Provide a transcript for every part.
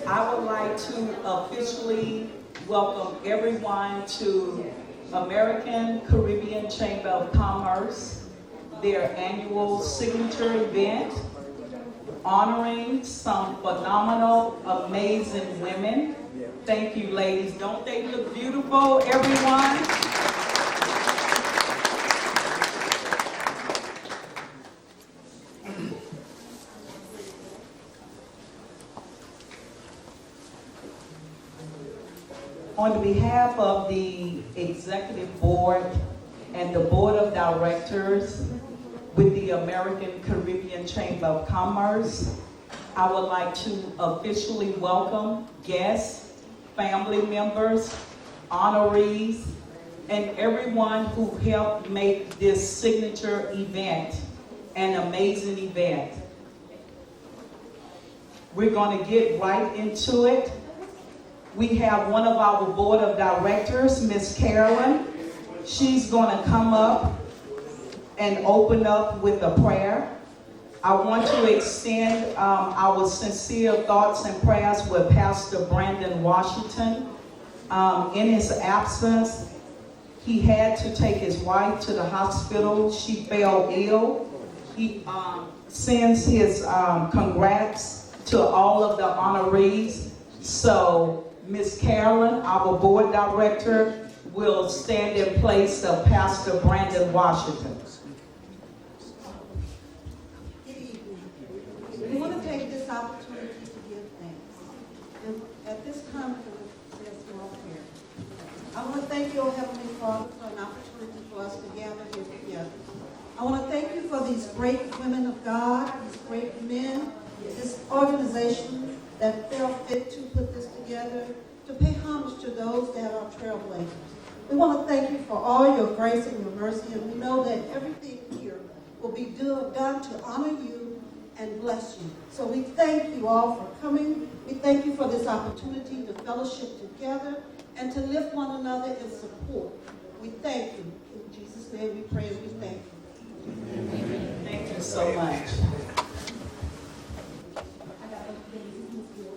I would like to officially welcome everyone to American Caribbean Chamber of Commerce, their annual signature event, honoring some phenomenal, amazing women. Thank you, ladies. Don't they look beautiful, everyone? On behalf of the Executive Board and the Board of Directors with the American Caribbean Chamber of Commerce, I would like to officially welcome guests, family members, honorees, and everyone who helped make this signature event an amazing event. We're going to get right into it. We have one of our board of directors, Miss Carolyn. She's going to come up and open up with a prayer. I want to extend our sincere thoughts and prayers with Pastor Brandon Washington. In his absence, he had to take his wife to the hospital. She fell ill. He sends his congrats to all of the honorees. So Ms. Carolyn, our board director, will stand in place of Pastor Brandon Washington. Good evening. We want to take this opportunity to give thanks. And at this time, we're going to say a small prayer. I want to thank you, O Heavenly Father, for an opportunity for us to gather here together. I want to thank you for these great women of God, these great men, this organization that felt fit to put this together, to pay homage to those that are trailblazers. We want to thank you for all your grace and your mercy, and we know that everything here will be done to honor you and bless you. So we thank you all for coming. We thank you for this opportunity to fellowship together and to lift one another in support. We thank you. In Jesus' name we pray and we thank you. Amen. Thank you so much.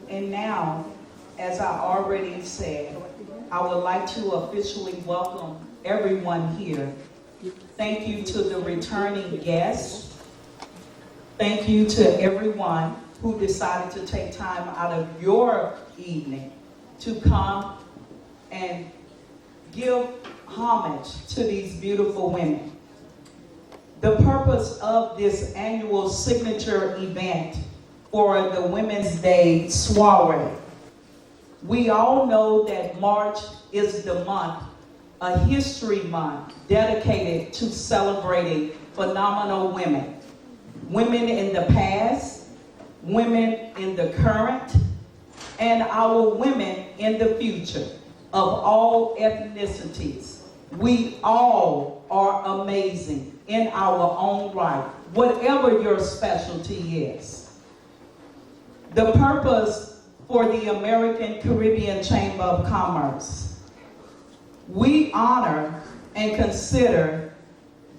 And now, as I already said, I would like to officially welcome everyone here. Thank you to the returning guests. Thank you to everyone who decided to take time out of your evening to come and give homage to these beautiful women. The purpose of this annual signature event for the Women's Day soiree. We all know that March is the month, a history month dedicated to celebrating phenomenal women. Women in the past, women in the current, and our women in the future of all ethnicities. We all are amazing in our own right, whatever your specialty is. The purpose for the American Caribbean Chamber of Commerce. We honor and consider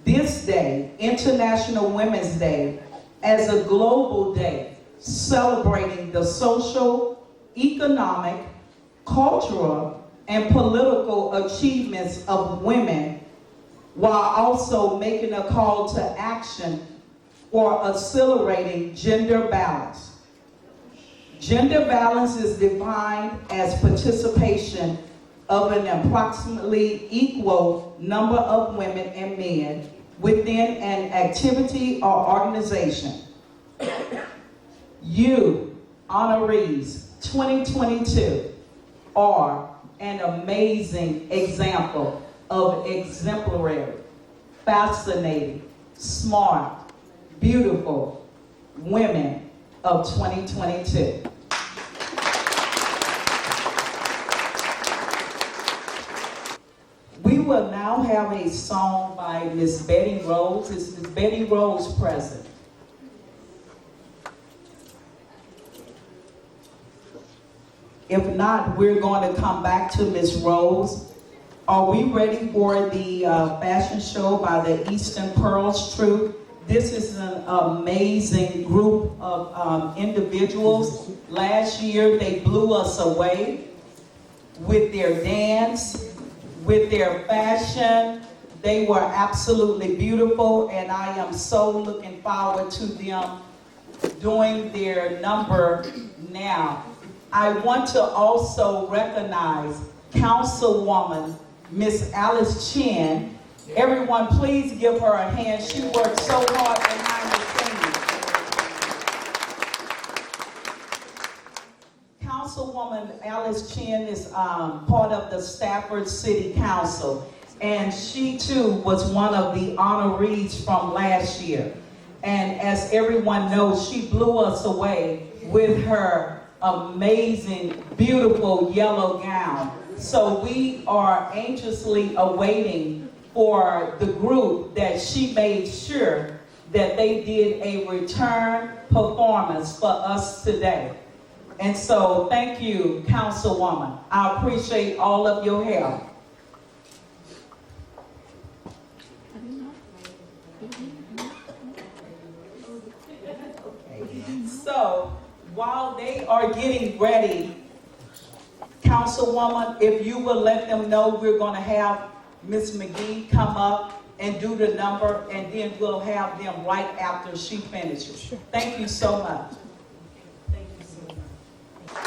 this day, International Women's Day, as a global day celebrating the social, economic, cultural, and political achievements of women, while also making a call to action for accelerating gender balance. Gender balance is defined as participation of an approximately equal number of women and men within an activity or organization. You, honorees 2022, are an amazing example of exemplary, fascinating, smart, beautiful women of 2022. We will now have a song by Miss Betty Rose. Is Miss Betty Rose present? If not, we're going to come back to Miss Rose. Are we ready for the fashion show by the Eastern Pearls Troupe? This is an amazing group of individuals. Last year, they blew us away with their dance, with their fashion. They were absolutely beautiful, and I am so looking forward to them doing their number now. I want to also recognize Councilwoman Miss Alice Chin. Everyone, please give her a hand. She worked so hard behind the scenes. Councilwoman Alice Chin is part of the Stafford City Council, and she too was one of the honorees from last year. And as everyone knows, she blew us away with her amazing, beautiful yellow gown. So we are anxiously awaiting for the group that she made sure that they did a return performance for us today. And so thank you, Councilwoman. I appreciate all of your help. So while they are getting ready, Councilwoman, if you will let them know, we're going to have Miss McGee come up and do the number, and then we'll have them right after she finishes. Sure. Thank you so much. Thank you so much.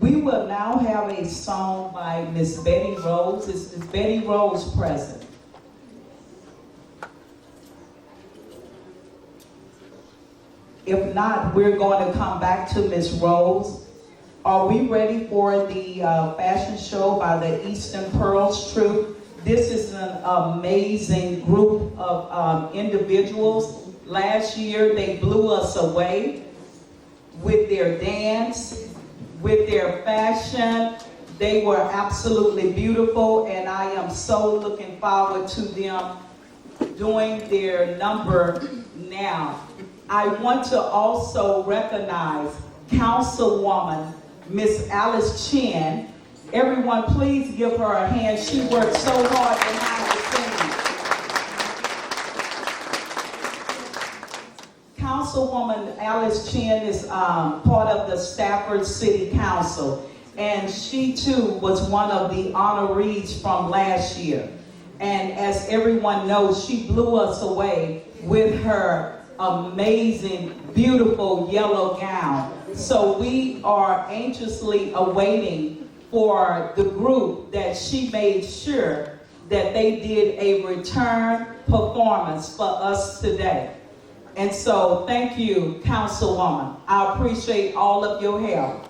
We will now have a song by Miss Betty Rose. Is Betty Rose present? If not, we're going to come back to Miss Rose. Are we ready for the fashion show by the Eastern Pearls Troupe? This is an amazing group of individuals. Last year, they blew us away with their dance, with their fashion. They were absolutely beautiful, and I am so looking forward to them doing their number now. I want to also recognize Councilwoman Miss Alice Chin. Everyone, please give her a hand. She worked so hard behind the scenes. Councilwoman Alice Chin is part of the Stafford City Council, and she too was one of the honorees from last year. And as everyone knows, she blew us away with her amazing, beautiful yellow gown. So we are anxiously awaiting for the group that she made sure that they did a return performance for us today. And so thank you, Councilwoman. I appreciate all of your help.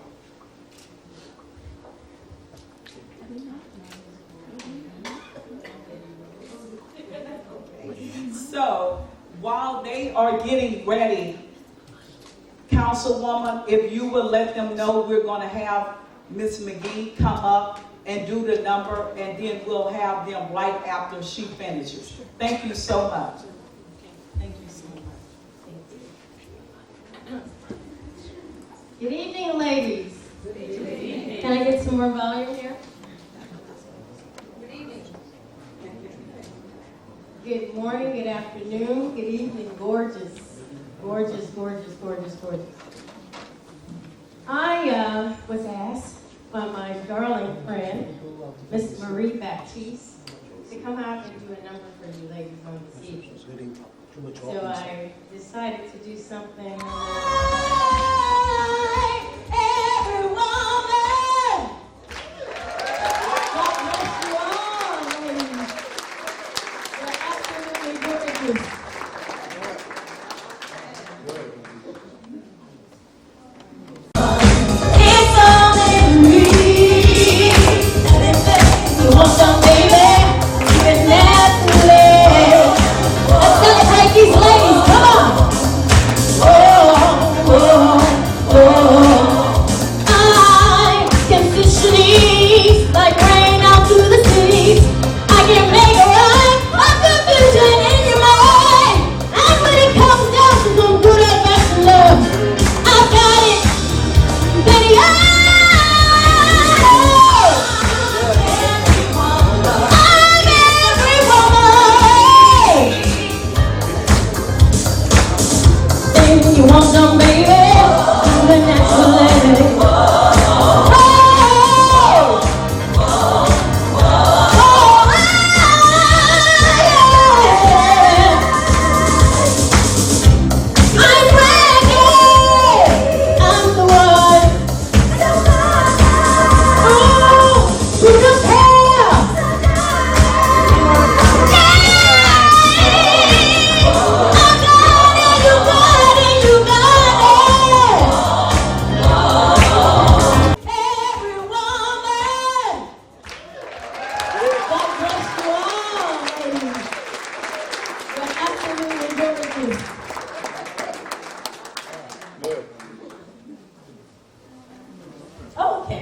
So while they are getting ready, Councilwoman, if you will let them know, we're going to have Miss McGee come up and do the number, and then we'll have them right after she finishes. Thank you so much. Thank you so much. Good evening, ladies. Good evening. Can I get some more volume here? Good evening. Good morning, good afternoon, good evening, gorgeous. Gorgeous, gorgeous, gorgeous, gorgeous. I was asked by my darling friend, Miss Marie Baptiste, to come out and do a number for you ladies on this evening. So I decided to do something. Every woman! God bless you all, ladies. You're absolutely gorgeous. These ladies, come on! Oh, oh.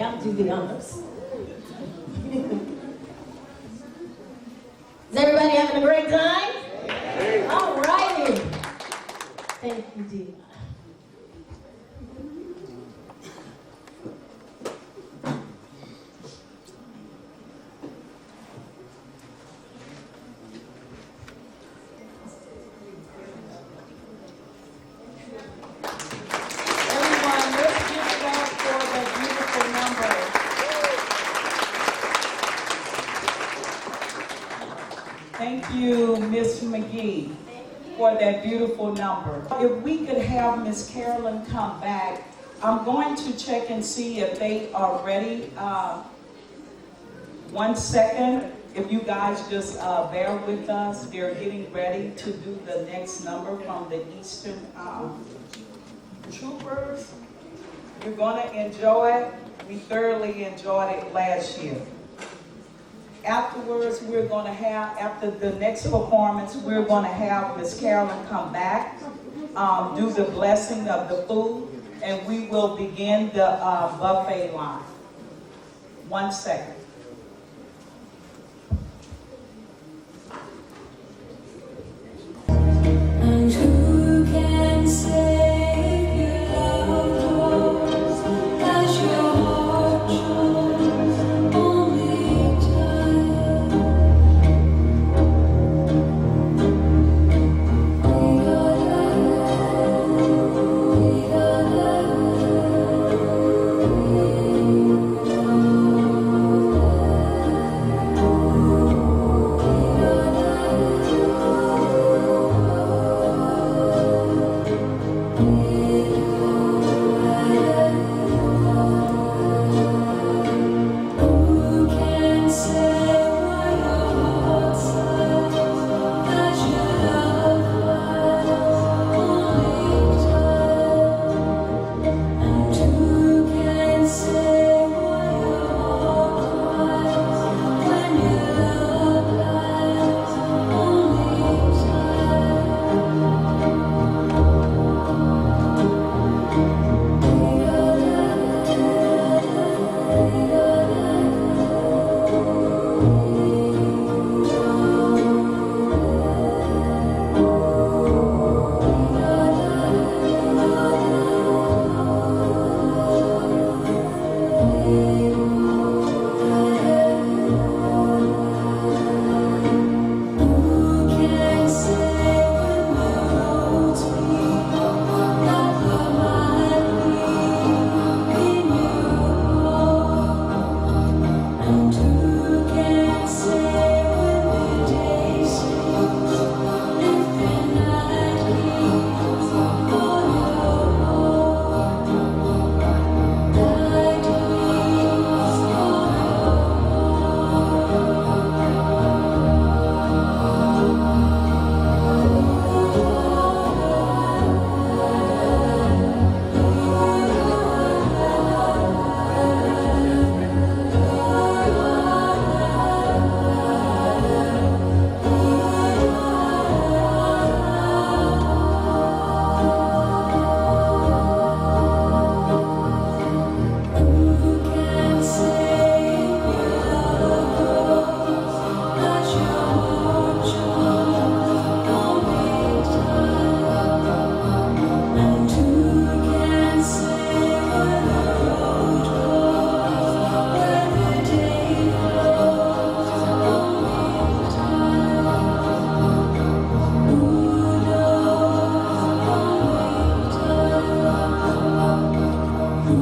Okay, I'll do the honors. Is everybody having a great time? All righty. Thank you, Diva. Everyone, let's give it up for the beautiful number. Thank you, Miss McGee, for that beautiful number. If we could have Miss Carolyn come back, I'm going to check and see if they are ready. 1 second, if you guys just bear with us. They're getting ready to do the next number from the Eastern Troopers. You're going to enjoy it. We thoroughly enjoyed it last year. Afterwards, we're going to have, after the next performance, we're going to have Miss Carolyn come back, do the blessing of the food, and we will begin the buffet line. 1 second. And who can save your loved ones as your heart shows only time? Who can say why your heart sighs as your love only time? And who can say why your heart cries when your love has only Who can say when the roads meet that love might be in your heart? And who can say when the day sleeps if the night heals all your heart? Night heals all Who can save your love as your heart shows only time? And who can say where the road goes, where the day flows only time? Who knows only time? Who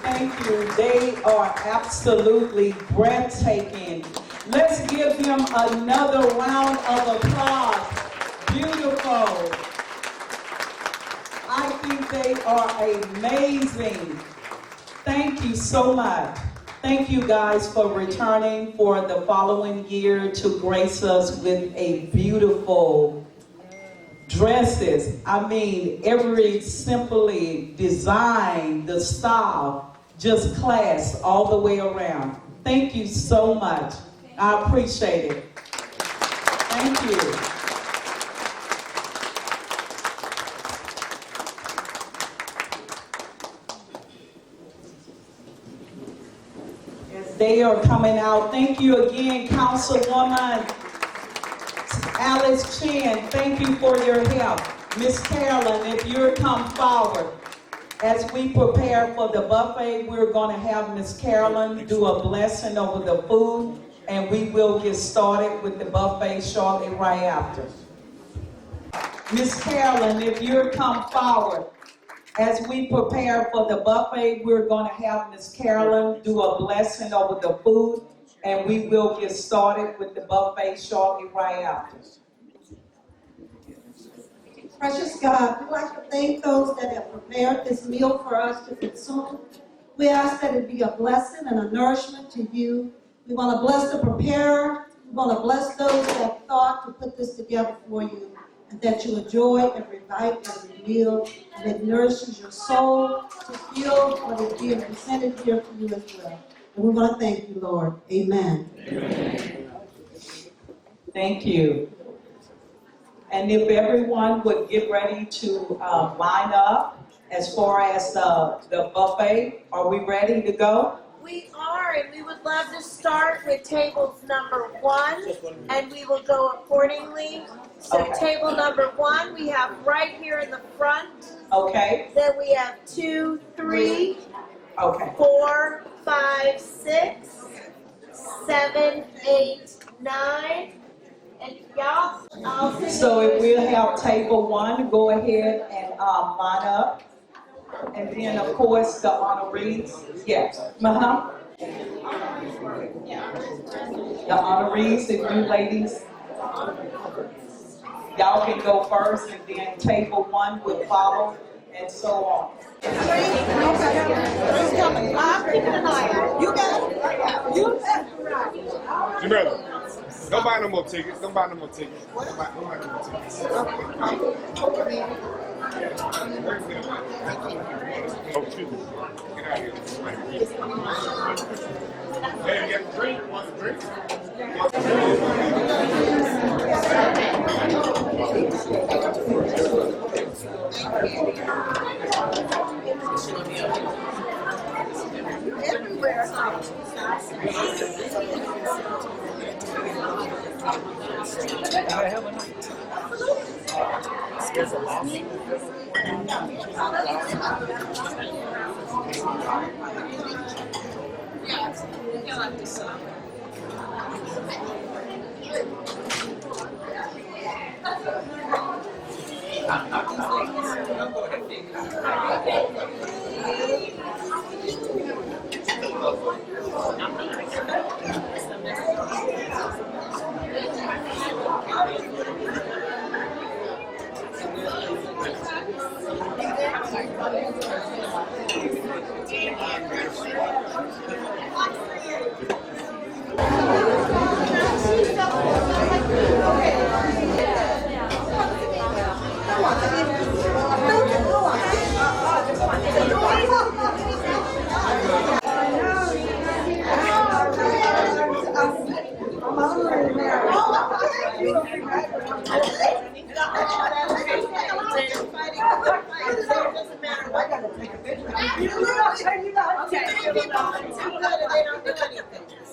Thank you. They are absolutely breathtaking. Let's give them another round of applause. Beautiful. I think they are amazing. Thank you so much. Thank you guys for returning for the following year to grace us with a beautiful dresses. I mean, every simply design, the style, just class all the way around. Thank you so much. I appreciate it. Thank you. As they are coming out, thank you again, Councilwoman Alice Chan. Thank you for your help. Miss Carolyn, if you'll come forward. As we prepare for the buffet, we're going to have Miss Carolyn do a blessing over the food, and we will get started with the buffet shortly right after. Miss Carolyn, if you'll come forward. As we prepare for the buffet, we're going to have Miss Carolyn do a blessing over the food, and we will get started with the buffet shortly right after. Precious God, we'd like to thank those that have prepared this meal for us to consume. We ask that it be a blessing and a nourishment to you. We want to bless the preparer. We want to bless those that have thought to put this together for you, and that you enjoy every bite, every meal, and it nourishes your soul to feel what is being presented here for you as well. And we want to thank you, Lord. Amen. Amen. Thank you. And if everyone would get ready to line up as far as the buffet, are we ready to go? We are, and we would love to start with tables number 1, and we will go accordingly. So Okay. table number 1, we have right here in the front. Okay. Then we have 2, 3, Okay. 4, 5, 6, 7, 8, 9. And y'all, I'll sing So if we'll have table 1, go ahead and line up. And then, of course, the honorees. Yes. Uh-huh. The honorees, if you ladies, y'all can go first, and then table 1 will follow, and so on. Jamila, don't buy no more tickets. Don't buy no more tickets. Don't buy no more tickets. Oh, excuse me. Get out of here. Hey, you got a drink? Want a drink?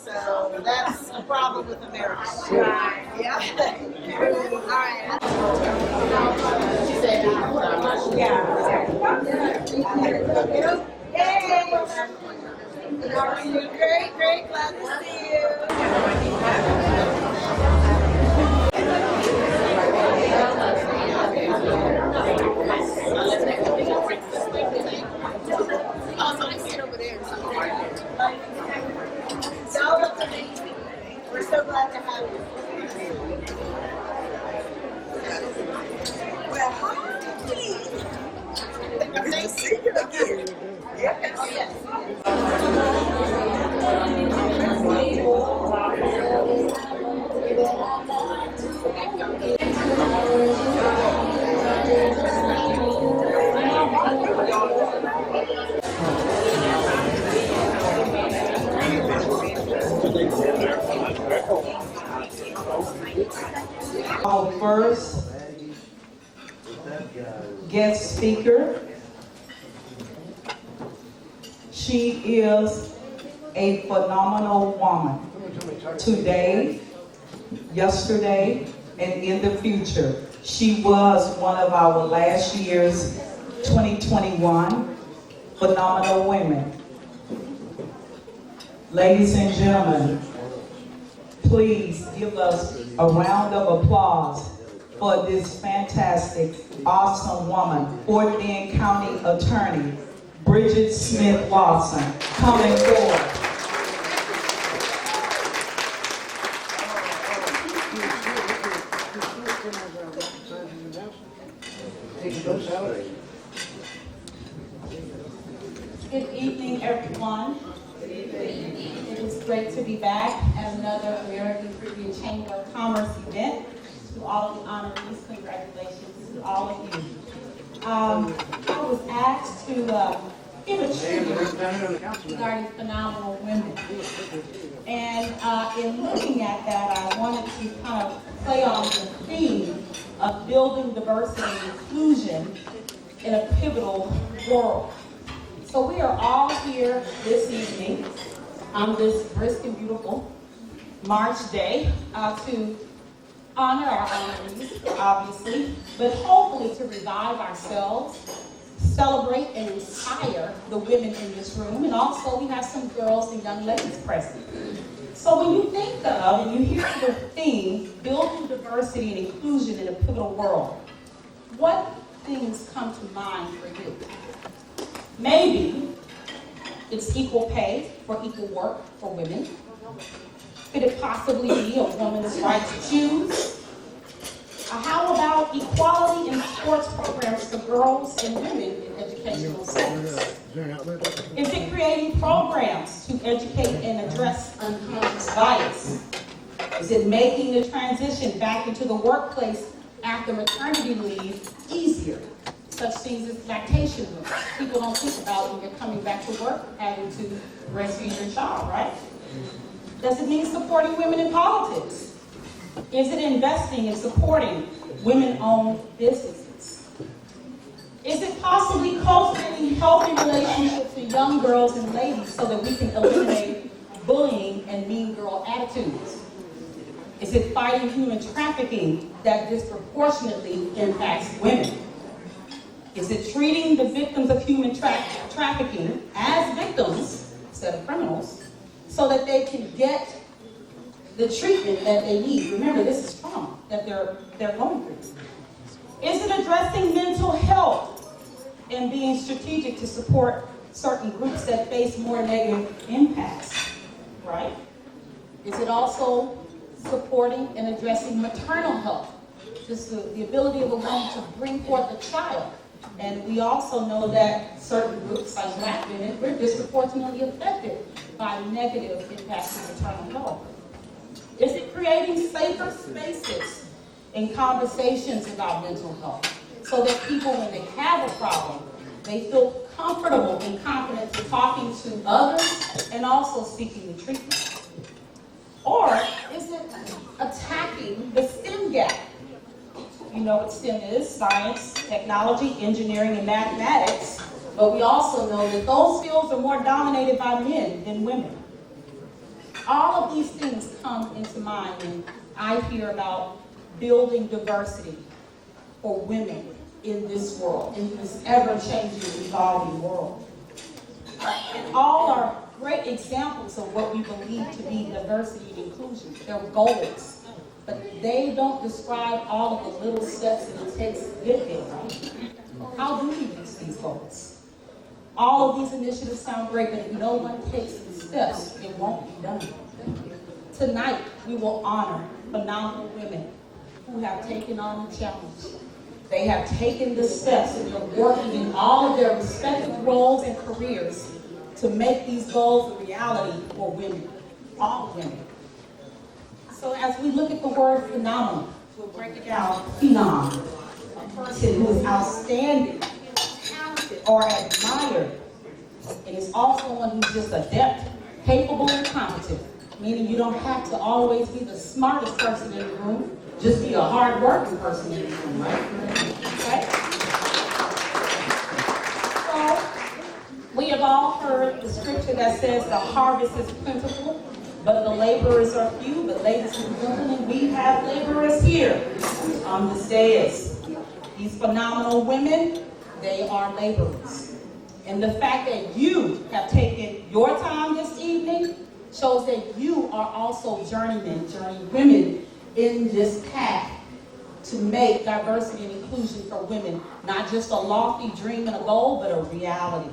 So that's a problem with America. Yeah. All right. Great, great, glad to see you. Y'all look amazing. We're so glad to have you. Well, hi. Nice to see you again. Yes. Oh, yes. Our first guest speaker, she is a phenomenal woman. Today, yesterday, and in the future. She was one of our last year's 2021 Phenomenal Women. Ladies and gentlemen, please give us a round of applause for this fantastic, awesome woman, Fort Bend County Attorney, Bridget Smith Watson, coming forward. Good evening, everyone. It is great to be back at another American Caribbean Chamber of Commerce event. To all of the honorees, congratulations to all of you. I was asked to give a tribute regarding phenomenal women. And in looking at that, I wanted to kind of play on the theme of building diversity and inclusion in a pivotal world. So we are all here this evening on this brisk and beautiful March day to honor our honorees, obviously, but hopefully to revive ourselves, celebrate and inspire the women in this room, and also we have some girls and young ladies present. So when you think of and you hear the theme, building diversity and inclusion in a pivotal world, what things come to mind for you? Maybe it's equal pay for equal work for women. Could it possibly be a woman's right to choose? How about equality in sports programs for girls and women in educational settings? Is it creating programs to educate and address unconscious bias? Is it making the transition back into the workplace after maternity leave easier? Such things as lactation rooms. People don't think about when you're coming back to work having to breastfeed your child, right? Does it mean supporting women in politics? Is it investing and supporting women-owned businesses? Is it possibly cultivating healthy relationships with young girls and ladies so that we can eliminate bullying and mean girl attitudes? Is it fighting human trafficking that disproportionately impacts women? Is it treating the victims of human trafficking as victims instead of criminals so that they can get the treatment that they need? Remember, this is trauma that they're going through. Is it addressing mental health and being strategic to support certain groups that face more negative impacts, right? Is it also supporting and addressing maternal health, just the ability of a woman to bring forth a child? And we also know that certain groups, like Black women, we're disproportionately affected by negative impacts of maternal health. Is it creating safer spaces and conversations about mental health so that people, when they have a problem, they feel comfortable and confident in talking to others and also seeking the treatment? Or is it attacking the STEM gap? You know what STEM is: science, technology, engineering, and mathematics. But we also know that those fields are more dominated by men than women. All of these things come into mind when I hear about building diversity for women in this world, in this ever-changing, evolving world. And all are great examples of what we believe to be diversity and inclusion. They're goals. But they don't describe all of the little steps that it takes to get there, right? How do we reach these goals? All of these initiatives sound great, but if no one takes the steps, it won't be done. Tonight, we will honor phenomenal women who have taken on the challenge. They have taken the steps and they're working in all of their respective roles and careers to make these goals a reality for women, all women. So as we look at the word phenomenal, we'll break it down. Phenom, a person who is outstanding, talented, or admired. It is also one who's just adept, capable, and competent. meaning you don't have to always be the smartest person in the room. Just be a hard-working person in the room, right? Okay? So, we have all heard the scripture that says the harvest is plentiful, but the laborers are few. But ladies and gentlemen, we have laborers here on this dais. These phenomenal women, they are laborers. And the fact that you have taken your time this evening shows that you are also journeymen, journey women in this path to make diversity and inclusion for women not just a lofty dream and a goal, but a reality.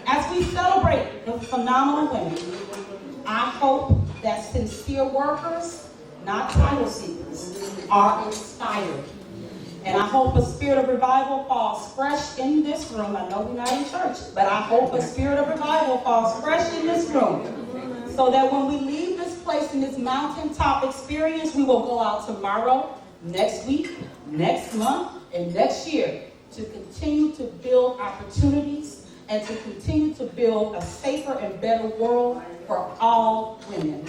As we celebrate the phenomenal women, I hope that sincere workers, not title seekers, are inspired. And I hope a spirit of revival falls fresh in this room. I know we're not in church, but I hope a spirit of revival falls fresh in this room. So that when we leave this place in this mountaintop experience, we will go out tomorrow, next week, next month, and next year to continue to build opportunities and to continue to build a safer and better world for all women.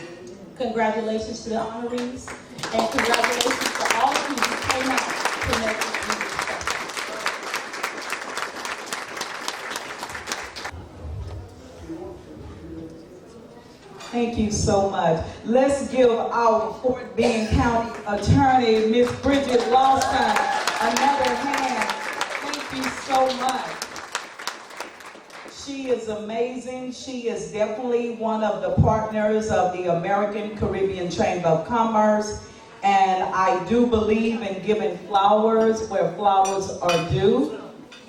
Congratulations to the honorees, and congratulations to all of you who came out to make this meeting special. Thank you so much. Let's give our Fort Bend County Attorney, Miss Bridget Lawson, another hand. Thank you so much. She is amazing. She is definitely one of the partners of the American Caribbean Chamber of Commerce. And I do believe in giving flowers where flowers are due.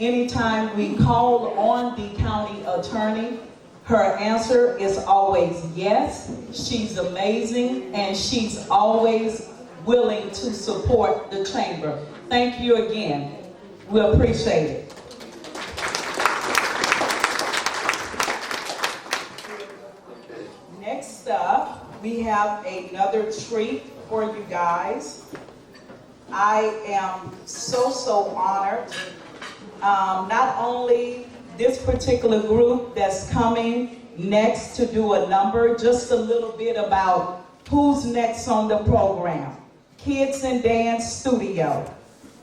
Anytime we call on the county attorney, her answer is always yes. She's amazing, and she's always willing to support the chamber. Thank you again. We appreciate it. Next up, we have another treat for you guys. I am so honored. Not only this particular group that's coming next to do a number, just a little bit about who's next on the program. Kids and Dance Studio.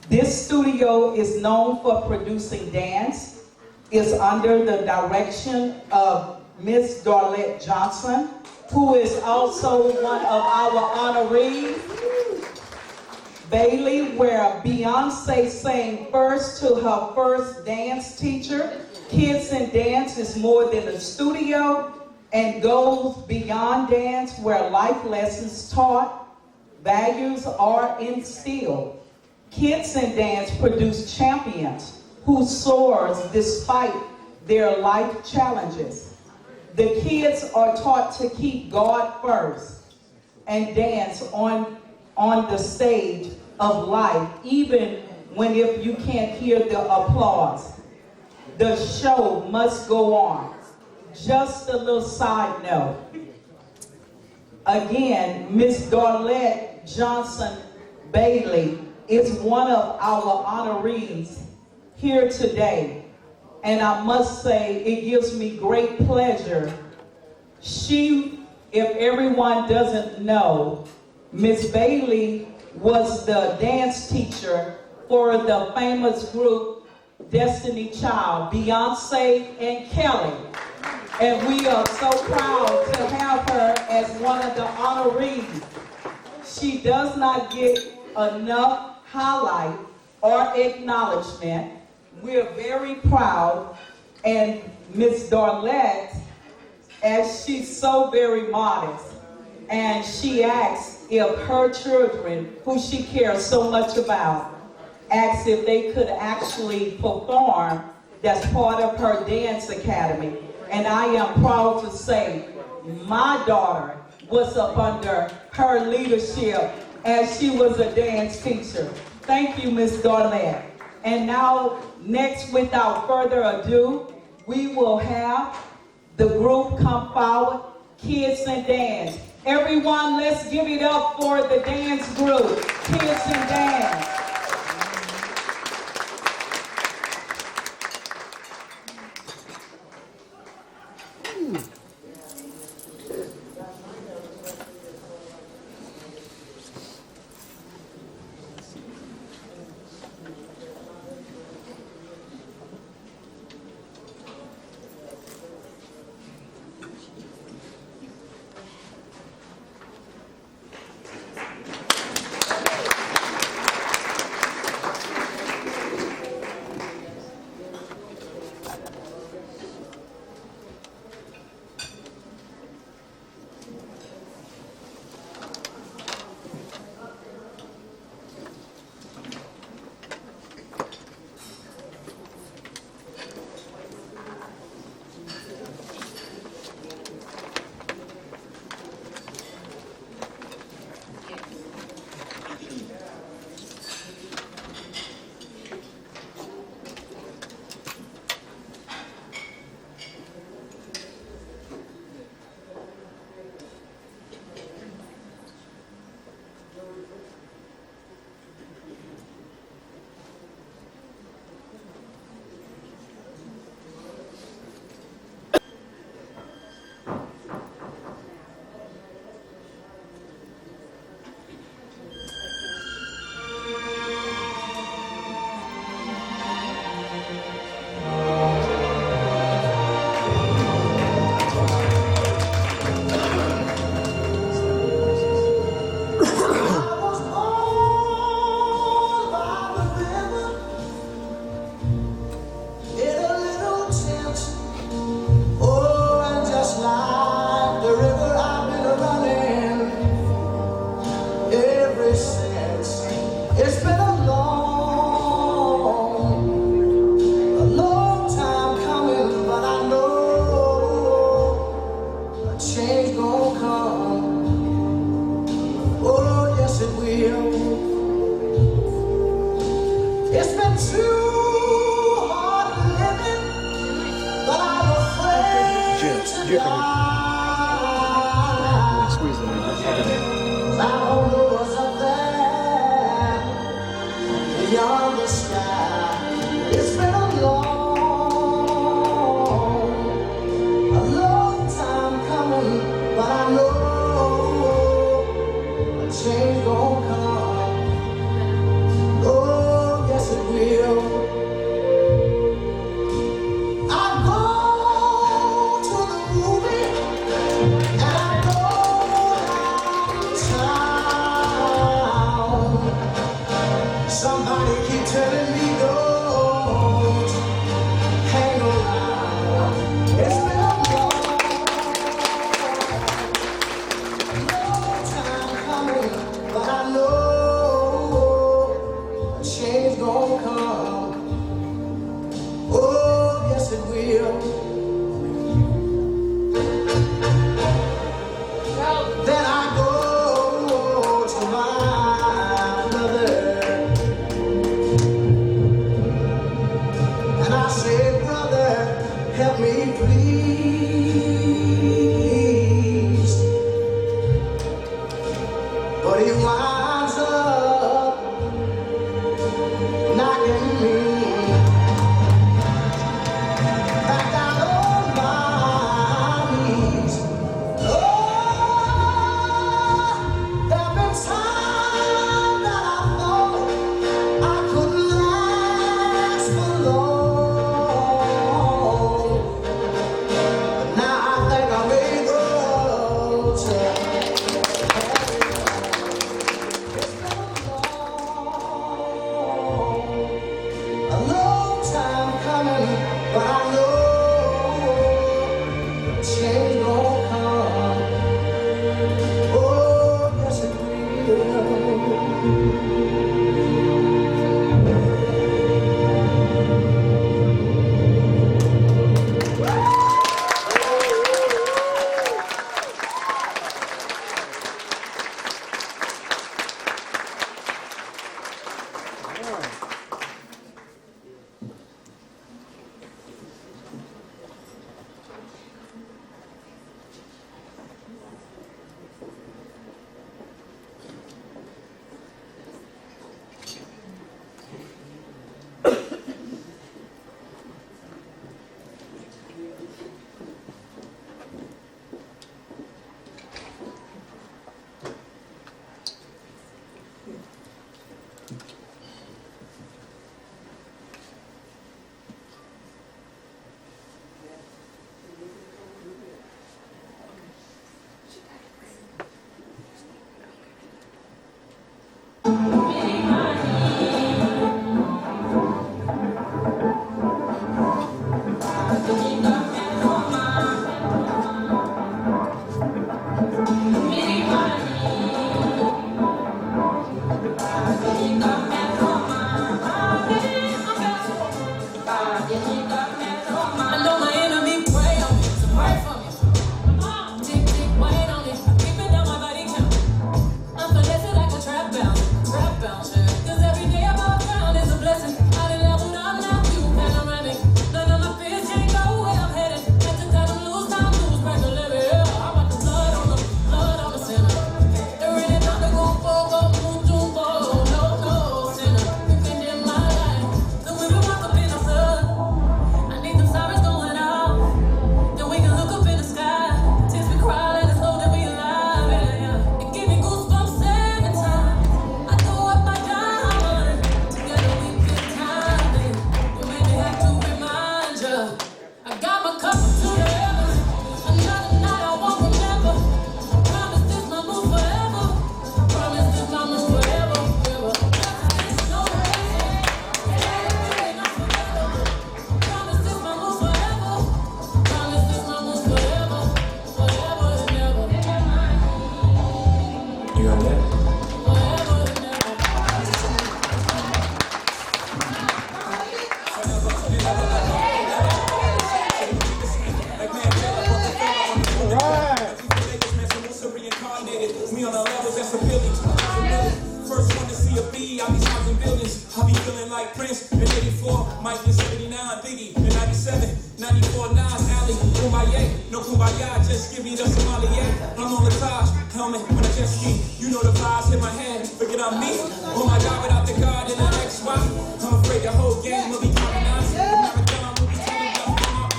This studio is known for producing dance. It's under the direction of Miss Darlette Johnson, who is also one of our honorees. Bailey, where Beyonce sang first to her first dance teacher. Kids and Dance is more than a studio and goes beyond dance, where life lessons taught, values are instilled. Kids and Dance produce champions who soars despite their life challenges. The kids are taught to keep God first and dance on the stage of life, even when if you can't hear the applause. The show must go on. Just a little side note. Again, Miss Darlette Johnson Bailey is one of our honorees here today. And I must say, it gives me great pleasure. She, if everyone doesn't know, Miss Bailey was the dance teacher for the famous group Destiny Child, Beyonce and Kelly. And we are so proud to have her as one of the honorees. She does not get enough highlight or acknowledgement. We're very proud, and Miss Darlette, as she's so very modest, and she asks if her children, who she cares so much about, asks if they could actually perform. That's part of her dance academy. And I am proud to say my daughter was up under her leadership as she was a dance teacher. Thank you, Miss Darlette. And now, next, without further ado, we will have the group come forward, Kids and Dance. Everyone, let's give it up for the dance group, Kids and Dance. It's been a long time coming, but I know a change gonna come. Oh, yes it will. It's been too hard living, but I'm afraid to die. I don't know what's up there beyond the sky. It's been a long time coming, but I know a change gonna come. Oh, yes it will. I go to the movie and I go downtown. Somebody keep telling me don't hang around. It's been a long time coming, but I know a change gonna come. Oh, yes it will. Then I go to my mother and I say, brother, help me please. But he winds up knocking me back down on my knees. Oh, there've been times that I thought I couldn't last for long, but now I think I'm able to carry on. It's been a long time coming, but I know change gonna come. Oh, yes it like Prince in 84, Mike in 79, Biggie in 97, 94, Nas, Alley, Kumbaya, no Kumbaya, just give me the Somalia. I'm on the Taj, helmet when I jet ski. You know the vibes hit my head, forget I'm me. Oh my God, without the God and the XY, I'm afraid the whole game will be colonized. The marathon will be telling them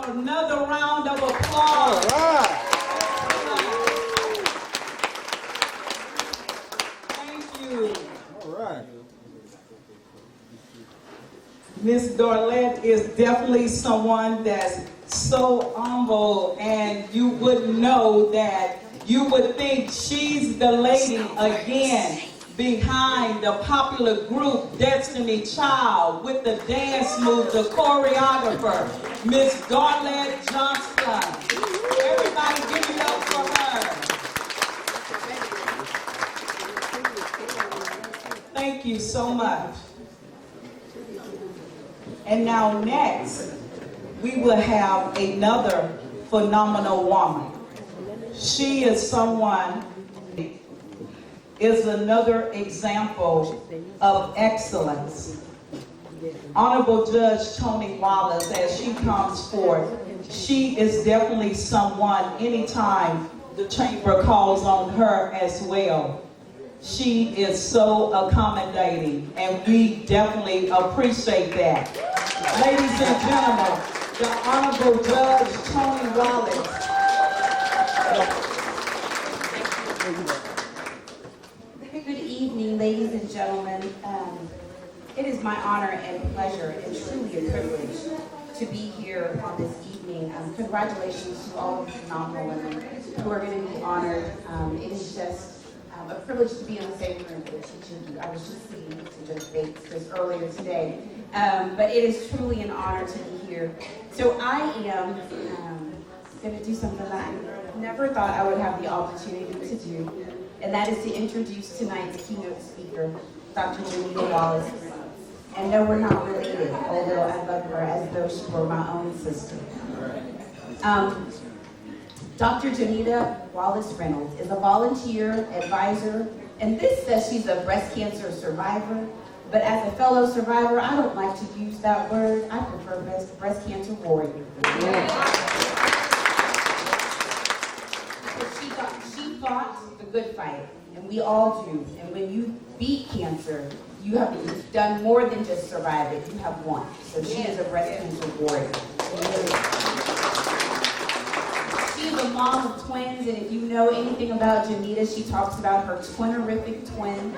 Another round of applause. Thank you. All right. Miss Dorlette is definitely someone that's so humble, and you would know that you would think she's the lady again behind the popular group Destiny Child with the dance move, the choreographer, Miss Dorlette Johnston. Everybody give it up for her. Thank you so much. And now next, we will have another phenomenal woman. She is another example of excellence. Honorable Judge Toni Wallace, as she comes forth, she is definitely someone, anytime the chamber calls on her as well, she is so accommodating, and we definitely appreciate that. Ladies and gentlemen, the Honorable Judge Toni Wallace. Good evening, ladies and gentlemen. It is my honor and pleasure and truly a privilege to be here on this evening. Congratulations to all of the phenomenal women who are going to be honored. It is just a privilege to be in the same room with each of you. I was just speaking to Judge Bates just earlier today. But it is truly an honor to be here. So I am going to do something that I never thought I would have the opportunity to do, and that is to introduce tonight's keynote speaker, Dr. Janita Wallace. And no, we're not related, although I love her as though she were my own sister. Dr. Janita Wallace Reynolds is a volunteer, advisor, and this says she's a breast cancer survivor. But as a fellow survivor, I don't like to use that word. I prefer breast cancer warrior. Because she fought the good fight, and we all do. And when you beat cancer, you have done more than just survive it. You have won. So she is a breast cancer warrior. She is a mom of twins, and if you know anything about Janita, she talks about her twinerific twins.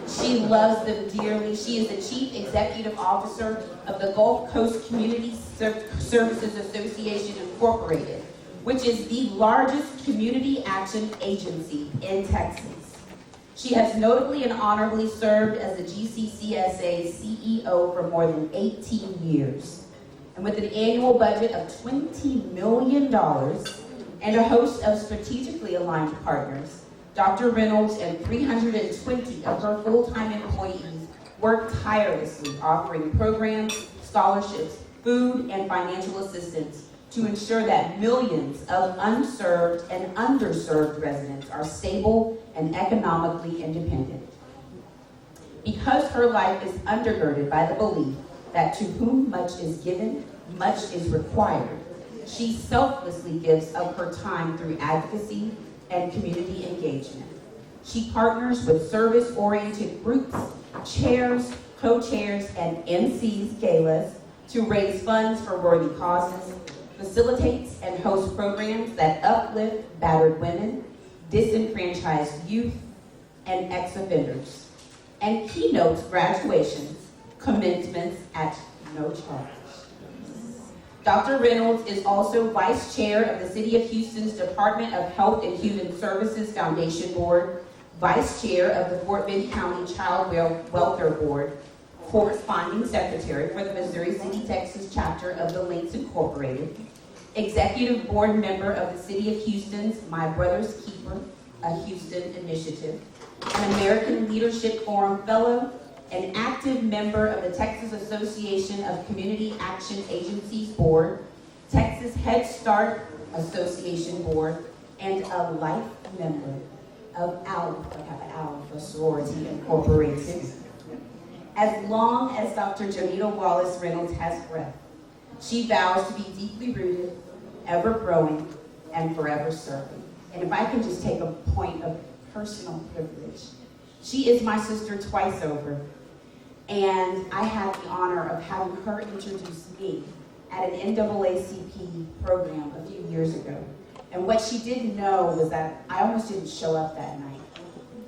She loves them dearly. She is the Chief Executive Officer of the Gulf Coast Community Services Association Incorporated, which is the largest community action agency in Texas. She has notably and honorably served as the GCCSA CEO for more than 18 years. And with an annual budget of $20 million and a host of strategically aligned partners, Dr. Reynolds and 320 of her full-time employees work tirelessly offering programs, scholarships, food, and financial assistance to ensure that millions of unserved and underserved residents are stable and economically independent. Because her life is undergirded by the belief that to whom much is given, much is required, she selflessly gives of her time through advocacy and community engagement. She partners with service-oriented groups, chairs co-chairs and MCs galas to raise funds for worthy causes, facilitates and hosts programs that uplift battered women, disenfranchised youth, and ex-offenders, and keynotes graduations, commencements at no charge. Dr. Reynolds is also Vice Chair of the City of Houston's Department of Health and Human Services Foundation Board, Vice Chair of the Fort Bend County Child Welfare Board, Corresponding Secretary for the Missouri City, Texas chapter of the Links Incorporated, Executive Board Member of the City of Houston's My Brother's Keeper, a Houston initiative, an American Leadership Forum Fellow, an active member of the Texas Association of Community Action Agencies Board, Texas Head Start Association Board, and a life member of Alpha Sorority Incorporated. As long as Dr. Jonita Wallace Reynolds has breath, she vows to be deeply rooted, ever growing, and forever serving. And if I can just take a point of personal privilege, she is my sister twice over, and I had the honor of having her introduce me at an NAACP program a few years ago. And what she didn't know was that I almost didn't show up that night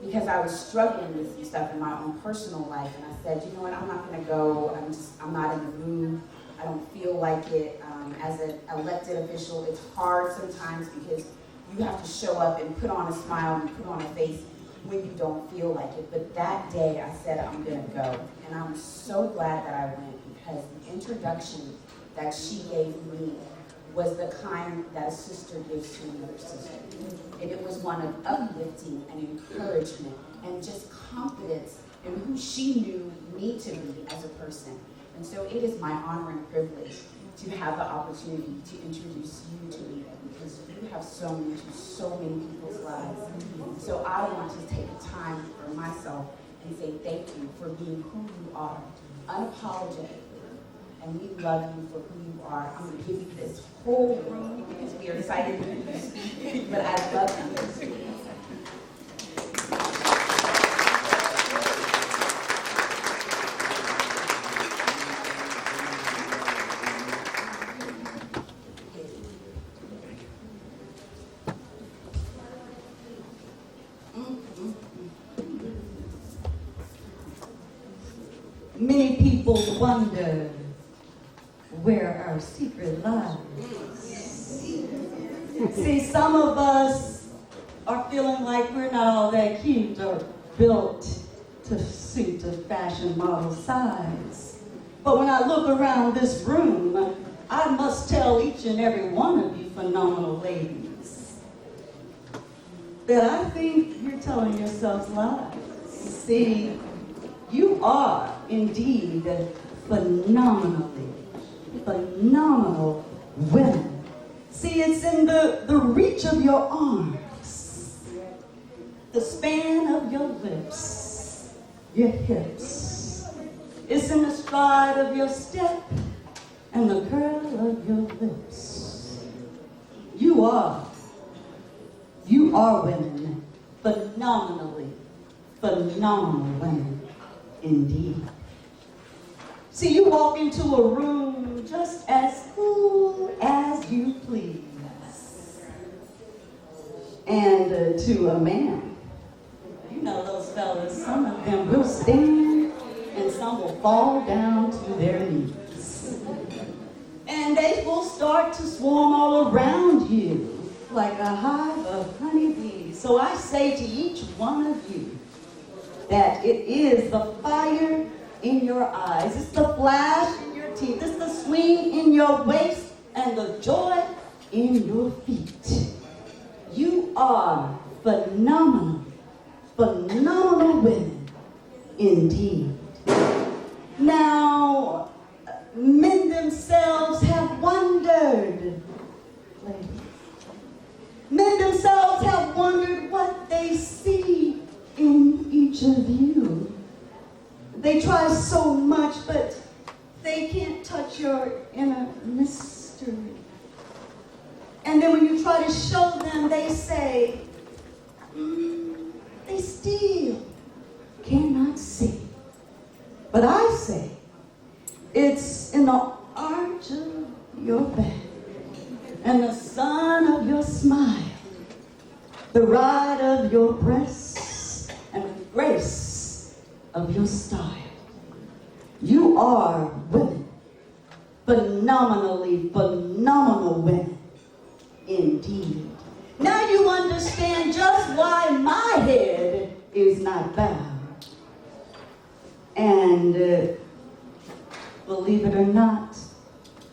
because I was struggling with some stuff in my own personal life. And I said, you know what, I'm not gonna go, I'm not in the mood, I don't feel like it. As an elected official, it's hard sometimes because you have to show up and put on a smile and put on a face when you don't feel like it. But that day I said, I'm gonna go. And I'm so glad that I went because the introduction that she gave me was the kind that a sister gives to another sister. And it was one of uplifting and encouragement and just confidence in who she knew me to be as a person. And so it is my honor and privilege to have the opportunity to introduce you to Lita because you have sown into so many people's lives. So I want to take the time for myself and say thank you for being who you are, unapologetically. And we love you for who you are. I'm going to give you this whole room because we are excited for you to speak, but I love you. Many people wonder where our secret lies. See, some of us are feeling like we're not all that cute or built to suit a fashion model size. But when I look around this room, I must tell each and every one of you phenomenal ladies that I think you're telling yourselves lies. See, you are indeed phenomenal women. See, it's in the reach of your arms, the span of your lips, your hips. It's in the stride of your step and the curl of your lips. You are women, phenomenal women indeed. See, you walk into a room just as cool as you please. And to a man, you know those fellas, some of them will stand and some will fall down to their knees. And they will start to swarm all around you like a hive of honeybees. So I say to each one of you that it is the fire in your eyes, it's the flash in your teeth, it's the swing in your waist, and the joy in your feet. You are phenomenal women indeed. Now, men themselves have wondered, ladies. Men themselves have wondered what they see in each of you. They try so much, but they can't touch your inner mystery. And then when you try to show them, they say, they still cannot see. But I say, it's in the arch of your back and the sun of your smile, the ride of your breasts and the grace of your style. You are women, phenomenally phenomenal women indeed. Now you understand just why my head is not bowed. And believe it or not,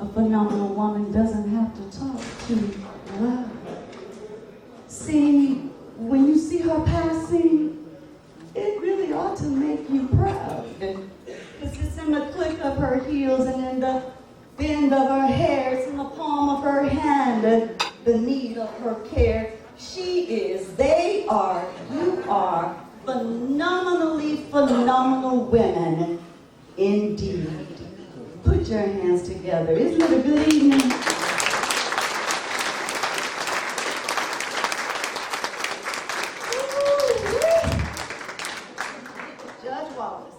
a phenomenal woman doesn't have to talk too loud. See, when you see her passing, it really ought to make you proud. Because it's in the click of her heels and in the bend of her hair. It's in the palm of her hand, the need of her care. She is, they are, you are phenomenally phenomenal women indeed. Put your hands together. Isn't it a good evening? Judge Wallace.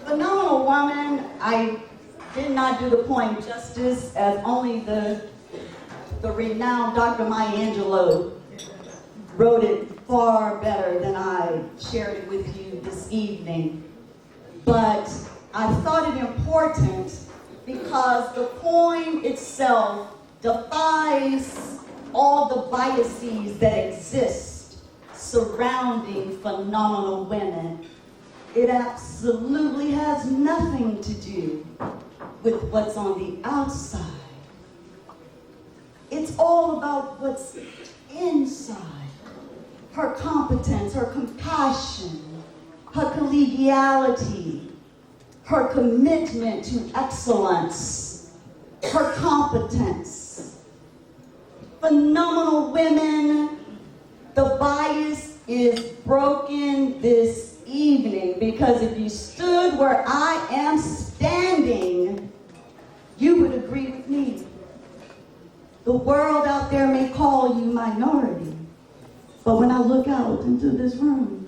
Phenomenal woman. I did not do the poem justice, as only the renowned Dr. Maya Angelou wrote it far better than I shared it with you this evening. But I thought it important because the poem itself defies all the biases that exist surrounding phenomenal women. It absolutely has nothing to do with what's on the outside. It's all about what's inside. Her competence, her compassion, her collegiality, her commitment to excellence, her competence. Phenomenal women, the bias is broken this evening, because if you stood where I am standing, you would agree with me. The world out there may call you minority, but when I look out into this room,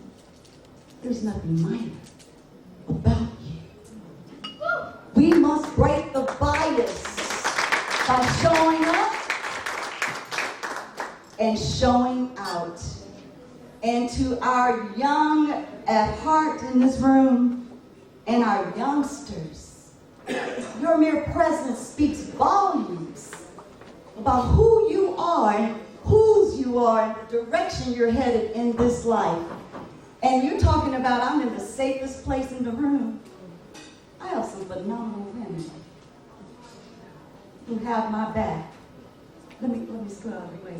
there's nothing minor about you. We must break the bias by showing up and showing out. And to our young at heart in this room and our youngsters, your mere presence speaks volumes about who you are and whose you are and the direction you're headed in this life. And you're talking about, I'm in the safest place in the room. I have some phenomenal women who have my back. Let me scroll out of the way.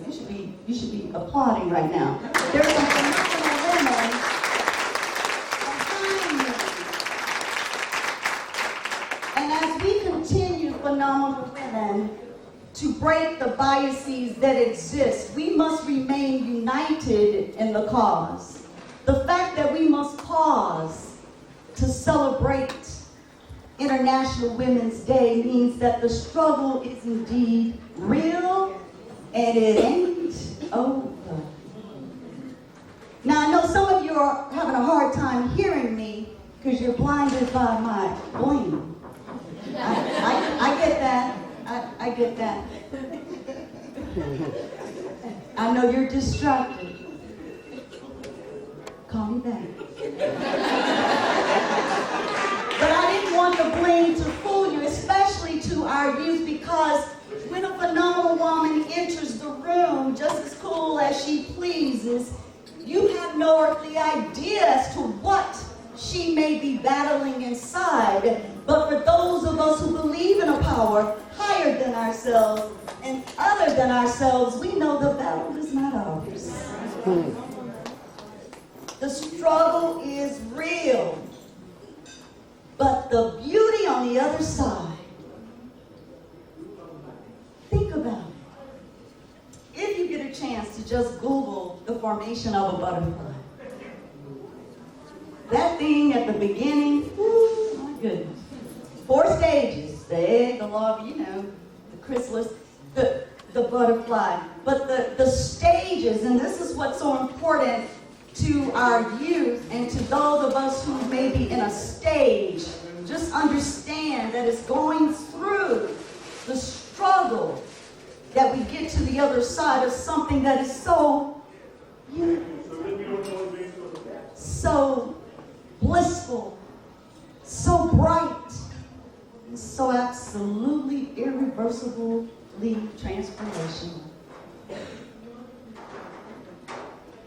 You should be applauding right now. There's some phenomenal women behind me. And as we continue, phenomenal women, to break the biases that exist, we must remain united in the cause. The fact that we must pause to celebrate International Women's Day means that the struggle is indeed real and it ain't over. Now, I know some of you are having a hard time hearing me because you're blinded by my bling. I get that. I get that. I know you're distracted. Call me back. But I didn't want the bling to fool you, especially to our youth, because when a phenomenal woman enters the room, just as cool as she pleases, you have no earthly idea as to what she may be battling inside. But for those of us who believe in a power higher than ourselves and other than ourselves, we know the battle is not ours. The struggle is real. But the beauty on the other side, think about it. If you get a chance to just Google the formation of a butterfly, that thing at the beginning, ooh, my goodness. 4 stages, the egg, the larva, the chrysalis, the butterfly. But the stages, and this is what's so important to our youth and to those of us who may be in a stage, just understand that it's going through the struggle that we get to the other side of something that is so blissful, so bright, and so absolutely irreversibly transformational.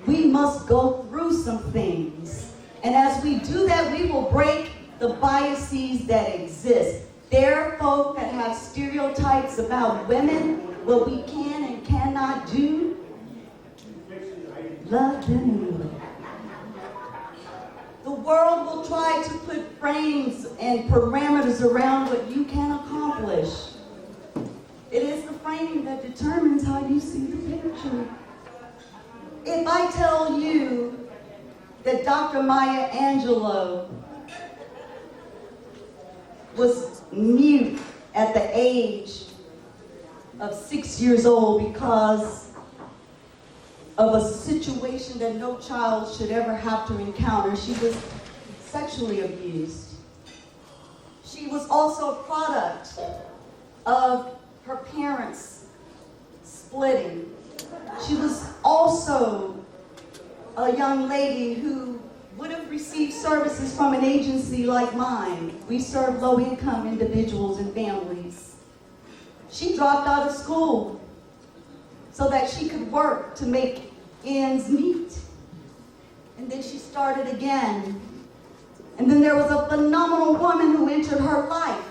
We must go through some things. And as we do that, we will break the biases that exist. There are folk that have stereotypes about women, what we can and cannot do. Love them anyway. The world will try to put frames and parameters around what you can accomplish. It is the framing that determines how you see the picture. If I tell you that Dr. Maya Angelou was mute at the age of 6 years old because of a situation that no child should ever have to encounter. She was sexually abused. She was also a product of her parents splitting. She was also a young lady who would have received services from an agency like mine. We serve low-income individuals and families. She dropped out of school so that she could work to make ends meet. And then she started again. And then there was a phenomenal woman who entered her life.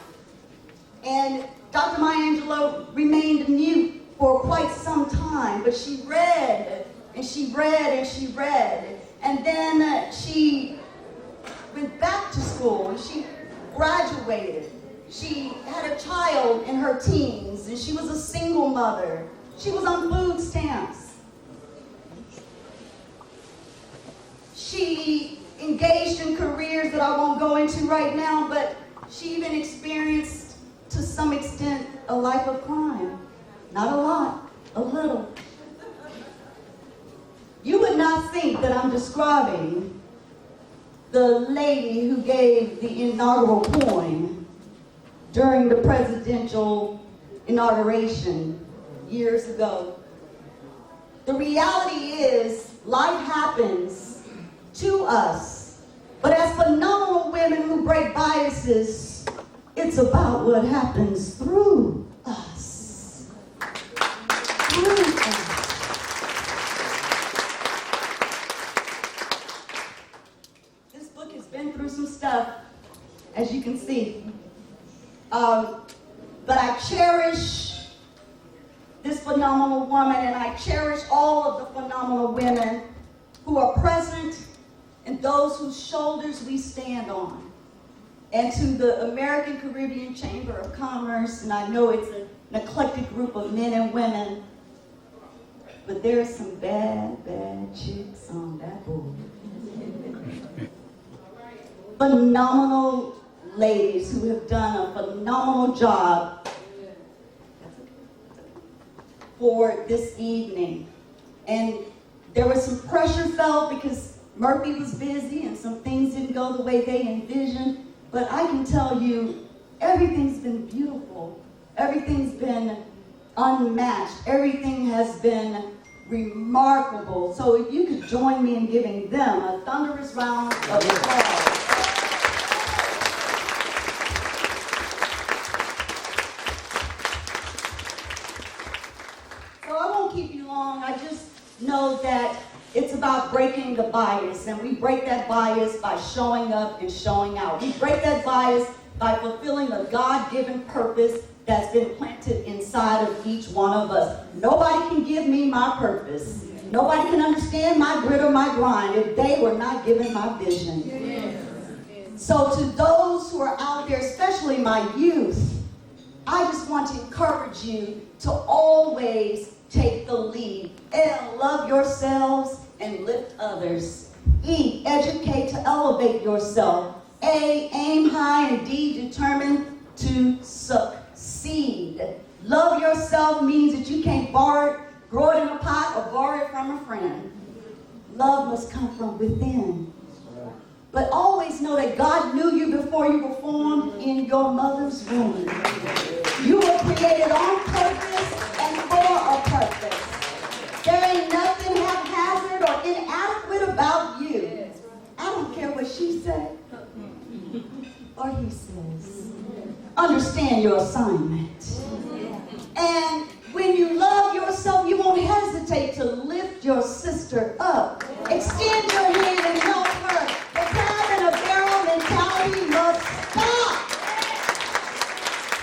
And Dr. Maya Angelou remained mute for quite some time, but she read, and she read, and she read. And then she went back to school, and she graduated. She had a child in her teens, and she was a single mother. She was on food stamps. She engaged in careers that I won't go into right now, but she even experienced, to some extent, a life of crime. Not a lot, a little. You would not think that I'm describing the lady who gave the inaugural poem during the presidential inauguration years ago. The reality is, life happens to us. But as phenomenal women who break biases, it's about what happens through us. Through us. This book has been through some stuff, as you can see. But I cherish this phenomenal woman, and I cherish all of the phenomenal women who are present and those whose shoulders we stand on. And to the American Caribbean Chamber of Commerce, and I know it's an eclectic group of men and women, but there are some bad, bad chicks on that board. Phenomenal ladies who have done a phenomenal job for this evening. And there was some pressure felt because Murphy was busy and some things didn't go the way they envisioned. But I can tell you, everything's been beautiful. Everything's been unmatched. Everything has been remarkable. So if you could join me in giving them a thunderous round of applause. So I won't keep you long. I just know that it's about breaking the bias, and we break that bias by showing up and showing out. We break that bias by fulfilling a God-given purpose that's been planted inside of each one of us. Nobody can give me my purpose. Nobody can understand my grit or my grind if they were not given my vision. Yes. So to those who are out there, especially my youth, I just want to encourage you to always take the lead. L, love yourselves and lift others. E, educate to elevate yourself. A, aim high, and D, determined to succeed. Love yourself means that you can't borrow it, grow it in a pot, or borrow it from a friend. love must come from within. But always know that God knew you before you were formed in your mother's womb. You were created on purpose and for a purpose. There ain't nothing haphazard or inadequate about you. I don't care what she said or he says. Understand your assignment. And when you love yourself, you won't hesitate to lift your sister up. Extend your hand and help her. The crab and a barrel mentality must stop.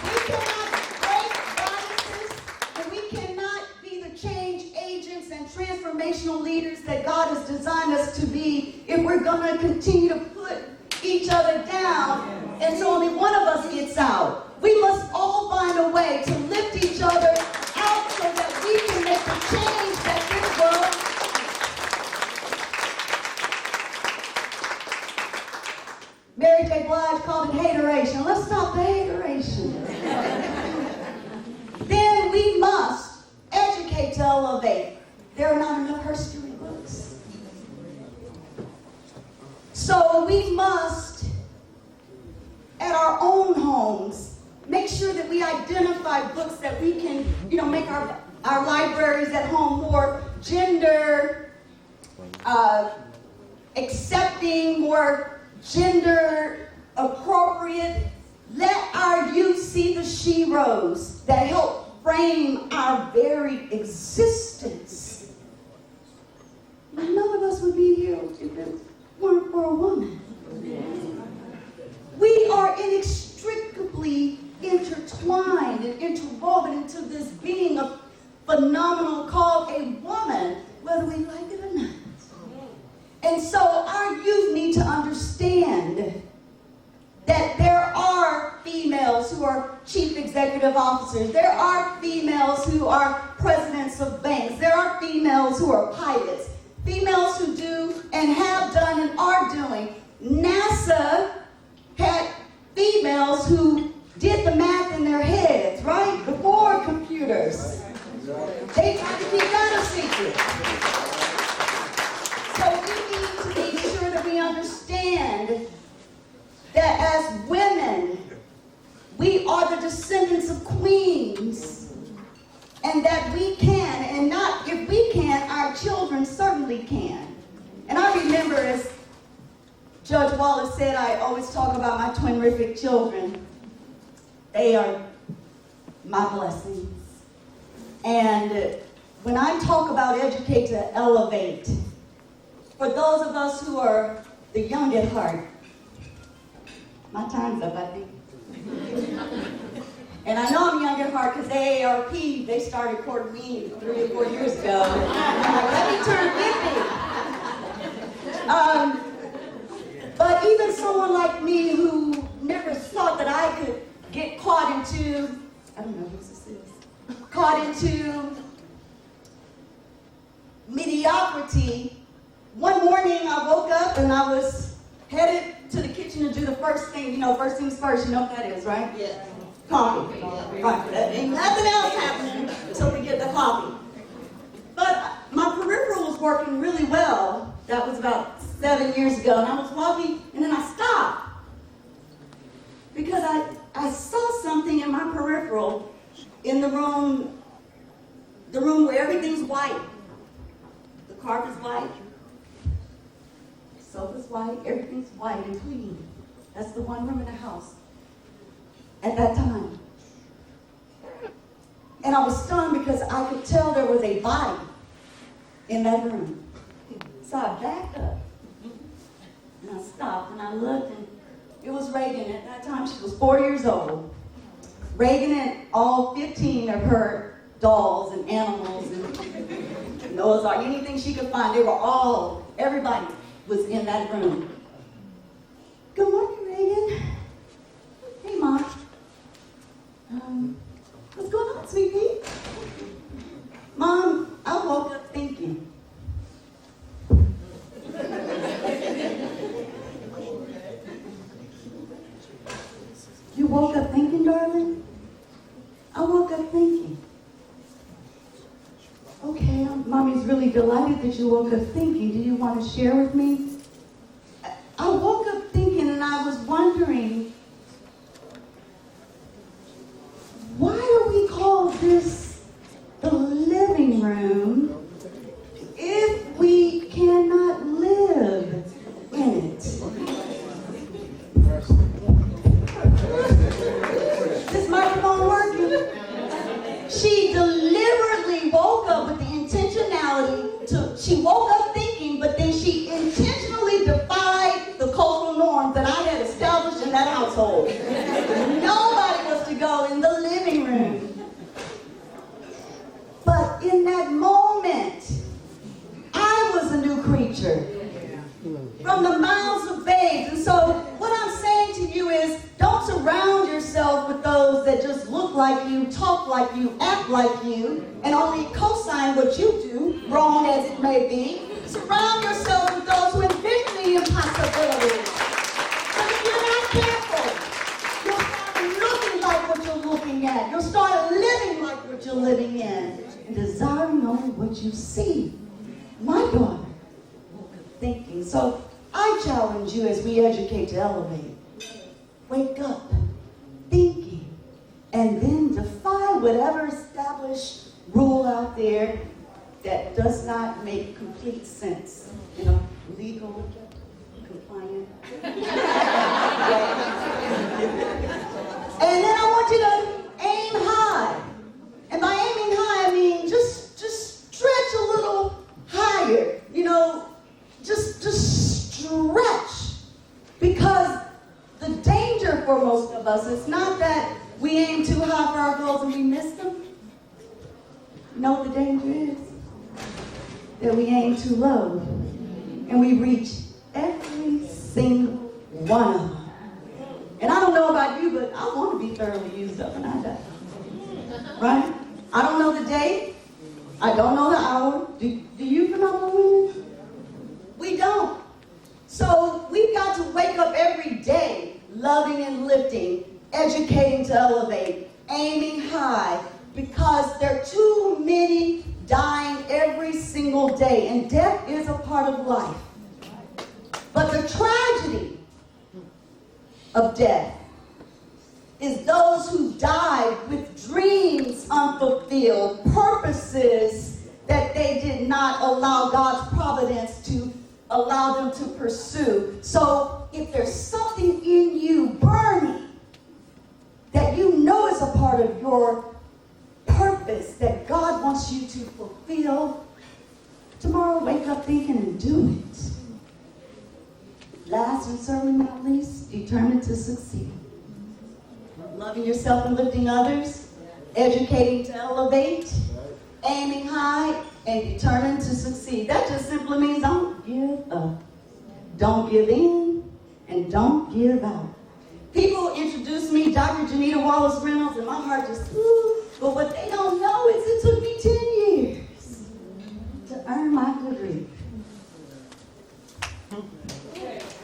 We cannot break biases, and we cannot be the change agents and transformational leaders that God has designed us to be if we're going to continue to put each other down, and so only one of us gets out. We must all find a way to lift each other out so that we can make the change that this world. Mary J. Blige called it hateration. Let's stop the hateration. Then we must educate to elevate. There are not enough history books. So we must, at our own homes, make sure that we identify books that we can, make our libraries at home more gender accepting, more gender appropriate. Let our youth see the sheroes that help frame our very existence. None of us would be here if it weren't for a woman. We are inextricably intertwined and interwoven into this being of phenomenal called a woman, whether we like it or not. And so our youth need to understand that there are females who are chief executive officers. There are females who are presidents of banks. There are females who are pilots. Females who do and have done and are doing. NASA had females who did the math in their heads, right? Before computers. They tried to keep that a secret. So we need to be sure that we understand that as women, we are the descendants of queens. And that we can, and not if we can, our children certainly can. And I remember, as Judge Wallace said, I always talk about my twinrific children. They are my blessings. And when I talk about educate to elevate, for those of us who are the young at heart, my time's up, I think. And I know I'm young at heart because AARP, they started courting me 3 or 4 years ago. I'm like, let me turn 50. But even someone like me who never thought that I could get caught into, I don't know who this is, caught into mediocrity. One morning I woke up and I was headed to the kitchen to do the first thing, first things first, you know what that is, right? Yeah. Coffee. Right. Ain't nothing else happening until we get the coffee. But my peripheral was working really well. That was about 7 years ago. And I was walking, and then I stopped. Because I saw something in my peripheral in the room where everything's white. The carpet's white. The sofa's white. Everything's white and clean. That's the one room in the house at that time. And I was stunned because I could tell there was a body in that room. So I backed up and I stopped and I looked, and it was Reagan. At that time she was 4 years old. Reagan and all 15 of her dolls and animals and Noah's Ark, anything she could find, everybody was in that room. Good morning, Reagan. Hey, Mom. What's going on, sweetie? Mom, I woke up thinking. You woke up thinking, darling? I woke up thinking. Okay, Mommy's really delighted that that you woke up thinking. Do you want to share with me? I woke up thinking, and I was wondering, why do we call this the living room if we cannot live in it? This microphone working? She deliberately woke up with the intentionality to, she woke up thinking, but then she intentionally defied the cultural norms that I had established in that household. Nobody was to go in the living room. But in that moment, I was a new creature from the mouths of babes. And so what I'm saying to you is, don't surround yourself with those that just look like you, talk like you, act like you, and only co-sign what you do, wrong as it may be. Surround yourself with those who envision the impossibilities. But if you're not careful, you'll start looking like what you're looking at. You'll start living like what you're living in, and desiring only what you see. My daughter woke up thinking. So I challenge you as we educate to elevate. Wake up, thinking, and then defy whatever established rule out there that does not make complete sense. You know, legal, compliant. And then I want you to aim high. And by aiming high, I mean just stretch a little higher. You know, just stretch. Because the danger for most of us is not that we aim too high for our goals and we miss them. You know what the danger is? That we aim too low and we reach every single one of them. And I don't know about you, but I want to be thoroughly used up when I die. Right? I don't know the day. I don't know the hour. Do you phenomenal women? We don't. So we've got to wake up every day loving and lifting, educating to elevate, aiming high, because there are too many dying every single day, and death is a part of life. But the tragedy of death is those who died with dreams unfulfilled, purposes that they did not allow God's providence to allow them to pursue. So if there's something in you burning that you know is a part of your purpose that God wants you to fulfill, tomorrow wake up thinking and do it. Last and certainly not least, determined to succeed. Loving yourself and lifting others, educating to elevate, aiming high, and determined to succeed. That just simply means don't give up. Don't give in, and don't give out. People introduce me, Dr. Janita Wallace Reynolds, and my heart just, ooh. But what they don't know is it took me 10 years to earn my degree.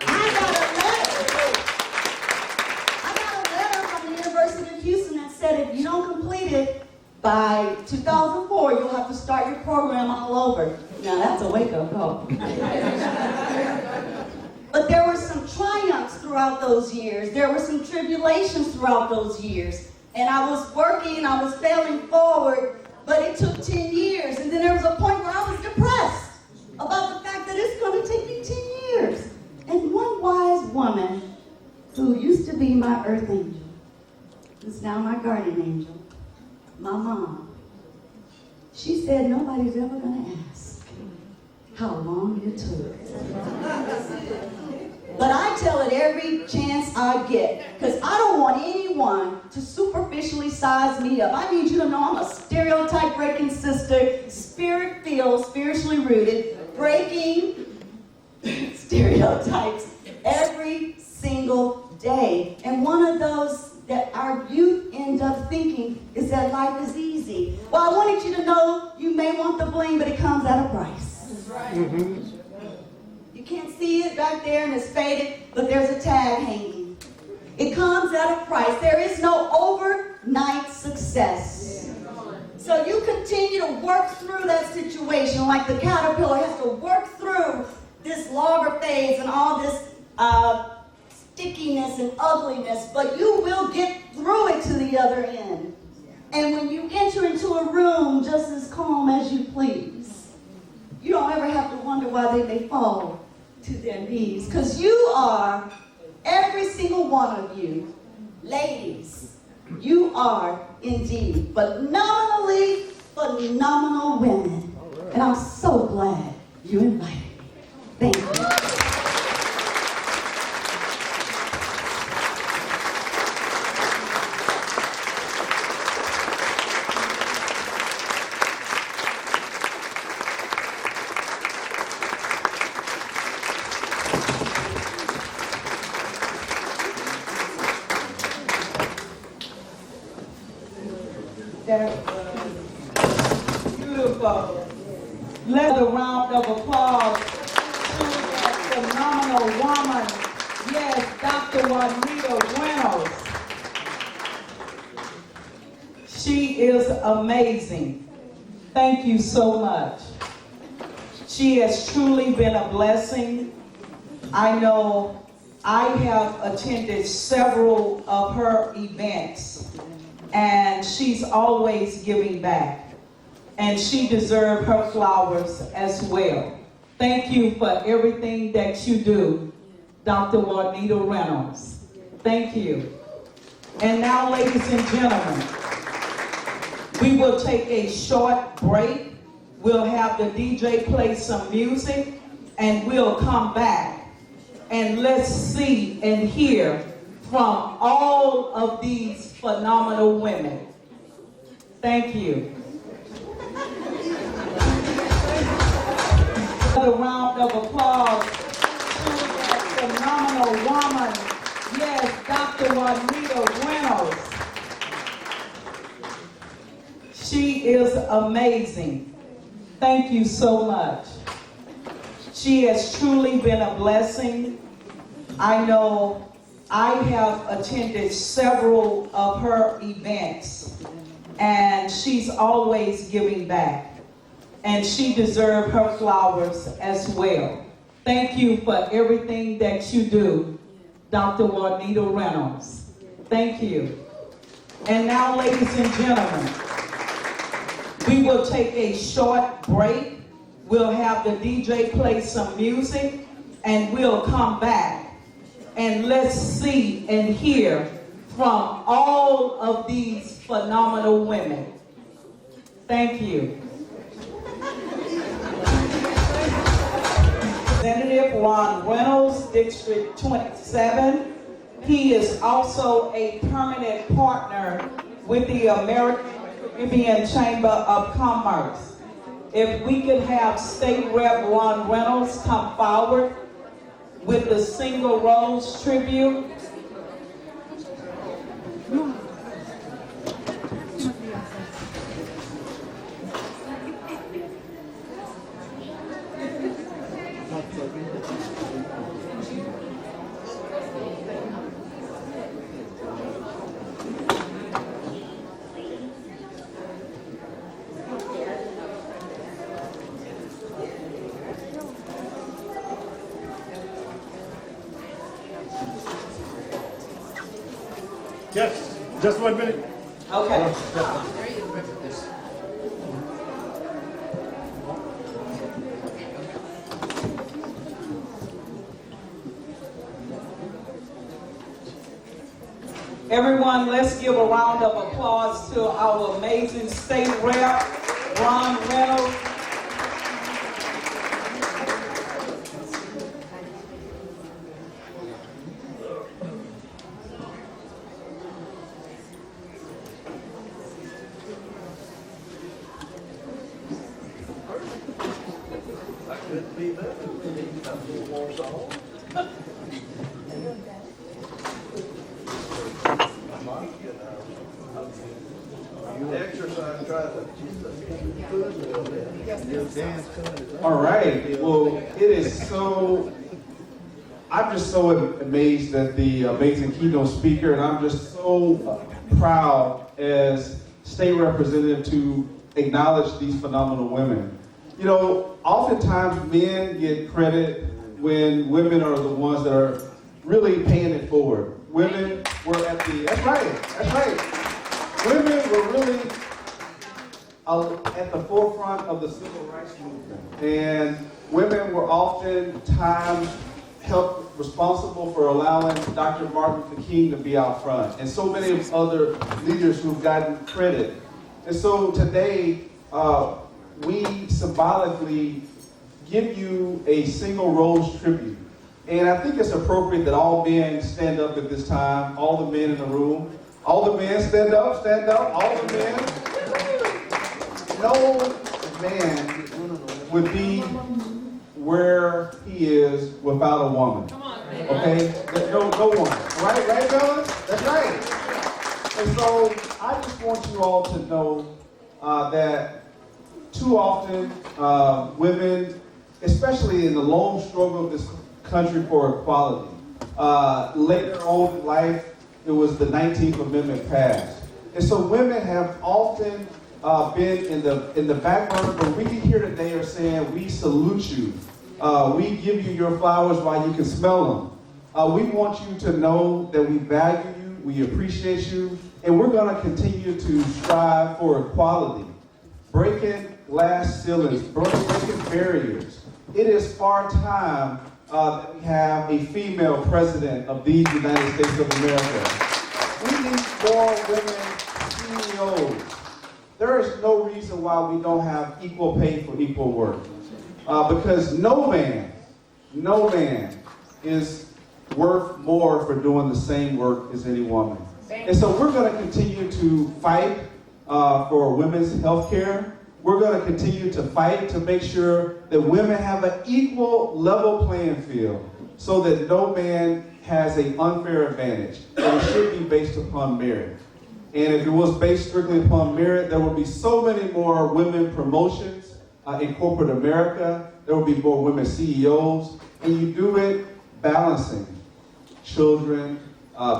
I got a letter from the University of Houston that said if you don't complete it by 2004, you'll have to start your program all over. Now that's a wake-up call. But there were some triumphs throughout those years. There were some tribulations throughout those years. And I was working, I was failing forward, but it took 10 years. And then there was a point where I was depressed about the fact that it's going to take me 10 years. And one wise woman who used to be my earth angel, who's now my guardian angel, my mom, she said nobody's ever going to ask how long it took. But I tell it every chance I get, because I don't want anyone to superficially size me up. I need you to know I'm a stereotype-breaking sister, spirit-filled, spiritually rooted, breaking stereotypes every single day. And one of those that our youth end up thinking is that life is easy. Well, I wanted you to know you may want the bling, but it comes at a price. That's right. Mm-hmm. You can't see it back there and it's faded, but there's a tag hanging. It comes at a price. There is no overnight success. So you continue to work through that situation like the caterpillar has to work through this larva phase and all this stickiness and ugliness, but you will get through it to the other end. And when you enter into a room just as calm as you please, you don't ever have to wonder why they may fall to their knees, because you are, every single one of you, ladies, you are indeed phenomenally phenomenal women. And I'm so glad you invited me. Thank you. That was beautiful. Let a round of applause to that phenomenal woman. Yes, Dr. Juanita Reynolds. She is amazing. Thank you so much. She has truly been a blessing. I know I have attended several of her events, and she's always giving back. And she deserves her flowers as well. Thank you for everything that you do, Dr. Juanita Reynolds. Thank you. And now, ladies and gentlemen, we will take a short break. We'll have the DJ play some music, and we'll come back. And let's see and hear from all of these phenomenal women. Thank you. Another round of applause to that phenomenal woman. Yes, Dr. Juanita Reynolds. She is amazing. Thank you so much. She has truly been a blessing. I know I have attended several of her events, and she's always giving back. And she deserves her flowers as well. Thank you for everything that you do, Dr. Juanita Reynolds. Thank you. And now, ladies and gentlemen, we will take a short break. We'll have the DJ play some music, and we'll come back. And let's see and hear from all of these phenomenal women. Thank you. Representative Ron Reynolds, District 27. He is also a permanent partner with the American Caribbean Chamber of Commerce. If we could have State Rep Ron Reynolds come forward with the Single Rose tribute. Yes, just 1 minute. Okay. Everyone, let's give a round of applause to our amazing State Rep, Ron Reynolds. All right. Well, it is so. I'm just so amazed at the amazing keynote speaker, and I'm just so proud as state representative to acknowledge these phenomenal women. You know, oftentimes men get credit when women are the ones that are really paying it forward. Women were at the, that's right. Women were really at the forefront of the civil rights movement. And women were oftentimes responsible for allowing Dr. Martin Luther King to be out front, and so many of other leaders who've gotten credit. And so today, we symbolically give you a single rose tribute. And I think it's appropriate that all men stand up at this time, all the men in the room. All the men stand up, all the men. No man would be where he is without a woman. Okay? No one. Right, fellas? That's right. And so I just want you all to know that too often women, especially in the long struggle of this country for equality, later on in life, it was the 19th Amendment passed. And so women have often been in the back burner, but we here today are saying we salute you. We give you your flowers while you can smell them. We want you to know that we value you, we appreciate you, and we're going to continue to strive for equality, breaking glass ceilings, breaking barriers. It is far time that we have a female president of these United States of America. We need more women CEOs. There is no reason why we don't have equal pay for equal work. Because no man is worth more for doing the same work as any woman. And so we're going to continue to fight for women's health care. We're going to continue to fight to make sure that women have an equal level playing field so that no man has an unfair advantage. And it should be based upon merit. And if it was based strictly upon merit, there would be so many more women promotions in corporate America. There will be more women CEOs. And you do it balancing children,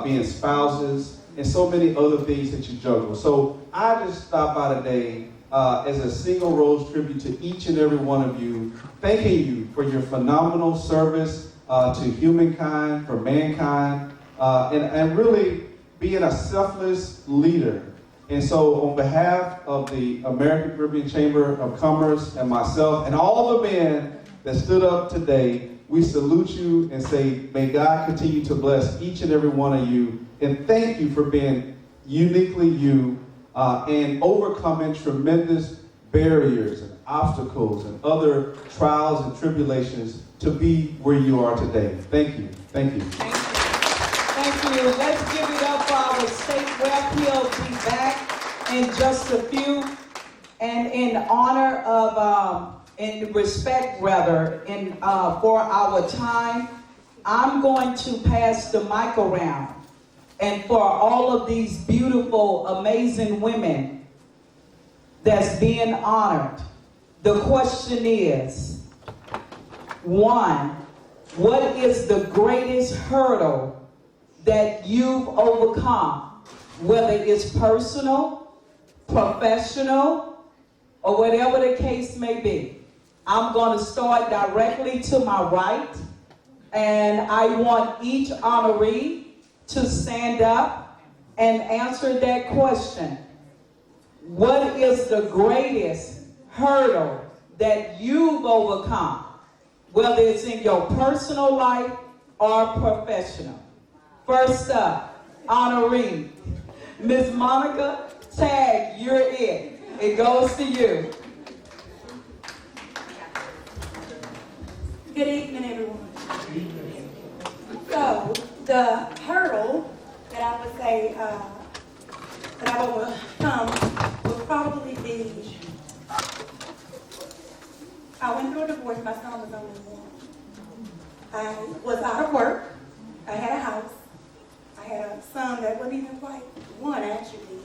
being spouses, and so many other things that you juggle. So I just stopped by today as a single rose tribute to each and every one of you, thanking you for your phenomenal service to humankind, for mankind, and really being a selfless leader. And so on behalf of the American Caribbean Chamber of Commerce and myself and all the men that stood up today, we salute you and say, may God continue to bless each and every one of you. And thank you for being uniquely you and overcoming tremendous barriers and obstacles and other trials and tribulations to be where you are today. Thank you. Thank you. Thank you. Let's give it up for our state rep. He'll be back in just a few. And in honor of, in respect rather, for our time, I'm going to pass the mic around. And for all of these beautiful, amazing women that's being honored, the question is, one, what is the greatest hurdle that you've overcome, whether it's personal, professional, or whatever the case may be? I'm going to start directly to my right, and I want each honoree to stand up and answer that question. What is the greatest hurdle that you've overcome, whether it's in your personal life or professional? First up, honoree, Miss Monica Tag, you're it. It goes to you. Good evening, everyone. So, the hurdle that I would say that I would overcome would probably be, I went through a divorce. My son was only one. I was out of work. I had a house. I had a son that wasn't even quite one, actually.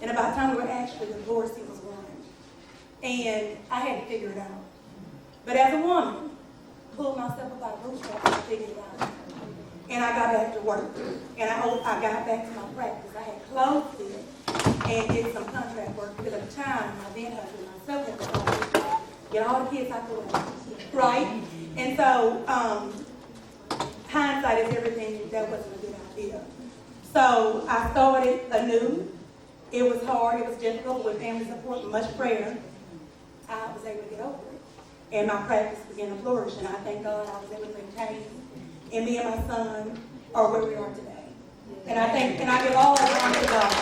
And about the time we were actually divorced, he was one. And I had to figure it out. But as a woman, pulled myself up by the bootstraps and figured it out. And I got back to work. And I got back to my practice. I had closed it. and did some contract work, because at the time, my then husband and myself had to go get all the kids out the way, right? And so, hindsight is everything, that wasn't a good idea. So I started anew. It was hard, it was difficult, with family support and much prayer. I was able to get over it. And my practice began to flourish, and I thank God I was able to maintain. And me and my son are where we are today. And I give all the honor to God.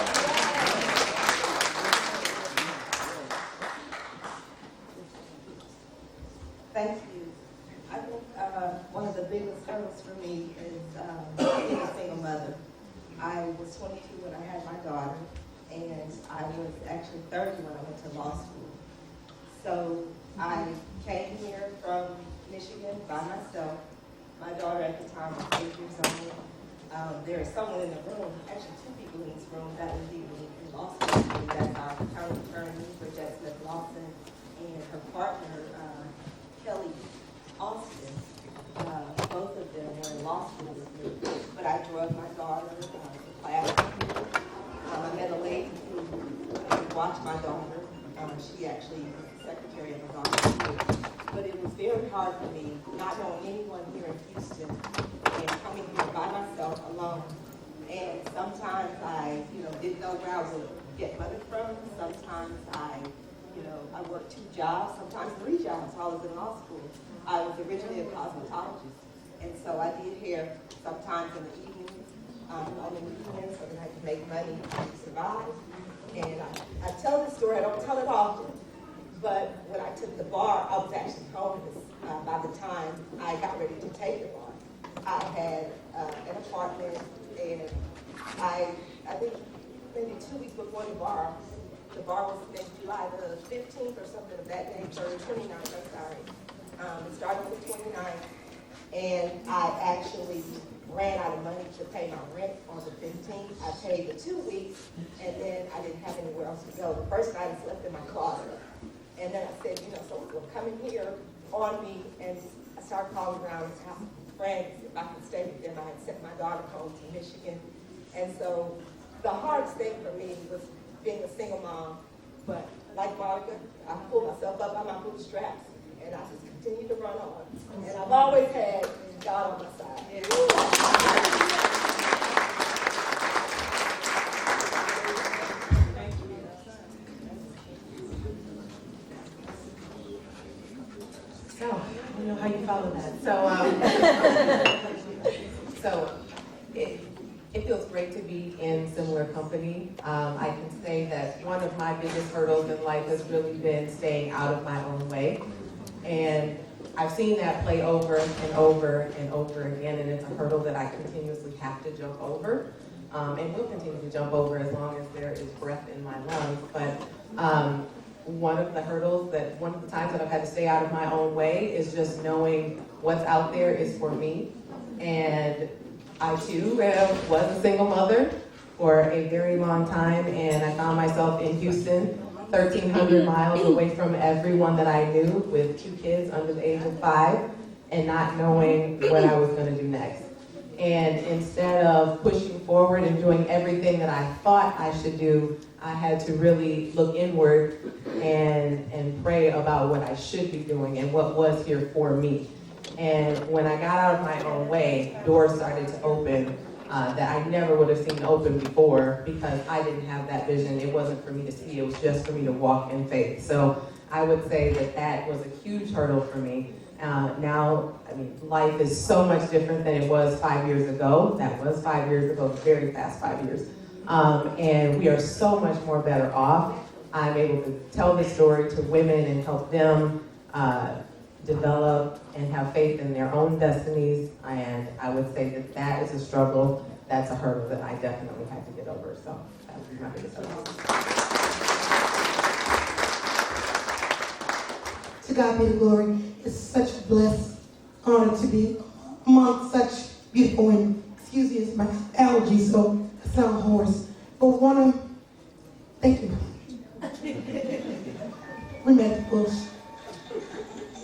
Thank you. I think one of the biggest hurdles for me is being a single mother. I was 22 when I had my daughter, and I was actually 30 when I went to law school. So I came here from Michigan by myself. My daughter at the time was 8 years old. There is someone in the room, actually two people in this room, that was even in law school. That's our county attorney, Bridget Smith Lawson, and her partner, Kelly Austin. Both of them were in law school with me. But I drove my daughter to class. I met a lady who watched my daughter. She actually was the secretary of the daughter. But it was very hard for me, not knowing anyone here in Houston, and coming here by myself alone. And sometimes I, didn't know where I would get money from. Sometimes I worked 2 jobs, sometimes 3 jobs while I was in law school. I was originally a cosmetologist, and so I did hair sometimes in the evenings, on the weekends, so that I could make money to survive. And I tell this story, I don't tell it often, but when I took the bar, I was actually homeless by the time I got ready to take the bar. I had an apartment, and I think maybe 2 weeks before the bar was in July the 15th or something of that day, or 29th, I'm sorry. It started on the 29th, and I actually ran out of money to pay my rent on the 15th. I paid the 2 weeks, and then I didn't have anywhere else to go. The first night I slept in my closet. And then I said, so we're coming here on me, and I started calling around friends if I could stay with them. I had sent my daughter home to Michigan. And so the hardest thing for me was being a single mom. But like Monica, I pulled myself up by my bootstraps, and I just continued to run on. And I've always had God on my side. So, I don't know how you follow that. So it feels great to be in similar company. I can say that one of my biggest hurdles in life has really been staying out of my own way. And I've seen that play over and over and over again, and it's a hurdle that I continuously have to jump over. And will continue to jump over as long as there is breath in my lungs. But one of the times that I've had to stay out of my own way is just knowing what's out there is for me. And I too was a single mother for a very long time, and I found myself in Houston, 1,300 miles away from everyone that I knew, with 2 kids under the age of 5, and not knowing what I was going to do next. And instead of pushing forward and doing everything that I thought I should do, I had to really look inward and pray about what I should be doing and what was here for me. And when I got out of my own way, doors started to open that I never would have seen open before, because I didn't have that vision. It wasn't for me to see, it was just for me to walk in faith. So I would say that was a huge hurdle for me. Now, life is so much different than it was 5 years ago. That was 5 years ago, very fast 5 years. And we are so much more better off. I'm able to tell this story to women and help them develop and have faith in their own destinies. And I would say that is a struggle. That's a hurdle that I definitely had to get over. So that was my biggest hurdle. To God be the glory. It's such a blessed honor to be among such beautiful women. Excuse me, it's my allergies, so I sound hoarse. But thank you. We met the bush.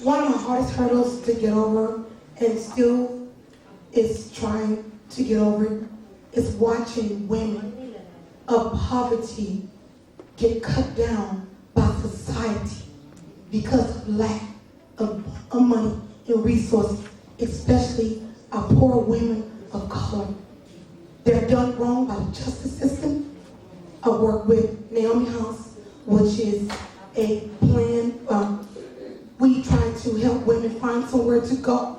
One of my hardest hurdles to get over, and still is trying to get over it, is watching women of poverty get cut down by society because of lack of money and resources, especially our poor women of color. They're done wrong by the justice system. I work with Naomi House, which is a plan. We try to help women find somewhere to go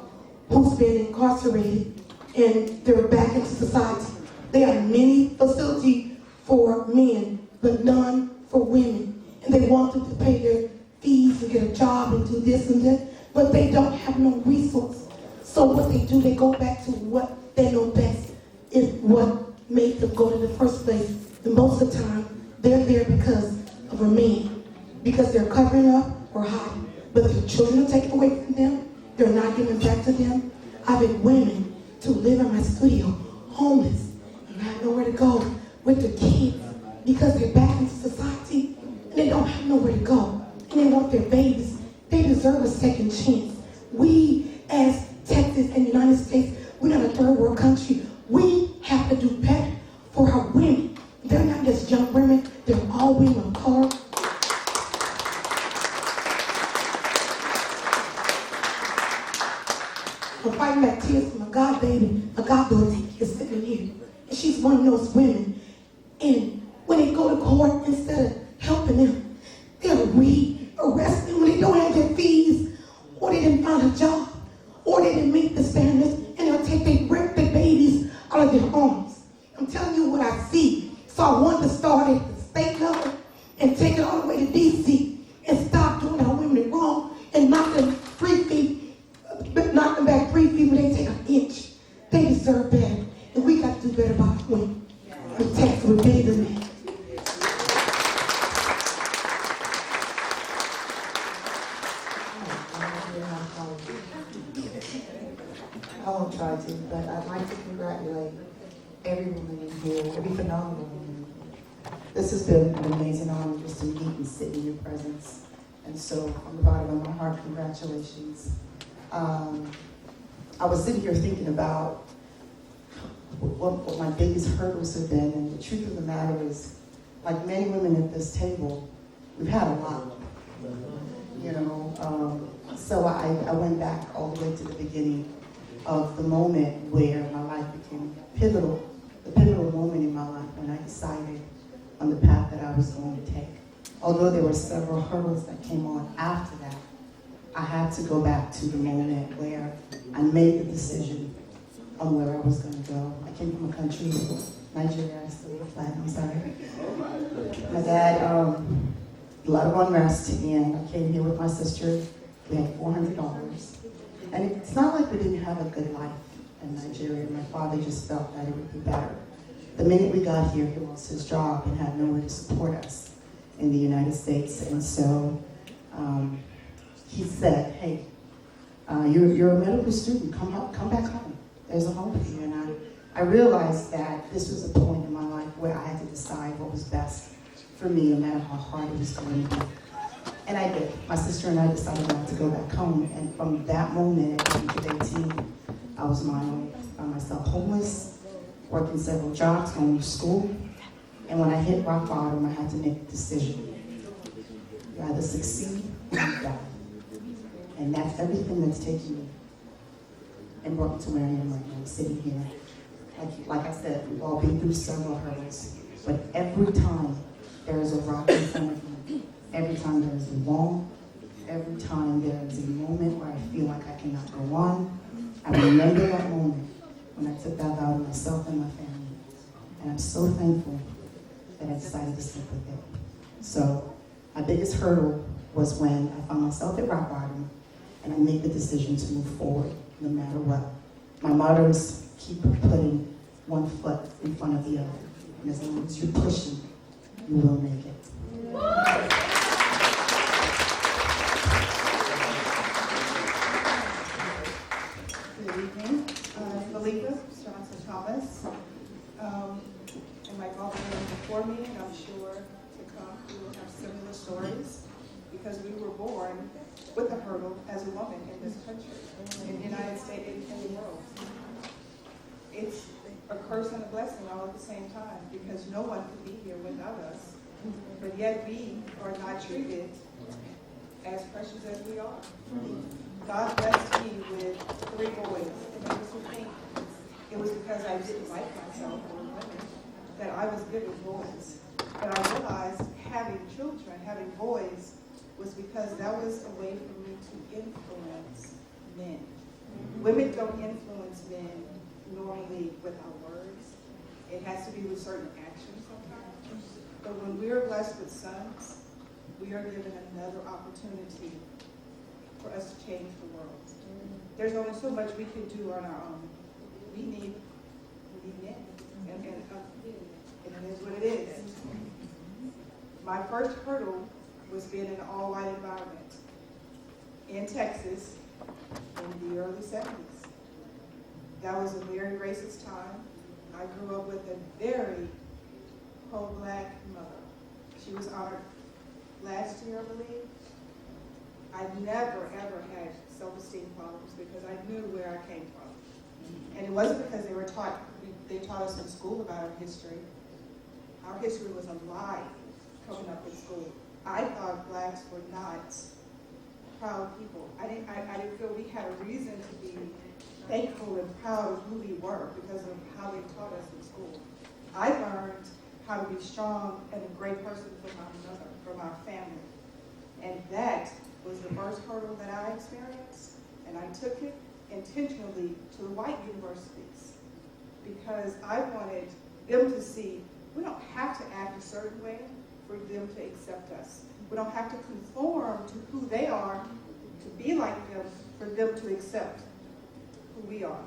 who's been incarcerated and they're back into society. They have many facilities for men, but none for women. And they want them to pay their fees and get a job and do this and that, but they don't have no resource. So what they do, they go back to what they know best, is what made them go to the first place. And most of the time, they're there because of a man, because they're covering up or hiding. But if the children are taken away from them, they're not giving back to them. I've been women to live in my studio, homeless, and have nowhere to go with their kids because they're back into society and they don't have nowhere to go. And they want their babies. They deserve a second chance. We, as Texas and the United States, we're not a third world country. We have to do better for our women. They're not just young women, they're all women of color. I'm fighting back tears for my god baby, my goddaughter is sitting here. And she's one of those women. And when they go to court, instead of helping them, they'll re-arrest them when they don't have their fees, or they didn't find a job, or they didn't meet the standards, and they'll rip their babies out of their homes. I'm telling you what I see. So I want to start at the state level and take it all the way to D.C. and stop doing our women wrong and knock them back 3 feet when they take an inch. They deserve better. And we got to do better by our women. And Texas will be the man. I won't try to, but I'd like to congratulate every woman in here, every phenomenal woman. This has been an amazing honor just to meet and sit in your presence. And so, from the bottom of my heart, congratulations. I was sitting here thinking about what my biggest hurdles have been, and the truth of the matter is, like many women at this table, we've had a lot. So I went back all the way to the beginning of the moment where my life became pivotal, the pivotal moment in my life when I decided on the path that I was going to take. Although there were several hurdles that came on after that, I had to go back to the moment where I made the decision on where I was going to go. I came from a country, Nigeria, I still flat, I'm sorry. My dad, a lot of unrest, and I came here with my sister. We had $400. And it's not like we didn't have a good life in Nigeria. My father just felt that it would be better. The minute we got here, he lost his job and had nowhere to support us in the United States. And so he said, hey, you're a medical student, come back home. There's a home for you. And I realized that this was a point in my life where I had to decide what was best for me, no matter how hard it was going to be. And I did. My sister and I decided not to go back home. And from that moment, at the age of 18, I was by myself homeless, working several jobs, going to school. And when I hit rock bottom, I had to make a decision. You either succeed or you die. And that's everything that's taken me and brought me to where I am right now, sitting here. Like I said, we've all been through several hurdles, but every time there is a rock in front of me, every time there is a wall, every time there is a moment where I feel like I cannot go on, I remember that moment when I took that vow to myself and my family. And I'm so thankful that I decided to stick with it. So my biggest hurdle was when I found myself at rock bottom and I made the decision to move forward no matter what. My motto is keep putting one foot in front of the other. And as long as you're pushing, you will make it. Good evening. Felipa Johnson Thomas. And like all the women before me, and I'm sure to come, we will have similar stories because we were born with a hurdle as a woman in this country, in the United States, in the world. It's a curse and a blessing all at the same time because no one could be here without us but yet we are not treated as precious as we are. God blessed me with 3 boys, and it was to think it was because I didn't like myself or women that I was given boys. But I realized having children, having boys, was because that was a way for me to influence men. Women don't influence men normally with our words. It has to be with certain actions sometimes. But when we are blessed with sons, we are given another opportunity for us to change the world. There's only so much we can do on our own. We need men. And it is what it is. My first hurdle was being in an all-white environment in Texas in the early 70s. That was a very racist time. I grew up with a very pro-black mother. She was honored last year, I believe. I never, ever had self-esteem problems because I knew where I came from. And it wasn't because they taught us in school about our history. Our history was a lie coming up in school. I thought blacks were not proud people. I didn't feel we had a reason to be thankful and proud of who we were because of how they taught us in school. I learned how to be strong and a great person for my mother, for my family. And that was the first hurdle that I experienced, and I took it intentionally to the white universities because I wanted them to see we don't have to act a certain way for them to accept us. We don't have to conform to who they are to be like them for them to accept who we are.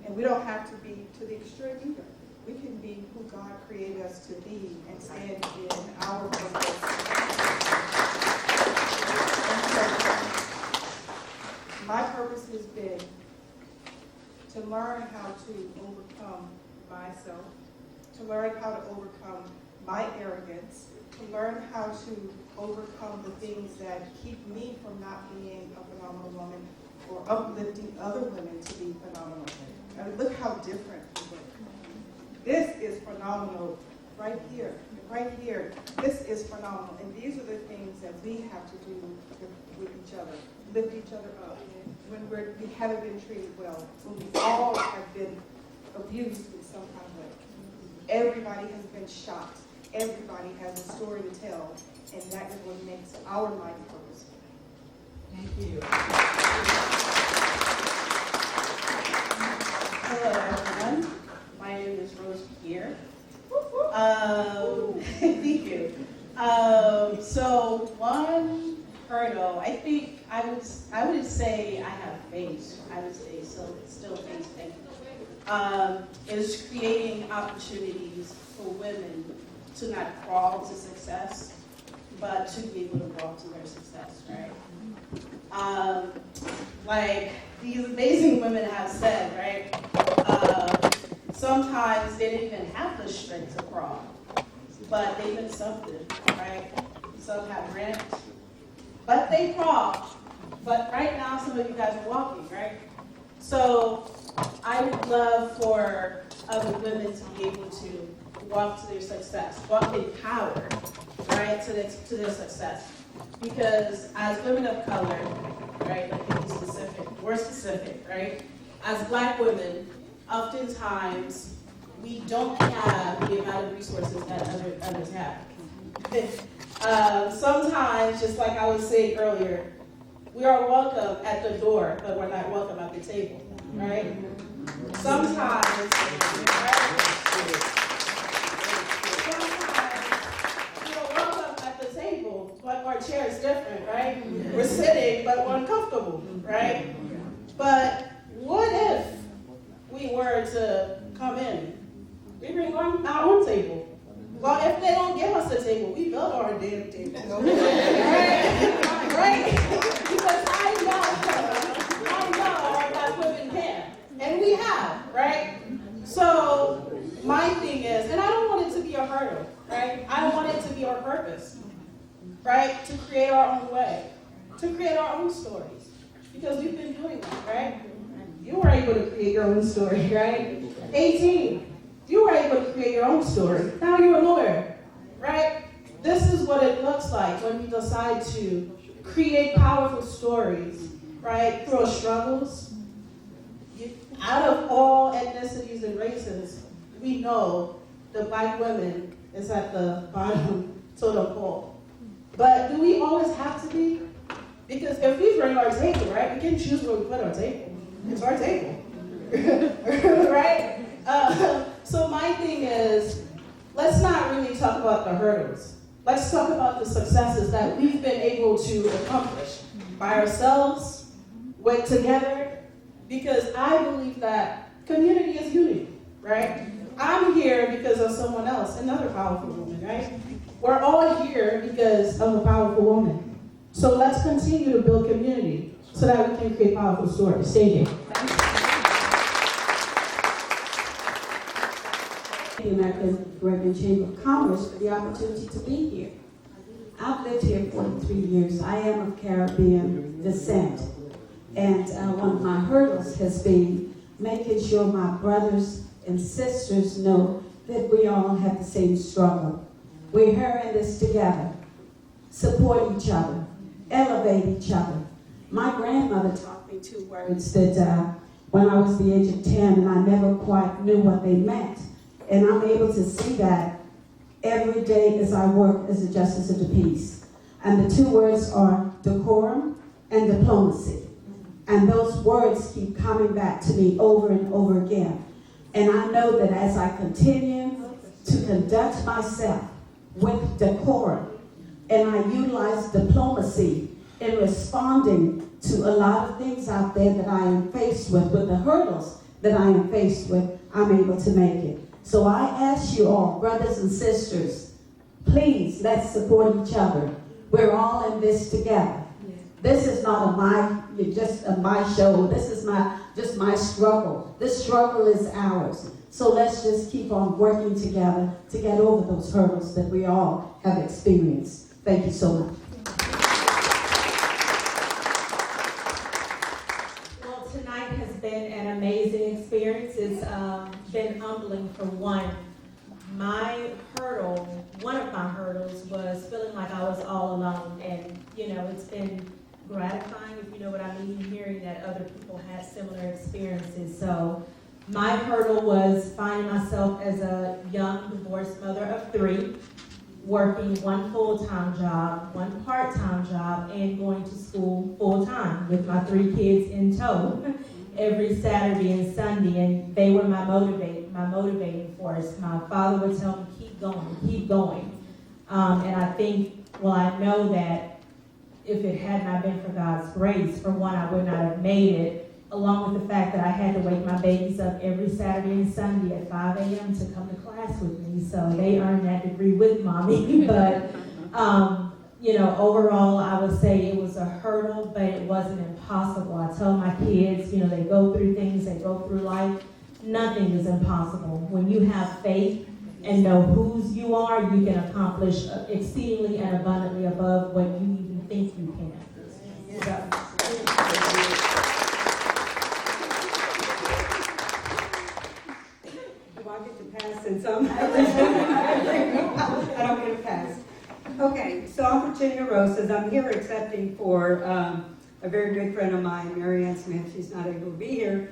And we don't have to be to the extreme either. We can be who God created us to be and stand in our purpose. My purpose has been to learn how to overcome myself, to learn how to overcome my arrogance, to learn how to overcome the things that keep me from not being a phenomenal woman or uplifting other women to be phenomenal women. I mean, look how different we look. This is phenomenal right here, right here. This is phenomenal. And these are the things that we have to do with each other, lift each other up. When we haven't been treated well, when we all have been abused in some kind of way. Everybody has been shot. Everybody has a story to tell, and that is what makes our life purposeful. Thank you. Hello, everyone. My name is Rose here. Thank you. So one hurdle, I think I would say I have faith. I would say still faith. Is creating opportunities for women to not crawl to success, but to be able to walk to their success, right? Like these amazing women have said, right? Sometimes they didn't even have the strength to crawl, but they've been something, right? Some have rent, but they crawl. But right now, some of you guys are walking, right? So I would love for other women to be able to walk to their success, walk in power, right, to their success. Because as women of color, right, like to be specific, more specific, right, as Black women, oftentimes we don't have the amount of resources that others have. Sometimes, just like I was saying earlier, we are welcome at the door, but we're not welcome at the table, right? Sometimes we are welcome at the table, but our chair is different, right? We're sitting, but we're uncomfortable, right? But what if we were to come in? We bring our own table. Well, if they don't give us a table, we build our damn table. Right? Because I know our Black women can. And we have, right? So my thing is, and I don't want it to be a hurdle, right? I want it to be our purpose, right? To create our own way, to create our own stories. Because we've been doing that, right? You were able to create your own story, right? 18. You were able to create your own story. Now you're a lawyer, right? this is what it looks like when we decide to create powerful stories, right, through our struggles. Out of all ethnicities and races, we know the black women is at the bottom totem pole. But do we always have to be? Because if we bring our table, right, we can choose where we put our table. It's our table, right? So my thing is, let's not really talk about the hurdles. Let's talk about the successes that we've been able to accomplish by ourselves, work together, because I believe that community is unity, right? I'm here because of someone else, another powerful woman, right? We're all here because of a powerful woman. So let's continue to build community so that we can create powerful stories. Stay here. The American Caribbean Chamber of Commerce for the opportunity to be here. I've lived here 43 years. I am of Caribbean descent. And one of my hurdles has been making sure my brothers and sisters know that we all have the same struggle. We're here in this together. Support each other. Elevate each other. My grandmother taught me 2 words that when I was the age of 10 and I never quite knew what they meant. And I'm able to see that every day as I work as a justice of the peace. And the 2 words are decorum and diplomacy. And those words keep coming back to me over and over again. And I know that as I continue to conduct myself with decorum, and I utilize diplomacy in responding to a lot of things out there that I am faced with the hurdles that I am faced with, I'm able to make it. So I ask you all, brothers and sisters, please, let's support each other. We're all in this together. This is not my show. This is just my struggle. This struggle is ours. So let's just keep on working together to get over those hurdles that we all have experienced. Thank you so much. Well, tonight has been an amazing experience. It's been humbling for one. One of my hurdles was feeling like I was all alone. And, it's been gratifying, if you know what I mean, hearing that other people had similar experiences. So my hurdle was finding myself as a young divorced mother of 3, working 1 full-time job, 1 part-time job, and going to school full-time with my 3 kids in tow every Saturday and Sunday. And they were my motivating force. My father would tell me, keep going. And I know that if it had not been for God's grace, for one, I would not have made it, along with the fact that I had to wake my babies up every Saturday and Sunday at 5 a.m. to come to class with me. So they earned that degree with mommy. But, overall, I would say it was a hurdle, but it wasn't impossible. I tell my kids, they go through things, they go through life. Nothing is impossible. When you have faith and know whose you are, you can accomplish exceedingly and abundantly above what you even think you can. Do I get to pass in some? I don't get a pass. Okay, so I'm Virginia Rosas. I'm here accepting for a very good friend of mine, Mary Ann Smith. She's not able to be here.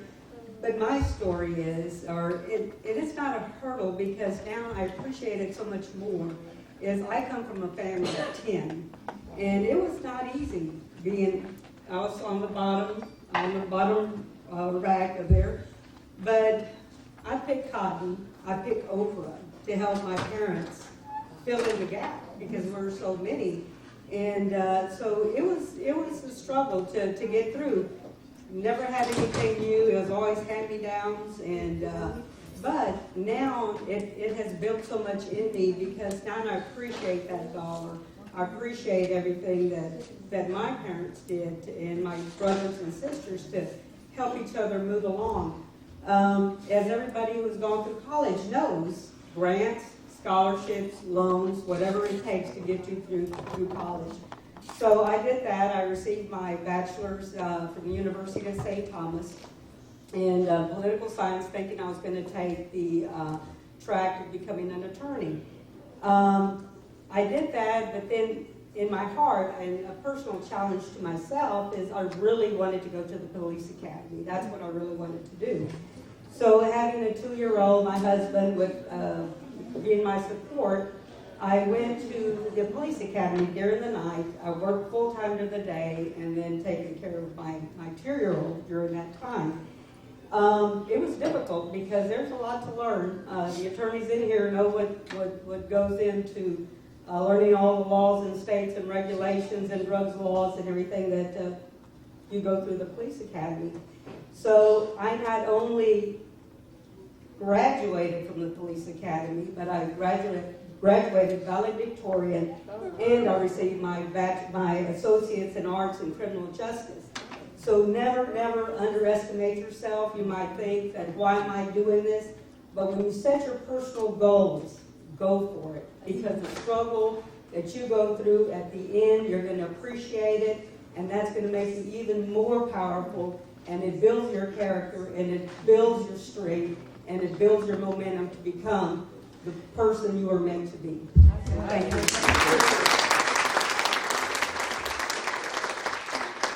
But my story is, it is not a hurdle because now I appreciate it so much more, is I come from a family of 10. And it was not easy I was on the bottom rack of there. But I picked cotton, I picked okra to help my parents fill in the gap because we're so many. And so it was a struggle to get through. Never had anything new. It was always hand-me-downs, but now it has built so much in me because now I appreciate that dollar. I appreciate everything that my parents did and my brothers and sisters to help each other move along. As everybody who's gone through college knows, grants, scholarships, loans, whatever it takes to get you through college. So I did that. I received my bachelor's from the University of St. Thomas in political science, thinking I was going to take the track of becoming an attorney. I did that, but then in my heart, and a personal challenge to myself is I really wanted to go to the police academy. That's what I really wanted to do. So having a 2-year-old, my husband with being my support, I went to the police academy during the night. I worked full-time during the day and then taking care of my 2-year-old during that time. It was difficult because there's a lot to learn. The attorneys in here know what goes into learning all the laws and states and regulations and drugs laws and everything that you go through the police academy. So I not only graduated from the police academy, but I graduated valedictorian, and I received my associates in arts and criminal justice. So never underestimate yourself. You might think that why am I doing this? But when you set your personal goals, go for it. Because the struggle that you go through at the end, you're going to appreciate it, and that's going to make you even more powerful, and it builds your character, and it builds your strength, and it builds your momentum to become the person you are meant to be. Thank you.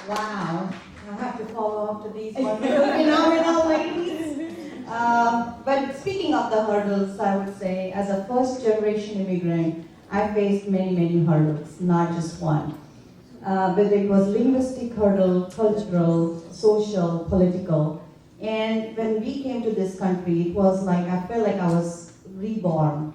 Wow. I have to follow up to these wonderful phenomenal ladies. But speaking of the hurdles, I would say as a first-generation immigrant, I faced many hurdles, not just one. But it was linguistic hurdle, cultural, social, political. And when we came to this country, it was like, I felt like I was reborn.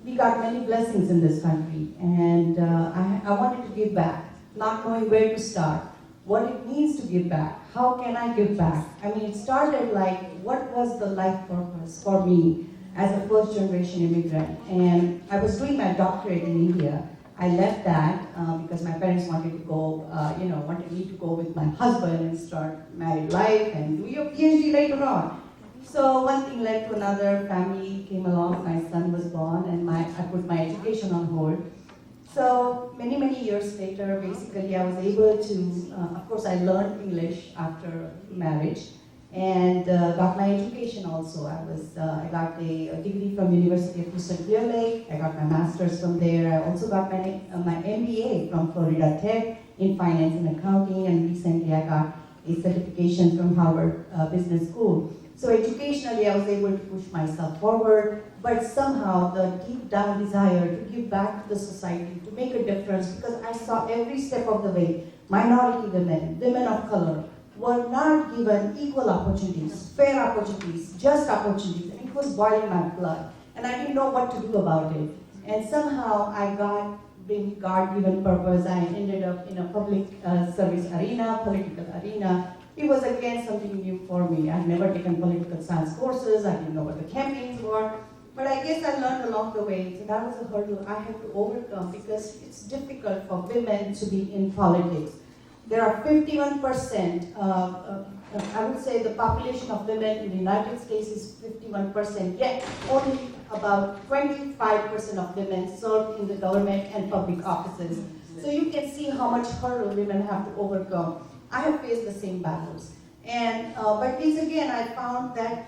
We got many blessings in this country, and I wanted to give back, not knowing where to start, what it means to give back, how can I give back? I mean, it started like, what was the life purpose for me as a first-generation immigrant? And I was doing my doctorate in India. I left that because my parents wanted to go, wanted me to go with my husband and start married life and do your PhD later on. So one thing led to another, family came along, my son was born, and I put my education on hold. So many years later, basically I was able to, of course I learned English after marriage and got my education also. I got a degree from University of Houston Clear Lake. I got my master's from there. I also got my MBA from Florida Tech in finance and accounting, and recently I got a certification from Harvard Business School. So educationally I was able to push myself forward, but somehow the deep down desire to give back to the society, to make a difference, because I saw every step of the way, minority women, women of color, were not given equal opportunities, fair opportunities, just opportunities, and it was boiling my blood. And I didn't know what to do about it. And somehow I got being God-given purpose. I ended up in a public service arena, political arena. It was again something new for me. I'd never taken political science courses. I didn't know what the campaigns were. But I guess I learned along the way. So that was a hurdle I had to overcome because it's difficult for women to be in politics. There are 51%, I would say the population of women in the United States is 51%, yet only about 25% of women serve in the government and public offices. So you can see how much hurdle women have to overcome. I have faced the same battles. And, but once again, I found that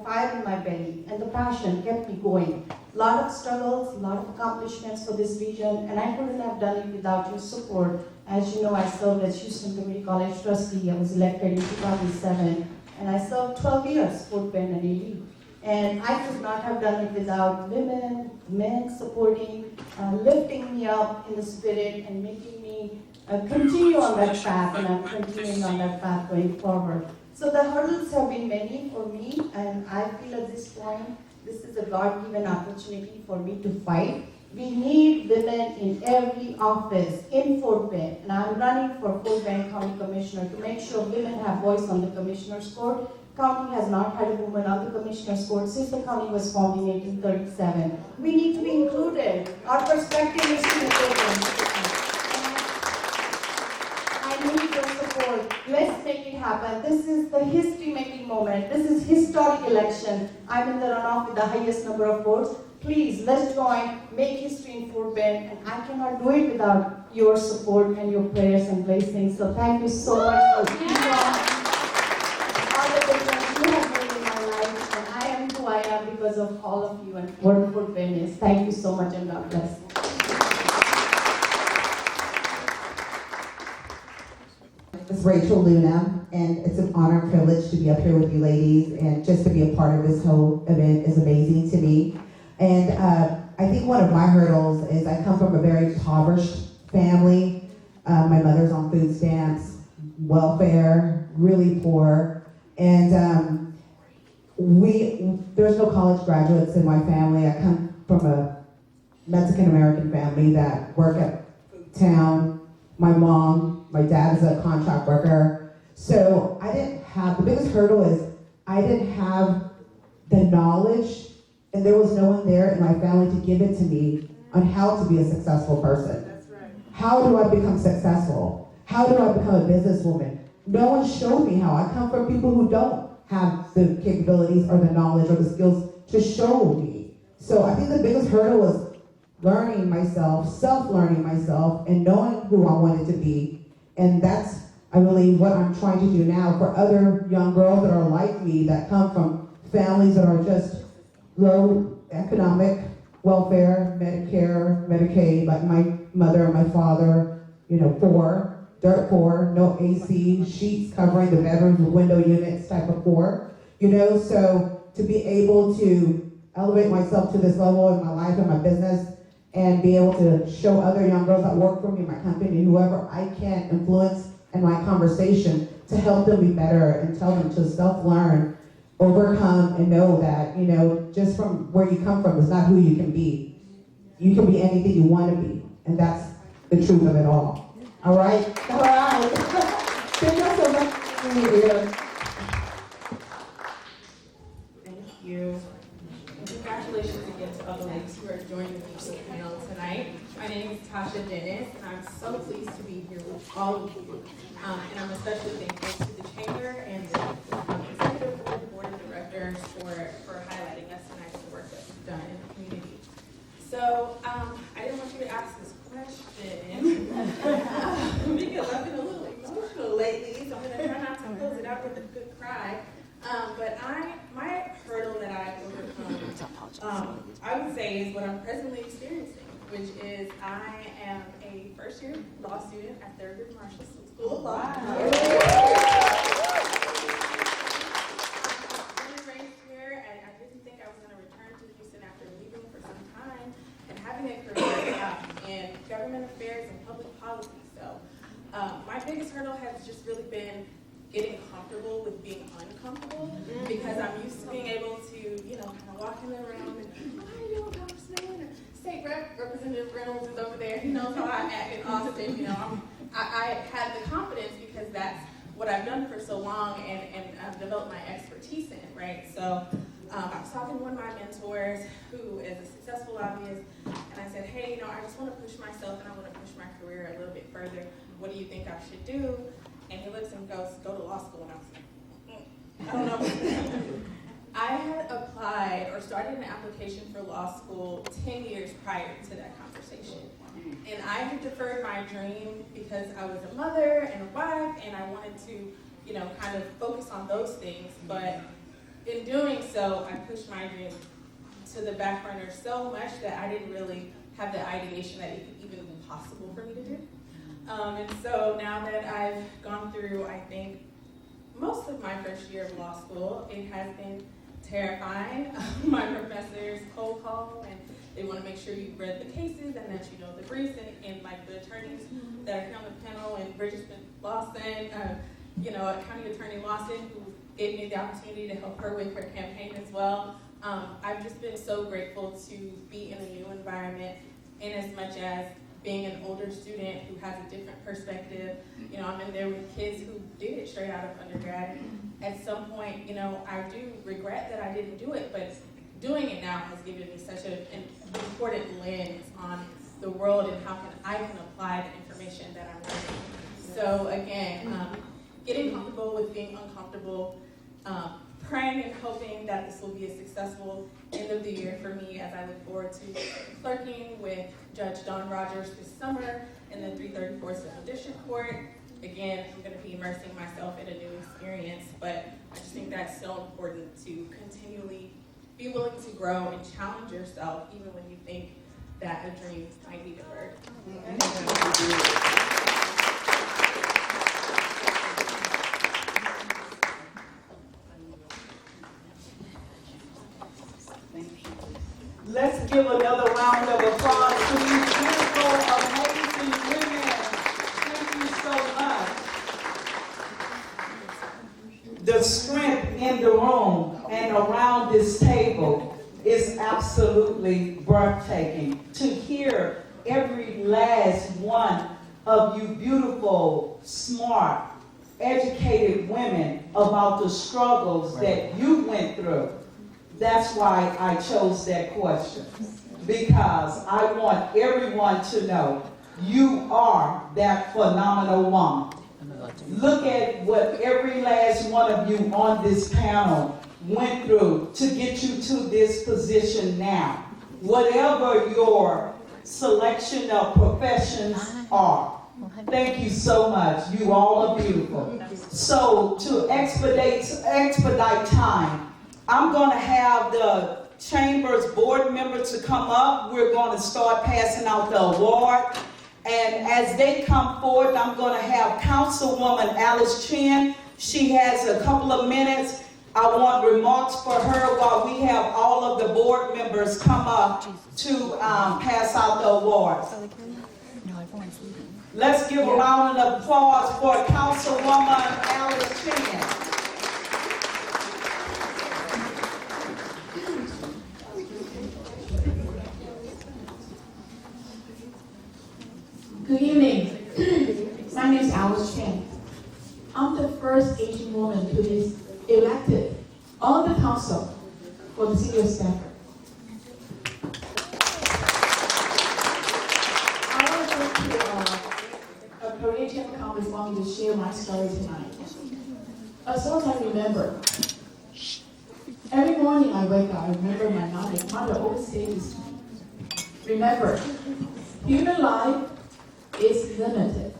fire in my belly and the passion kept me going. A lot of struggles, a lot of accomplishments for this region, and I couldn't have done it without your support. As you know, I served as Houston Community College trustee. I was elected in 2007, and I served 12 years, Fort Bend and AD. And I could not have done it without women, men supporting, lifting me up in the spirit and making me continue on that path, and I'm continuing on that path going forward. So the hurdles have been many for me, and I feel at this point, this is a God-given opportunity for me to fight. We need women in every office in Fort Bend, and I'm running for Fort Bend County Commissioner to make sure women have voice on the Commissioner's Court. County has not had a woman on the Commissioner's Court since the county was formed in 1837. We need to be included. Our perspective is to be taken. I need your support. Let's make it happen. This is the history-making moment. This is historic election. I'm in the runoff with the highest number of votes. Please, let's join, make history in Fort Bend, and I cannot do it without your support and your prayers and blessings. So thank you so much for being on. All the difference you have made in my life, and I am who I am because because of all of you and wonderful trainings. Thank you so much and God bless. It's Rachel Luna, and it's an honor and privilege to be up here with you ladies, and just to be a part of this whole event is amazing to me. And I think one of my hurdles is I come from a very impoverished family. My mother's on food stamps, welfare, really poor, and there's no college graduates in my family. I come from a Mexican-American family that work at town. My dad is a contract worker. So the biggest hurdle is I didn't have the knowledge, and there was no one there in my family to give it to me on how to be a successful person. That's right. How do I become successful? How do I become a businesswoman? No one showed me how. I come from people who don't have the capabilities or the knowledge or the skills to show me. So I think the biggest hurdle was learning myself, self-learning myself, and knowing who I wanted to be. And that's, I believe, what I'm trying to do now for other young girls that are like me, that come from families that are just low economic welfare, Medicare, Medicaid, like my mother and my father, poor, dirt poor, no AC, sheets covering the bedrooms with window units type of poor, so to be able to elevate myself to this level in my life and my business, and be able to show other young girls that work for me, my company, whoever I can influence in my conversation to help them be better and tell them to self-learn, overcome, and know that, just from where you come from is not who you can be. You can be anything you want to be, and that's the truth of it all. All right? All right. Thank you so much for being here. Thank you. Congratulations again to all the ladies who are joining me for the panel tonight. My name is Tasha Dennis, and I'm so pleased to be here with all of you. And I'm especially thankful to the Chamber and the Executive Board of Directors for highlighting us tonight for the work that we've done in the community. So I didn't want you to ask this question because I've been a little emotional lately, so I'm going to try not to close it out with a good cry. But my hurdle that I've overcome, I would say, is what I'm presently experiencing, which is I am a first-year law student at Thurgood Marshall School of Law. Born and raised here, and I didn't think I was going to return to Houston after leaving for some time and having a career in government affairs and public policy. So my biggest hurdle has just really been getting comfortable with being uncomfortable, because I'm used to being able to, kind of walk in the room and, how are you doing, Congressman? Or State Representative Reynolds is over there. He knows how I act in Austin. I had the confidence because that's what I've done for so long and I've developed my expertise in, right? So I was talking to one of my mentors who is a successful lobbyist, and I said, hey, I just want to push myself and I want to push my career a little bit further. What do you think I should do? And he looks and goes, go to law school. And I was like, I don't know. I had applied or started an application for law school 10 years prior to that conversation. And I had deferred my dream because I was a mother and a wife, and I wanted to, kind of focus on those things. But in doing so, I pushed my dream to the back burner so much that I didn't really have the ideation that it could even be possible for me to do. And so now that I've gone through, I think, most of my first year of law school, it has been terrifying. My professors cold call, and they want to make sure you've read the cases and that you know the briefs, and like the attorneys that are here on the panel, and Bridget Lawson, County Attorney Lawson, who gave me the opportunity to help her with her campaign as well. I've just been so grateful to be in a new environment, in as much as being an older student who has a different perspective. I'm in there with kids who did it straight out of undergrad. At some point, I do regret that I didn't do it, but doing it now has given me such an important lens on the world and how I can apply the information that I'm learning. So again, getting comfortable with being uncomfortable, praying and hoping that this will be a successful end of the year for me as I look forward to clerking with Judge Don Rogers this summer in the 334th Civil District Court. Again, I'm going to be immersing myself in a new experience, but I just think that's so important to continually be be willing to grow and challenge yourself even when you think that a dream might be deferred. Let's give another round of applause to these beautiful, amazing women. Thank you so much. The strength in the room and around this table is absolutely breathtaking. To hear every last one of you beautiful, smart, educated women about the struggles that you went through. That's why I chose that question, because I want everyone to know you are that phenomenal woman. Look at what every last one of you on this panel went through to get you to this position now. Whatever your selection of professions are. Thank you so much. You all are beautiful. So to expedite time, I'm going to have the Chamber's board members to come up. We're going to start passing out the award. And as they come forward, I'm going to have Councilwoman Alice Chin. She has a couple of minutes. I want remarks for her while we have all of the board members come up to pass out the awards. Let's give a round of applause for Councilwoman Alice Chin. Good evening. My name is Alice Chen. I'm the first Asian woman who is elected on the council for the city of Stanford. I want to thank a Korean Chamber Conference for me to share my story tonight. As long as I remember, every morning I wake up, I remember my mother always says, remember, human life is limited,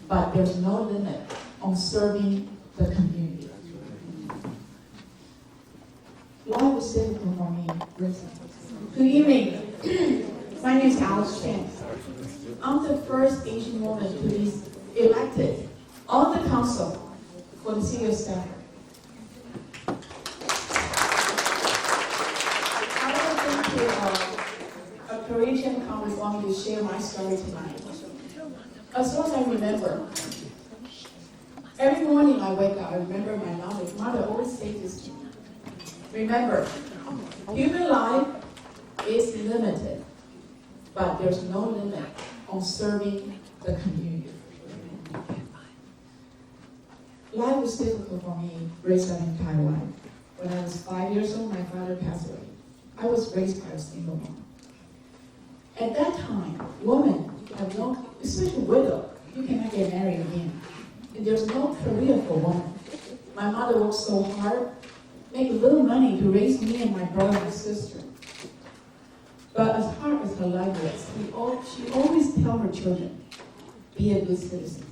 but there's no limit on serving the community. Life was difficult for me recently. Good evening. My name is Alice Chen. I'm the first Asian woman to be elected on the council for the city of Stanford. I want to thank a Korean Chamber Conference for me to share my story tonight. As long as I remember, every morning I wake up, I remember my mother always says this to me. Remember, human life is limited, but there's no limit on serving the community. Life was difficult for me raised up in Taiwan. When I was 5 years old, my father passed away. I was raised by a single mom. At that time, women have no, especially widow, you cannot get married again. And there's no career for women. My mother worked so hard, make little money to raise me and my brother and sister. But as hard as her life was, she always tell her children, be a good citizen.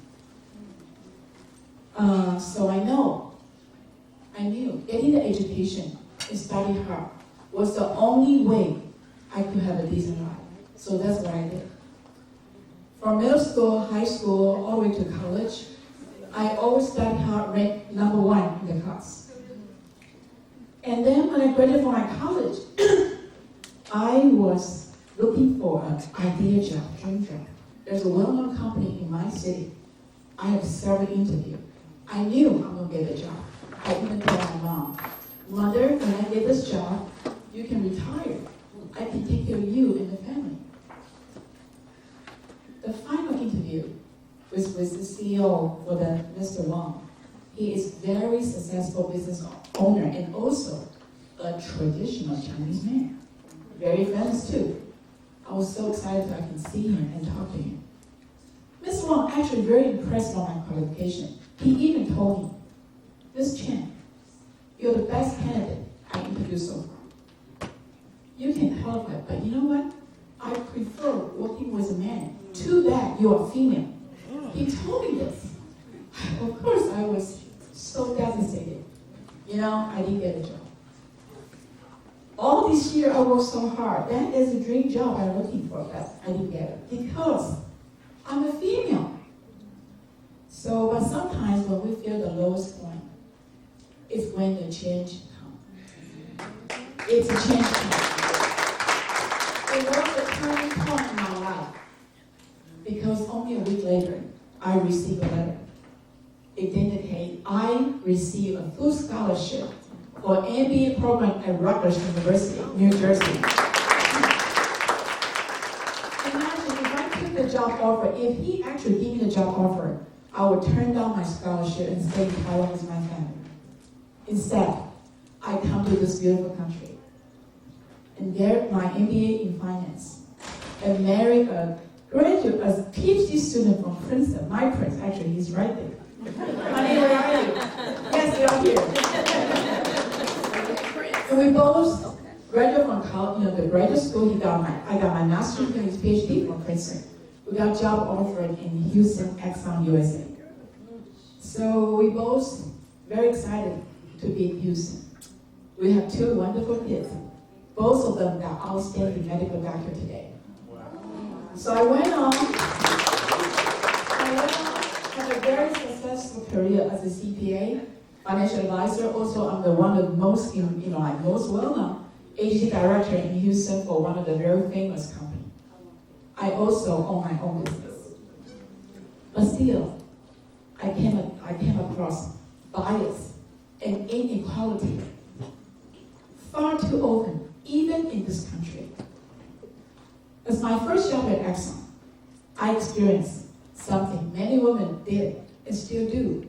So I knew getting the education and studying hard was the only way I could have a decent life. So that's what I did. From middle school, high school, all the way to college, I always studied hard, ranked number 1 in the class. And then when I graduated from my college, I was looking for an ideal job, dream job. There's a well-known company in my city. I have several interviews. I knew I'm going to get a job. I even told my mom, Mother, when I get this job, you can retire. I can take care of you and the family. The final interview was with the CEO for the Mr. Wang. He is very successful business owner and also a traditional Chinese man. Very famous too. I was so excited that I can see him and talk to him. Mr. Wang actually very impressed by my qualification. He even told me, Ms. Chen, you're the best candidate I interviewed so far. You can help it, but you know what? I prefer working with a man. Too bad you're a female. He told me this. Of course, I was so devastated. I didn't get a job. this year I worked so hard. That is a dream job I'm looking for, but I didn't get it because I'm a female. So, but sometimes when we feel the lowest point, it's when the change comes. It's a change point. It was a turning point in my life because only a week later, I received a letter. It indicated I received a full scholarship for an MBA program at Rutgers University, New Jersey. Imagine if I took the job offer, if he actually gave me the job offer, I would turn down my scholarship and stay in Taiwan with my family. Instead, I come to this beautiful country and get my MBA in finance and marry a graduate, a PhD student from Princeton. My Prince, actually, he's right there. Honey, where are you? Yes, you're here. And we both graduated from college, the graduate school. I got my master's and his PhD from Princeton. We got job offered in Houston, Exxon, USA. So we both very excited to be in Houston. We have 2 wonderful kids. Both of them got outstanding medical doctor today. So I went on, had a very successful career as a CPA, financial advisor. Also, I'm the one of the most, most well-known agency director in Houston for one of the very famous companies. I also own my own business. But still, I came across bias and inequality far too often, even in this country. As my first job at Exxon, I experienced something many women did and still do.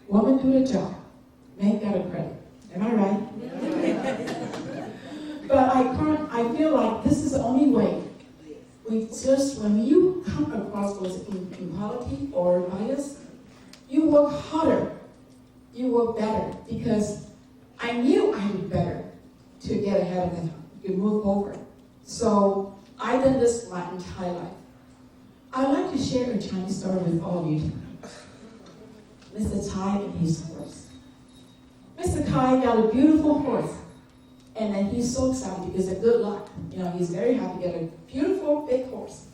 Women do the job, men got a credit. Am I right? But I feel like this is the only way. When you come across those inequality or bias, you work harder, you work better, because I knew I did better to get ahead of them, to move over. So I did this my entire life. I'd like to share a Chinese story with all of you tonight. Mr. Tai and his horse. Mr. Tai got a beautiful horse, and then he's so excited because it's good luck. He's very happy to get a beautiful big horse.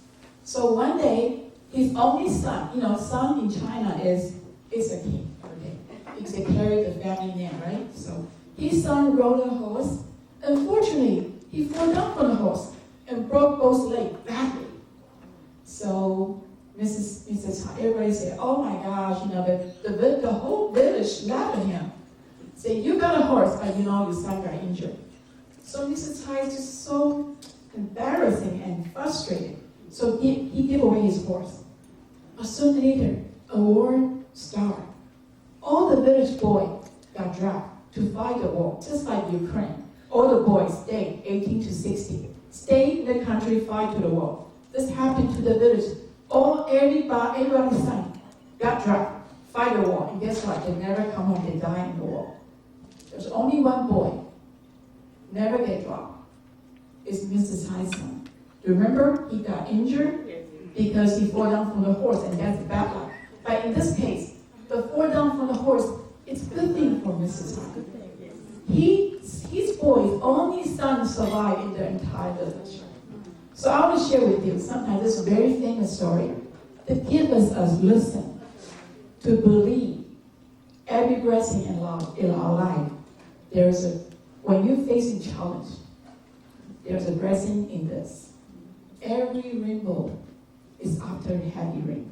So one day, his only son, son in China is a king. Okay? Because they carry the family name, right? So his son rode a horse. Unfortunately, he fell down from the horse and broke both legs badly. So Mrs. Tai, everybody said, "Oh my gosh, the whole village laughed at him. Say, you got a horse, but your son got injured." So Mrs. Tai is just so embarrassing and frustrated. So he gave away his horse. But soon later, a war started. All the village boys got drafted to fight the war, just like Ukraine. All the boys stayed 18 to 60. Stay in the country, fight to the war. This happened to the village. Everybody's son got drafted, fight the war. And guess what? They never come home, they die in the war. There's only one boy, never get dropped. It's Mrs. Tai's son. Remember, he got injured because he fell down from the horse, and that's bad luck. But in this case, the fall down from the horse, it's a good thing for Mrs. Tai. His boy's only son survived in the entire village. So I want to share with you sometimes this very famous story that gives us a lesson to believe every blessing in our life. When you're facing challenge, there's a blessing in this. Every rainbow is after a heavy rain.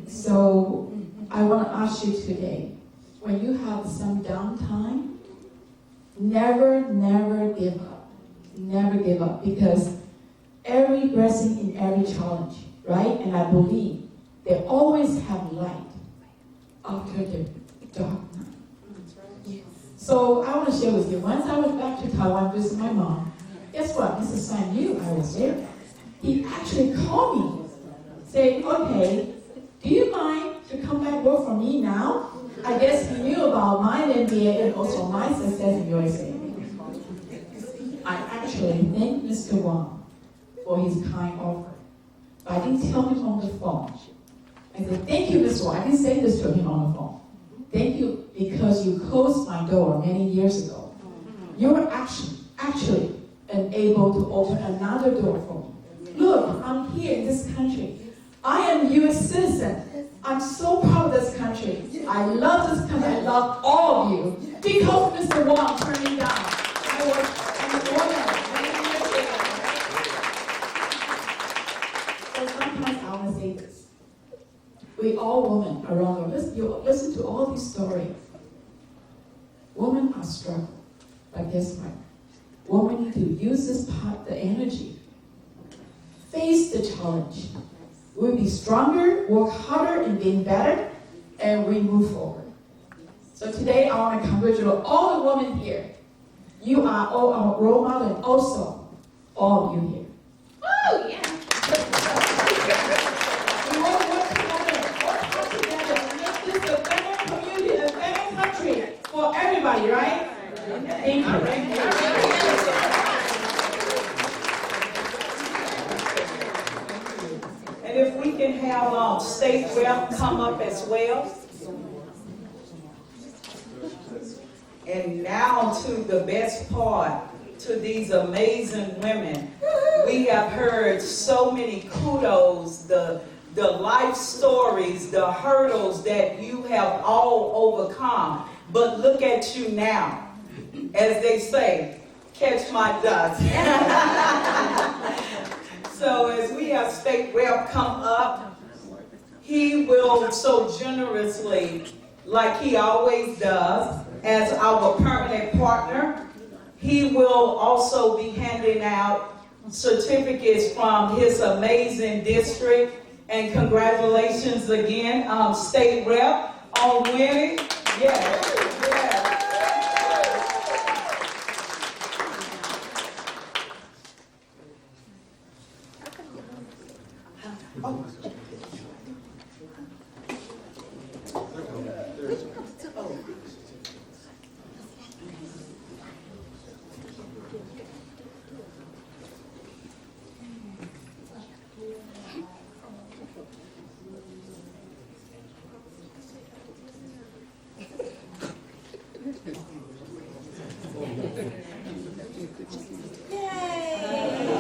So I want to ask you today, when you have some downtime, never give up. Never give up, because every blessing in every challenge, right? And I believe they always have light after the dark night. So I want to share with you, once I was back to Taiwan visiting my mom, guess what? Mrs. San knew I was there. He actually called me, saying, "Okay, do you mind to come back work for me now?" I guess he knew about my MBA and also my success in USA. I actually thank Mr. Wang for his kind offer. But I didn't tell him on the phone. I said, "Thank you, Mr. Wang." I didn't say this to him on the phone. "Thank you because you closed my door many years ago. Your action actually enabled to open another door for me. Look, I'm here in this country. I am a U.S. citizen. I'm so proud of this country. I love this country. I love all of you. Because Mr. Wong turned me down, I was an order many years ago. So sometimes I want to say this. We all women around the world, listen to all these stories. Women are struggling. But guess what? Women need to use this part, the energy. Face the challenge. We'll be stronger, work harder, and get better, and we move forward. So today I want to congratulate all the women here. You are all our role model, and also all of you here. Oh, yeah. We all work together, and make this a better community, a better country for everybody, right? Thank you. And if we can have State Rep come up as well. And now to the best part, to these amazing women. We have heard so many kudos, the life stories, the hurdles that you have all overcome. But look at you now. As they say, catch my dust. So as we have State Rep come up, he will so generously, like he always does, as our permanent partner, he will also be handing out certificates from his amazing district. And congratulations again, State Rep, on winning. Yes, yes. Oh.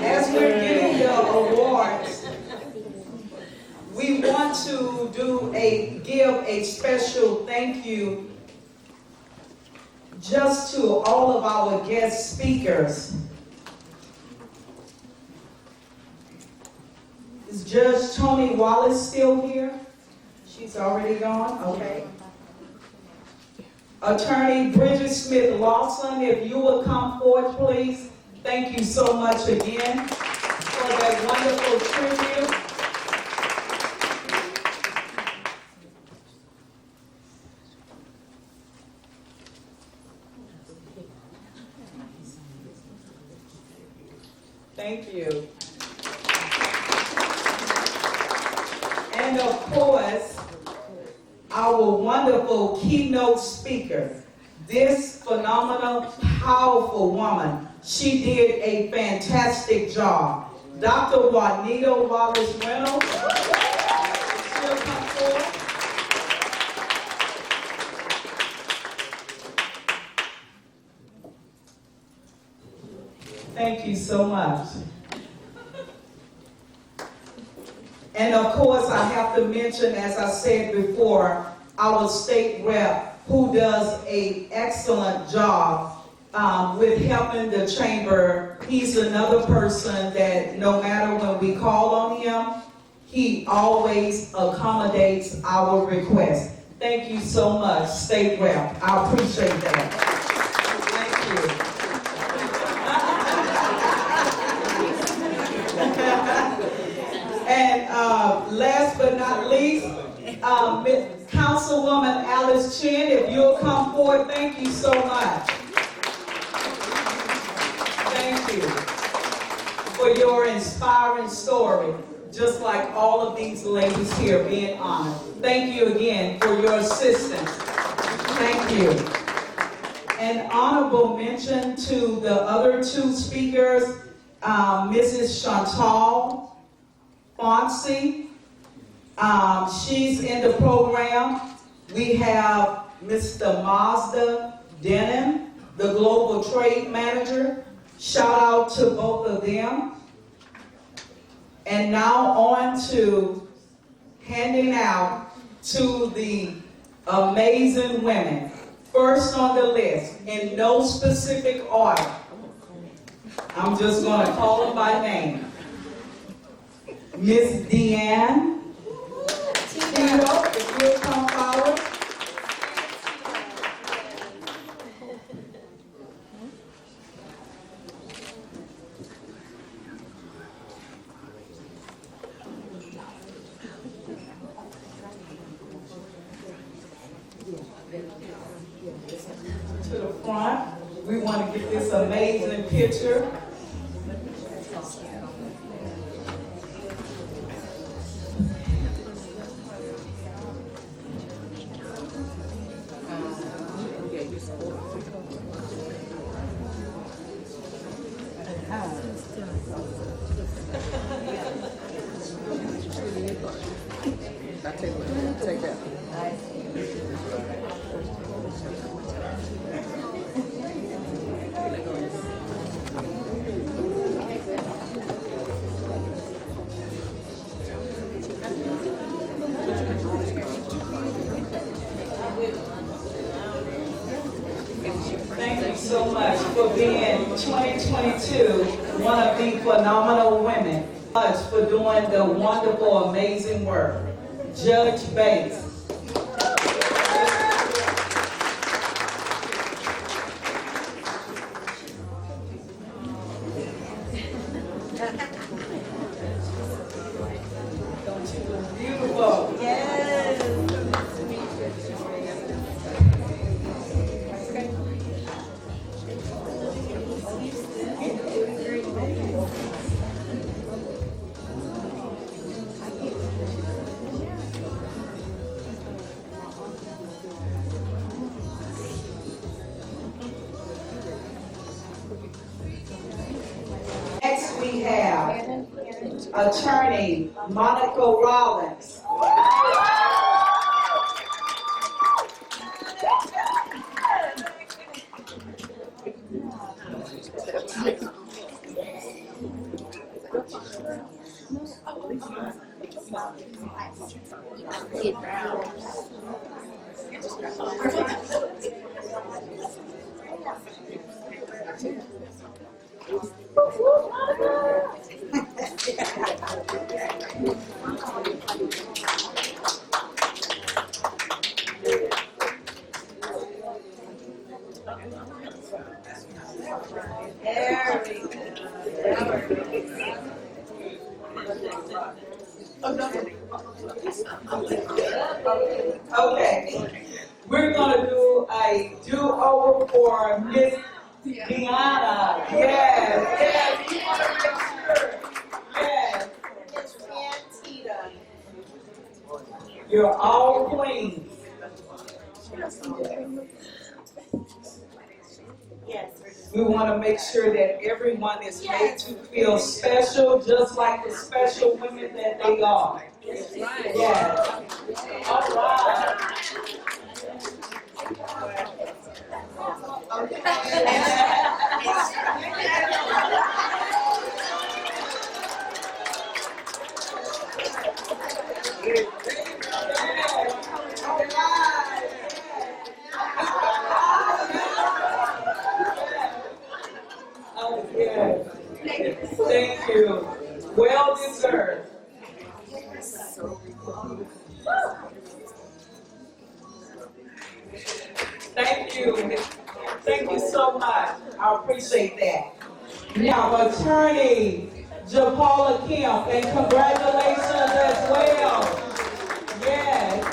As we're getting the awards, we want to give a special thank you just to all of our guest speakers. Is Judge Toni Wallace still here? She's already gone? Okay. Attorney Bridget Smith Lawson, if you will come forward, please. Thank you so much again for that wonderful tribute. Thank you. And of course, our wonderful keynote speaker, this phenomenal, powerful woman. She did a fantastic job. Dr. Juanita Wallace Reynolds. She'll come forward. Thank you so much. And of course, I have to mention, as I said before, our state rep, who does an excellent job with helping the chamber. He's another person that no matter when we call on him, he always accommodates our requests. Thank you so much, State Rep. I appreciate that. Thank you. And last but not least, Councilwoman Alice Chin, if you'll come forward, thank you so much. Thank you for your inspiring story, just like all of these ladies here being honored. Thank you again for your assistance. Thank you. An honorable mention to the other two speakers, Mrs. Chantal Fonsi. She's in the program. We have Mr. Mazda Denim. the global trade manager. Shout out to both of them. And now on to handing out to the amazing women. First on the list, in no specific order. I'm just going to call them by name. Miss Deanne Tito, if you'll come forward. To the front. We want to get this amazing picture. Take that. Thank you so much for being 2022 one of the phenomenal women. Much for doing the wonderful, amazing work. Judge Bates. Beautiful. Yes. Next we have Attorney Monica Rollins. Okay, we're going to do a do-over for Miss Deanna. Yes, yes, you want to make sure. Yes. Miss Antita. You're all queens. Yes. We want to make sure that everyone is made to feel special, just like the special women that they are. Yes. All right. Oh, yes. Thank you. Well deserved. Thank you. Thank you so much. I appreciate that. Now, Attorney JaPaula Kemp, and congratulations as well. Yes.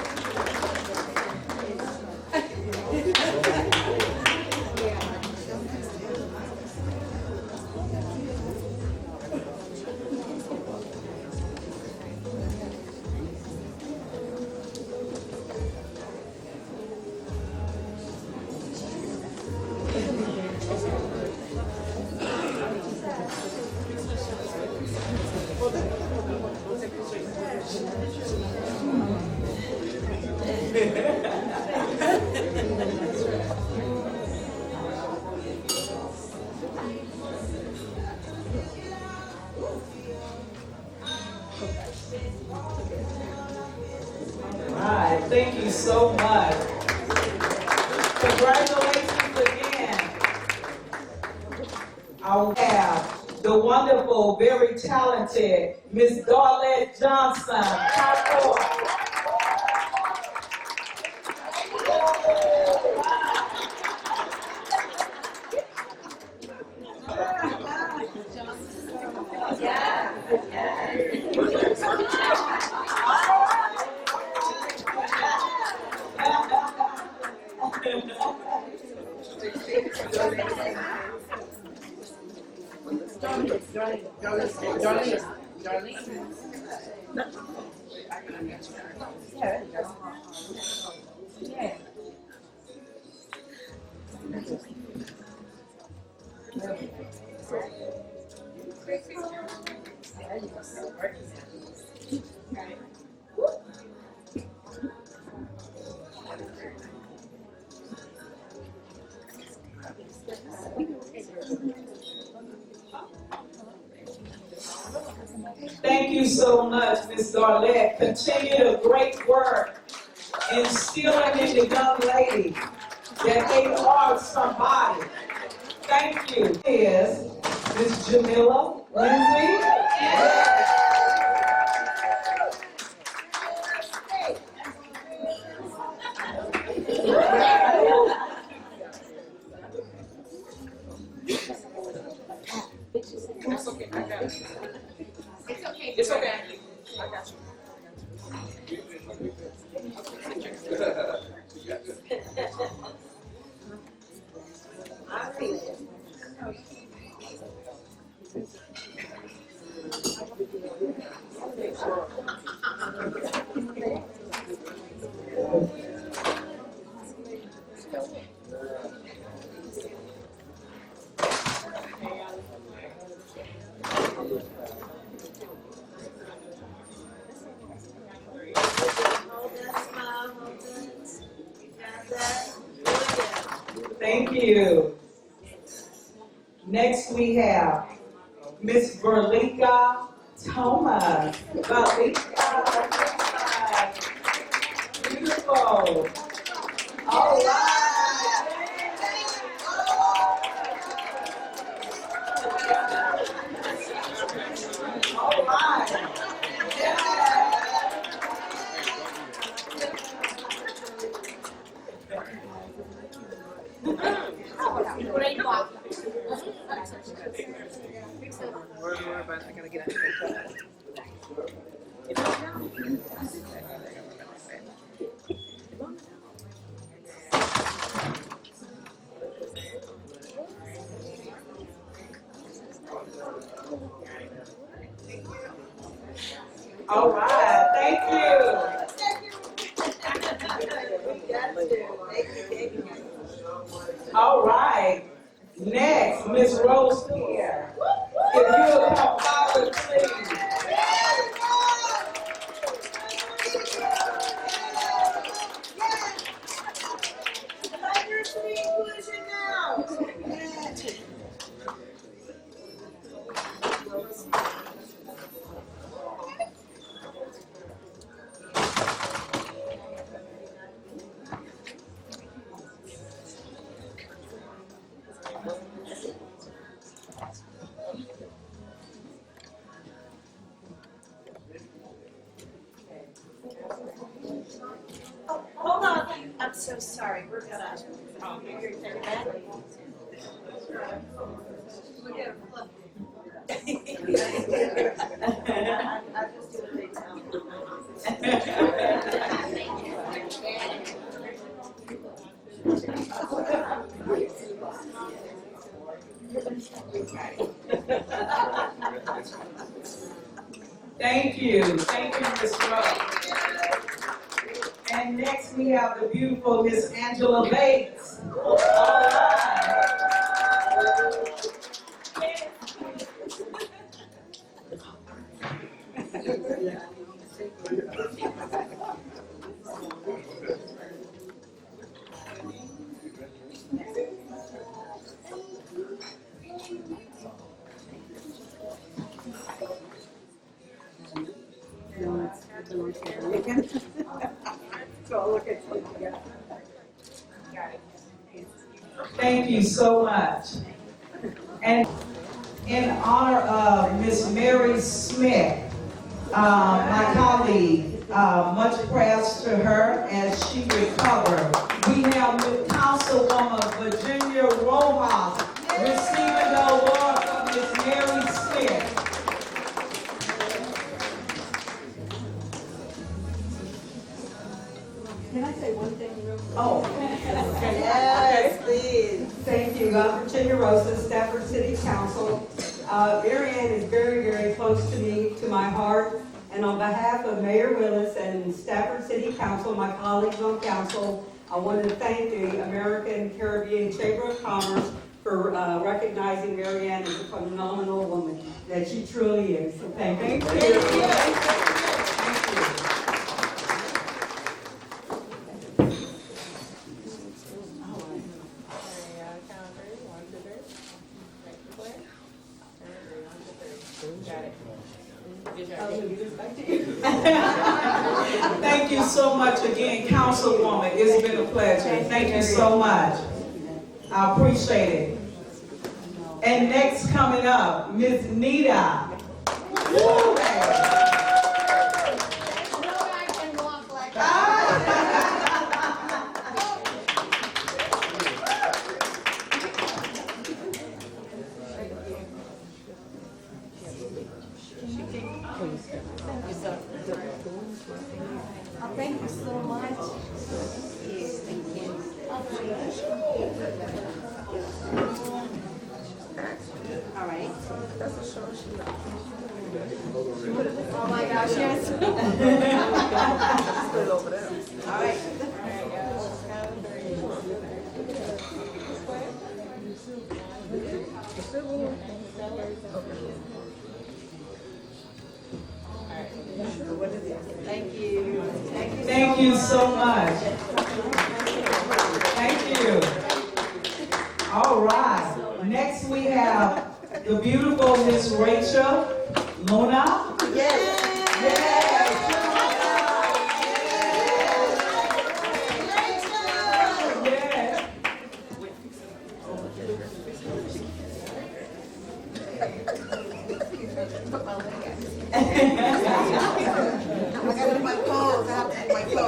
Thank you so much. Congratulations again. I will have the wonderful, very talented Miss Darlette Johnson. Come forward. Thank you so much, Ms. Darlette. Continue the great work instilling in the young lady that they are somebody. Thank you. Is Ms. Jamila Lindsay. It's okay, I got it. It's okay. I got Thank you. Next we have Miss Verlika Thomas. Verlika, beautiful. All right. All right. All right, thank you. All right, next, Miss Rose Pierre. If you'll come forward, please. Oh, hold on. I'm so sorry. We're gonna. Thank you, Ms. Rose. And next we have the beautiful Miss Angela Bates. All right. So you so much. And in honor of Miss Mary Smith, my colleague, much prayers to her as she recovered. We have Councilwoman Virginia Rojas receiving the award from Miss Mary Smith. Can I say one thing real quick? Oh. Yes, please. Thank you. Virginia Rosa, Stafford City Council. Mary Ann is very, very close to me, to my heart. And on behalf of Mayor Willis and Stafford City Council, my colleagues on council, I want to thank the American Caribbean Chamber of Commerce for recognizing Mary Ann as a phenomenal woman that she truly is. So thank you. Thank you. Thank you so much again, Councilwoman. It's been a pleasure. Thank you so much. I appreciate it. And next coming up, Ms. Nita. Thank you so much. Yes, thank you. All right. Oh my gosh, yes. All right. Thank you. Thank you so much. Thank you. All right. Next we have the beautiful Miss Rachel Luna. Yes. I gotta do my pose. I have to do my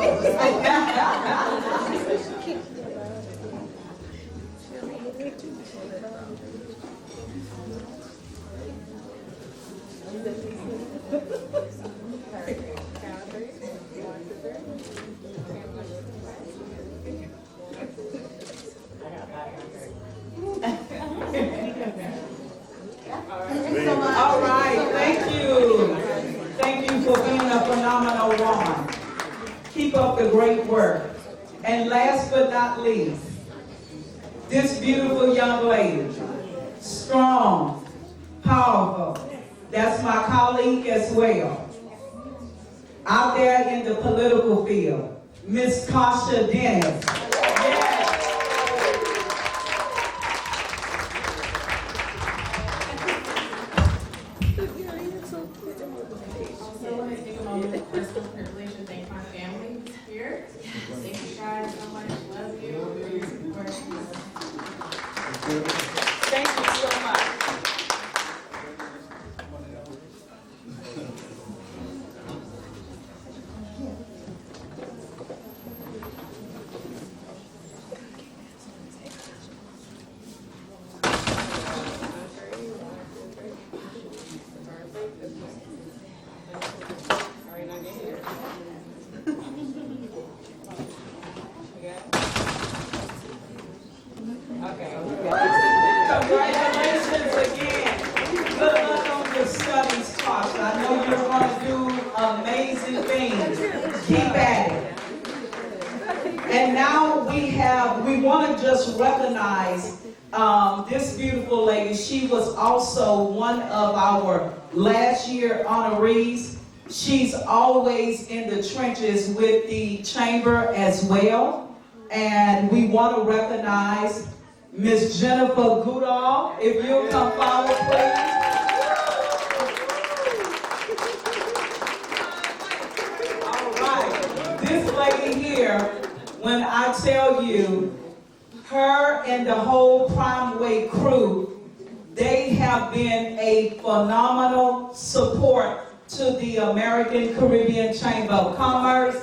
All right, thank you. Thank you for being a phenomenal woman. Keep up the great work. And last but not least, this beautiful young lady, strong, powerful. That's my colleague as well. Out there in the political field, Miss Tasha Dennis. So I want to take a moment of personal privilege to thank my family here. Thank you guys so much. Love you for your support. Thank you so much. Congratulations again. Good luck on your studies, Tasha. I know you're going to do amazing things. Keep at it. And now we want to just recognize this beautiful lady. She was also one of our last year honorees. She's always in the trenches with the chamber as well. And we want to recognize Miss Jennifer Goodall. If you'll come forward, please. All right. This lady here, when I tell you, Her and the whole Prime Way crew, they have been a phenomenal support to the American Caribbean Chamber of Commerce.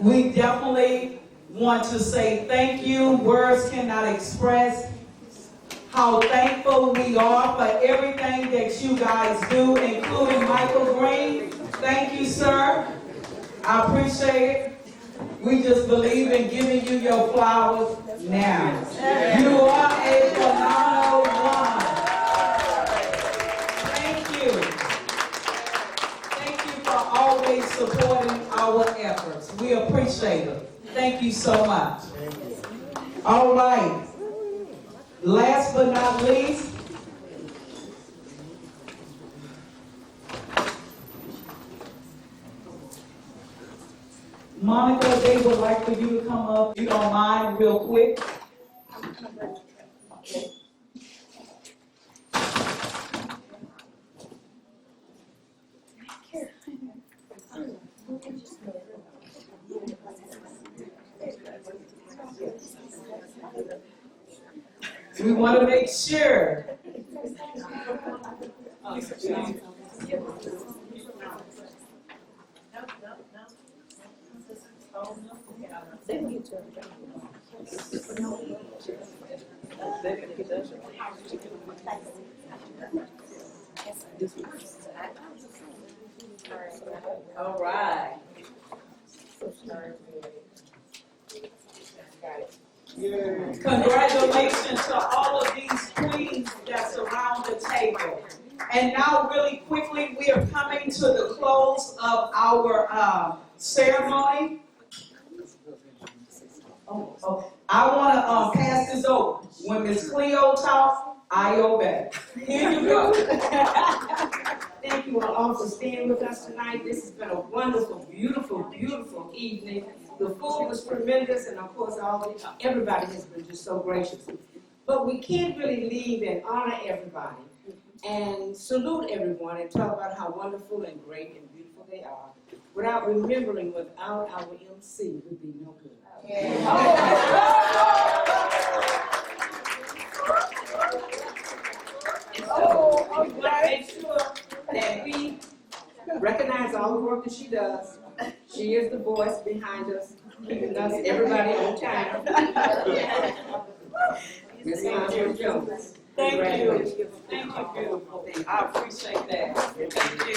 We definitely want to say thank you. Words cannot express how thankful we are for everything that you guys do, including Michael Green. Thank you, sir. I appreciate it. We just believe in giving you your flowers now. You are a phenomenal woman. Thank you. Thank you for always supporting our efforts. We appreciate it. Thank you so much. All right. Last but not least, Monica, they would like for you to come up, if you don't mind, real quick. We want to make sure. All right. Congratulations to all of these queens that surround the table. And now really quickly, we are coming to the close of our ceremony. I want to pass this over. When Miss Cleo talks, I obey. Here you go. Thank you all for staying with us tonight. This has been a wonderful, beautiful, beautiful evening. The food was tremendous, and of course, everybody has been just so gracious. But we can't really leave and honor everybody and salute everyone and talk about how wonderful and great and beautiful they are without remembering without our MC would be no good. So we want to make sure that we recognize all the work that she does. She is the voice behind us, keeping us, everybody on time. Ms. Andrea Jones. Thank you. Thank you, beautiful. I appreciate that. Thank you.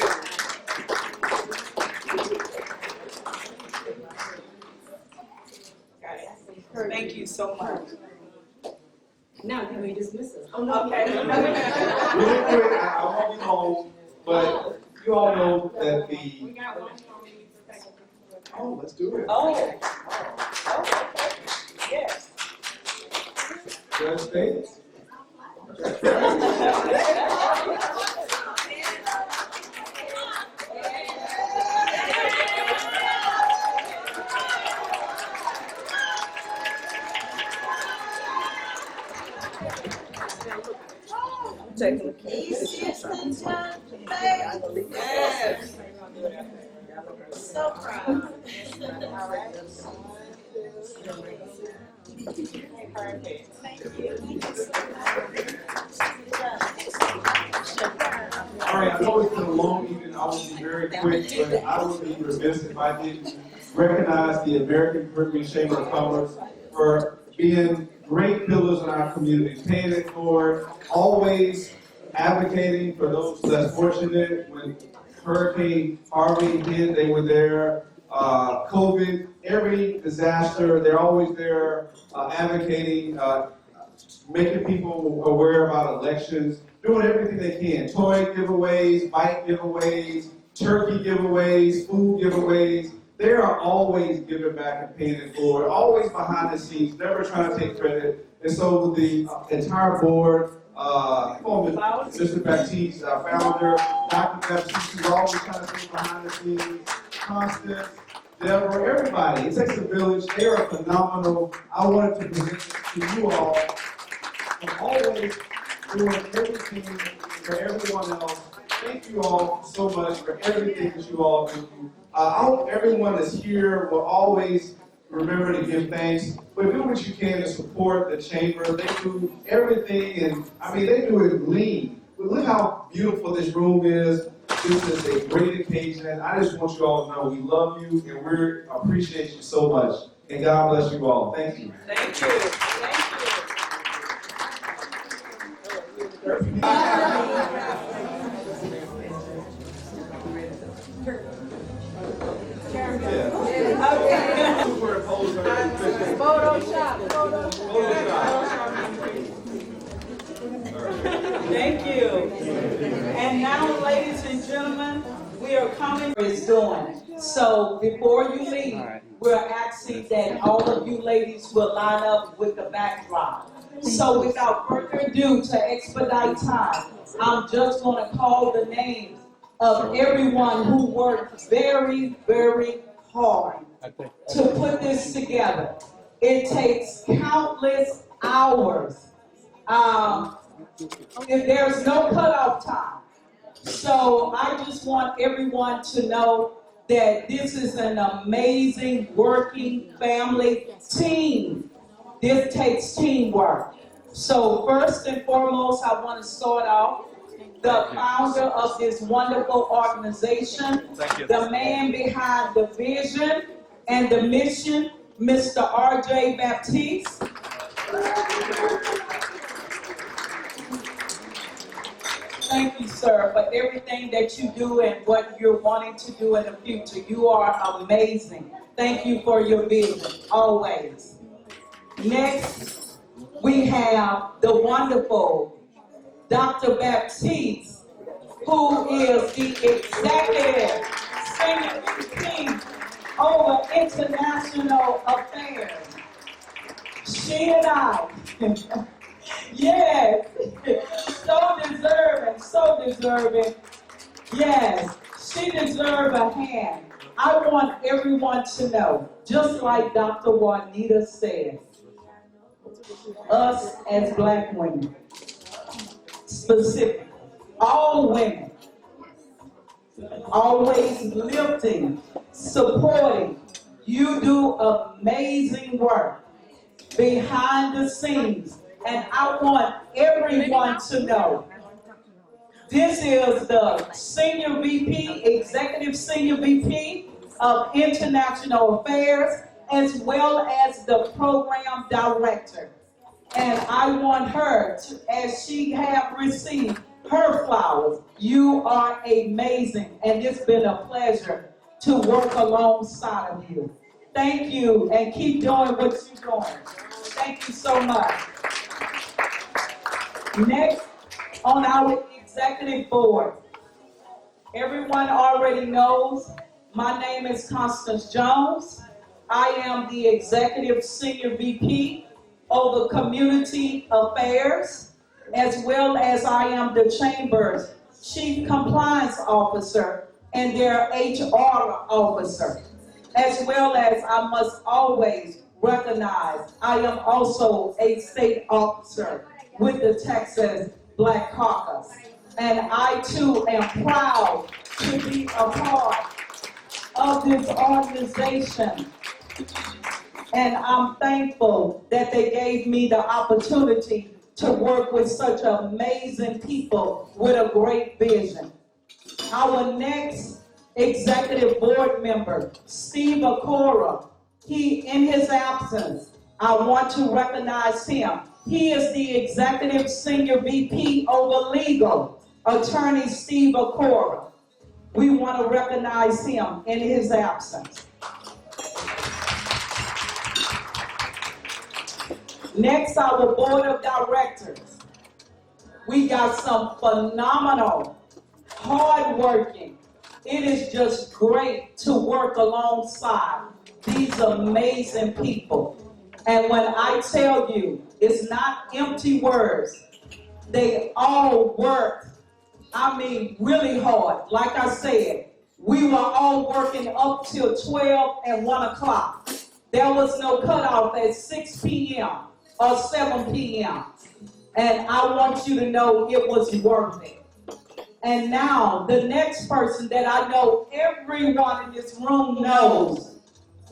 Thank you so much. Now, can we dismiss us? Oh, no. Okay. Really quick, I won't be long, but you all know that the... Oh, let's do it. Oh. Yes. Judge Bates. Yes. So proud. All right, I know it's been a long evening. I will be very quick, but I would be remiss if I didn't recognize the American Caribbean Chamber of Commerce for being great pillars in our community, paying it forward, always advocating for those less fortunate. When Hurricane Harvey hit, they were there. COVID, every disaster, they're always there advocating, making people aware about elections, doing everything they can. Toy giveaways, bike giveaways, turkey giveaways, food giveaways. They are always giving back and paying it forward, always behind the scenes, never trying to take credit. And so the entire board, Mr. Baptiste, our founder, Dr. Baptiste, who's always trying to stay behind the scenes, Constance, Deborah, everybody. It takes a village. They are phenomenal. I wanted to present to you all for always doing everything for everyone else. Thank you all so much for everything that you all do. I hope everyone that's here will always remember to give thanks, but do what you can to support the chamber. They do everything, and I mean, they do it lean. But look how beautiful this room is. This is a great occasion, and I just want you all to know we love you, and we appreciate you so much. And God bless you all. Thank you. Thank you. Thank Thank you. And now, ladies and gentlemen, we are coming is doing. So before you leave, we're asking that all of you ladies will line up with the backdrop. So without further ado, to expedite time, I'm just going to call the names of everyone who worked very, very hard to put this together. It takes countless hours. There's no cutoff time. So I just want everyone to know that this is an amazing working family team. This takes teamwork. So first and foremost, I want to start off the founder of this wonderful organization, the man behind the vision and the mission, Mr. R.J. Baptiste. Thank you, sir, for everything that you do and what you're wanting to do in the future. You are amazing. Thank you for your vision, always. Next, we have the wonderful Dr. Baptiste, who is the Executive Senior VP over International Affairs. She and I, yes, so deserving. Yes, she deserves a hand. I want everyone to know, just like Dr. Juanita said, us as black women, specifically, all women, always lifting, supporting. You do amazing work behind the scenes. And I want everyone to know, this is the Senior VP, Executive Senior VP of International Affairs, as well as the Program Director. And I want her to, as she have received her flowers, you are amazing, and it's been a pleasure to work alongside of you. Thank you, and keep doing what you're doing. Thank you so much. Next on our executive board, everyone already knows my name is Constance Jones. I am the Executive Senior VP over Community Affairs, as well as I am the Chamber's Chief Compliance Officer and their HR Officer, as well as I must always recognize I am also a state officer with the Texas Black Caucus. And I too am proud to be a part of this organization. And I'm thankful that they gave me the opportunity to work with such amazing people with a great vision. Our next executive board member, Steve Okora, in his absence, I want to recognize him. He is the Executive Senior VP over Legal, Attorney Steve Okora. We want to recognize him in his absence. Next, our board of directors. We got some phenomenal, hardworking. It is just great to work alongside these amazing people. And when I tell you, it's not empty words. They all work, really hard. Like I said, we were all working up till 12 and 1 o'clock. There was no cutoff at 6 p.m. or 7 p.m. And I want you to know it was worth it. And now, the next person that I know everyone in this room knows,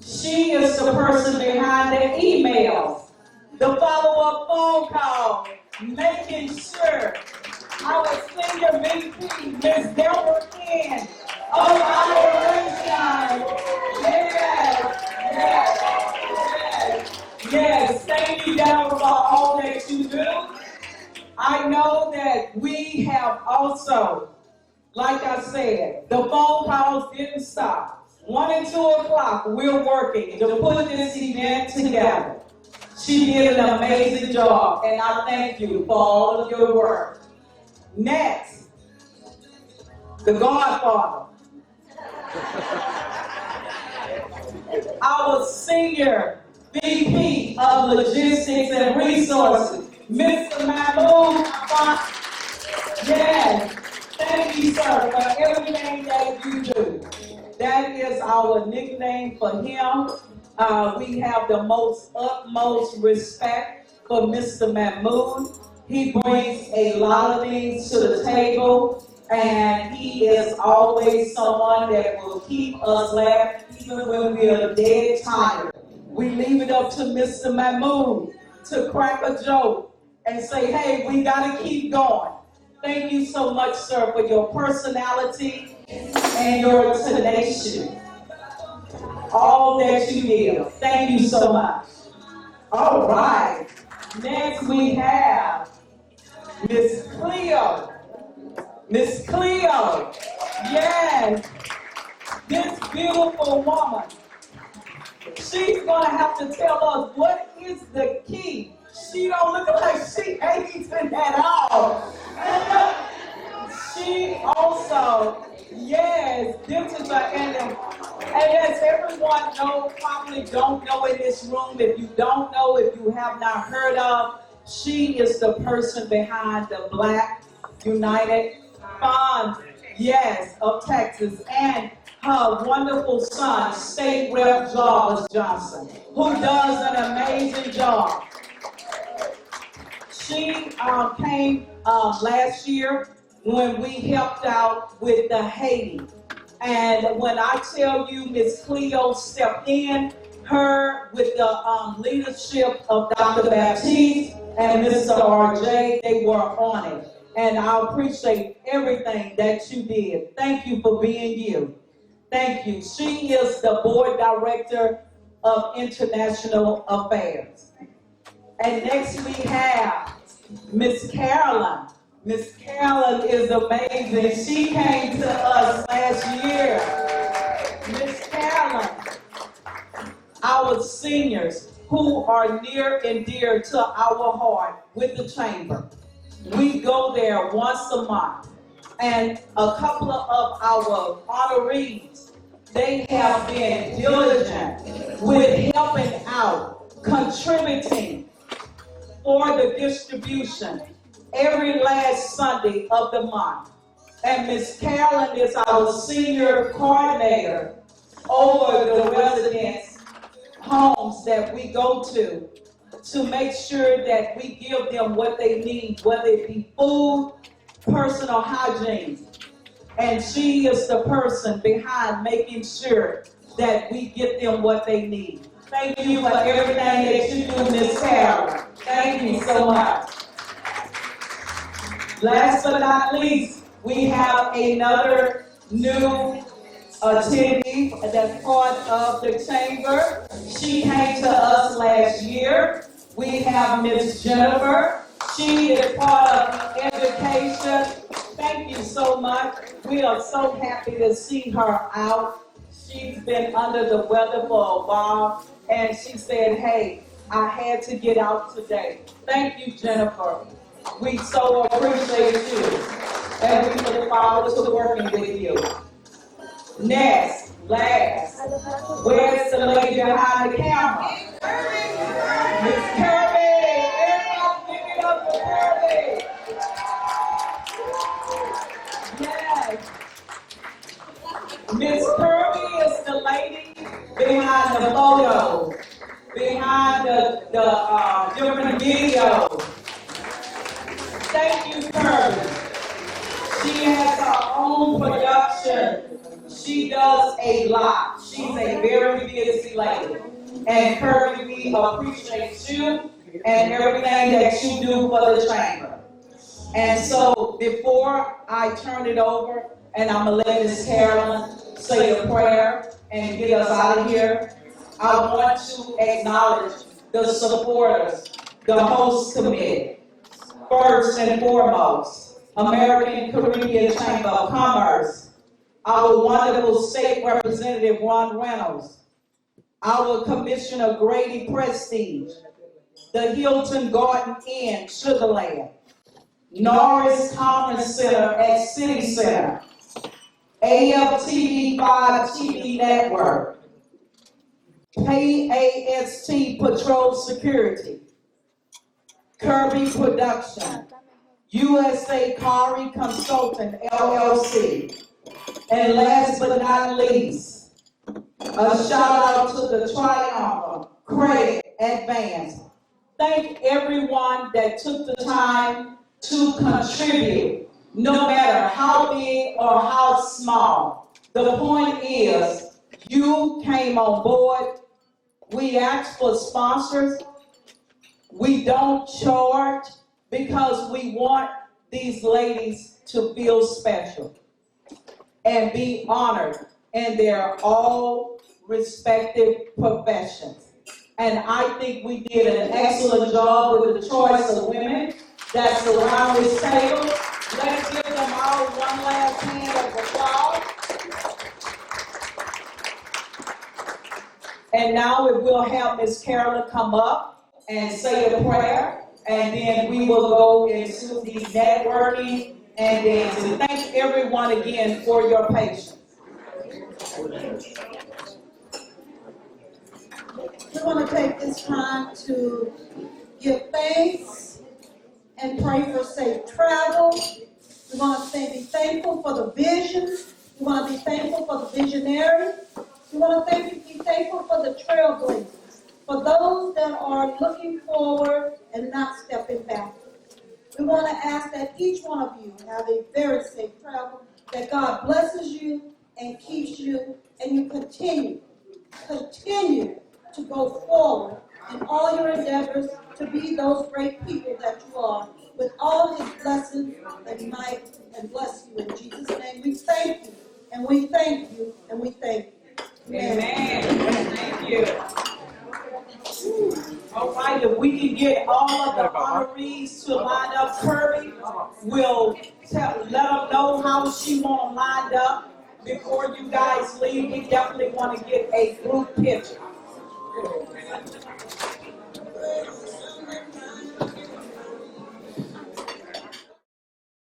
She is the person behind the emails, the follow-up phone call, making sure our senior VP, Ms. Deborah Ken, of Operation. Yes. Thank you, Deborah, for all that you do. I know that we have also, like I said, the phone calls didn't stop. 1 and 2 o'clock, we're working to put this event together. She did an amazing job, and I thank you for all of your work. Next, the Godfather. Our senior VP of Logistics and Resources, Mr. Mahmoud. Yes, thank you, sir, for everything that you do. That is our nickname for him. We have the utmost respect for Mr. Mahmoud. He brings a lot of things to the table, and he is always someone that will keep us laughing even when we are dead tired. We leave it up to Mr. Mahmoud to crack a joke and say, hey, we got to keep going. Thank you so much, sir, for your personality and your tenacity. All that you give. Thank you so much. All right. Next we have Miss Cleo. Miss Cleo. Yes. This beautiful woman. She's going to have to tell us what is the key. She don't look like she hates it at all. She also, yes, this is and as everyone knows, probably don't know in this room, if you don't know, if you have not heard of, she is the person behind the Black United Fund, yes, of Texas, and her wonderful son, State Rep. Jarvis Johnson, who does an amazing job. She came last year when we helped out with the Haiti. And when I tell you Miss Cleo stepped in, her with the leadership of Dr. Baptiste and Mr. RJ, they were on it. And I appreciate everything that you did. Thank you for being you. Thank you. She is the board director of International Affairs. And next we have Miss Carolyn. Miss Carolyn is amazing. She came to us last year. Miss Carolyn, our seniors who are near and dear to our heart with the chamber. We go there once a month. And a couple of our honorees, they have been diligent with helping out, contributing for the distribution every last Sunday of the month. And Miss Carolyn is our senior coordinator over the residents' homes that we go to make sure that we give them what they need, whether it be food, personal hygiene. And she is the person behind making sure that we get them what they need. Thank you for everything that you do, Miss Carolyn. Thank you so much. Last but not least, we have another new attendee that's part of the chamber. She came to us last year. We have Miss Jennifer. She is part of the education. Thank you so much. We are so happy to see her out. She's been under the weather for a while, and she said, hey, I had to get out today. Thank you, Jennifer. We so appreciate you, and we look forward to working with you. Next, last, where's the lady behind the camera? Miss Kirby! Everybody give it up for Kirby! Yes. Miss Kirby is the lady behind the photos, behind the different videos. Thank you, Kirby. She has her own production. She does a lot. She's a very busy lady. And Kirby, we appreciate you and everything that you do for the chamber. And so before I turn it over, and I'm going to let Ms. Carolyn say a prayer and get us out of here, I want to acknowledge the supporters, the host committee. First and foremost, American Caribbean Chamber of Commerce, our wonderful state representative Ron Reynolds, our Commissioner Grady Prestige, the Hilton Garden Inn, Sugarland, Norris Conference Center at City Center, AFTV 5 TV Network, PAST Patrol Security, Kirby Production, USA Kari Consultant LLC, and last but not least, a shout out to the Triumph Credit Advance. Thank everyone that took the time to contribute, no matter how big or how small. The point is, you came on board. We asked for sponsors. We don't charge because we want these ladies to feel special and be honored in their all respective professions. And I think we did an excellent job with the choice of women that's around this table. Let's give them all one last hand of applause. And now we will have Ms. Carolyn come up and say a prayer, and then we will go into the networking and dancing. Thank everyone again for your patience. We want to take this time to give thanks and pray for safe travel. We want to be thankful for the vision. We want to be thankful for the visionary. We want to be thankful for the trailblazers, for those that are looking forward and not stepping back. We want to ask that each one of you have a very safe travel, that God blesses you and keeps you, and you continue to go forward in all your endeavors to be those great people that you are, with all his blessings and might and bless you. In Jesus' name, we thank you, and we thank you, and we thank you. Amen. Thank you. All right, if we can get all of the honorees to line up, Kirby, we'll let them know how she want them lined up. Before you guys leave, we definitely want to get a group picture.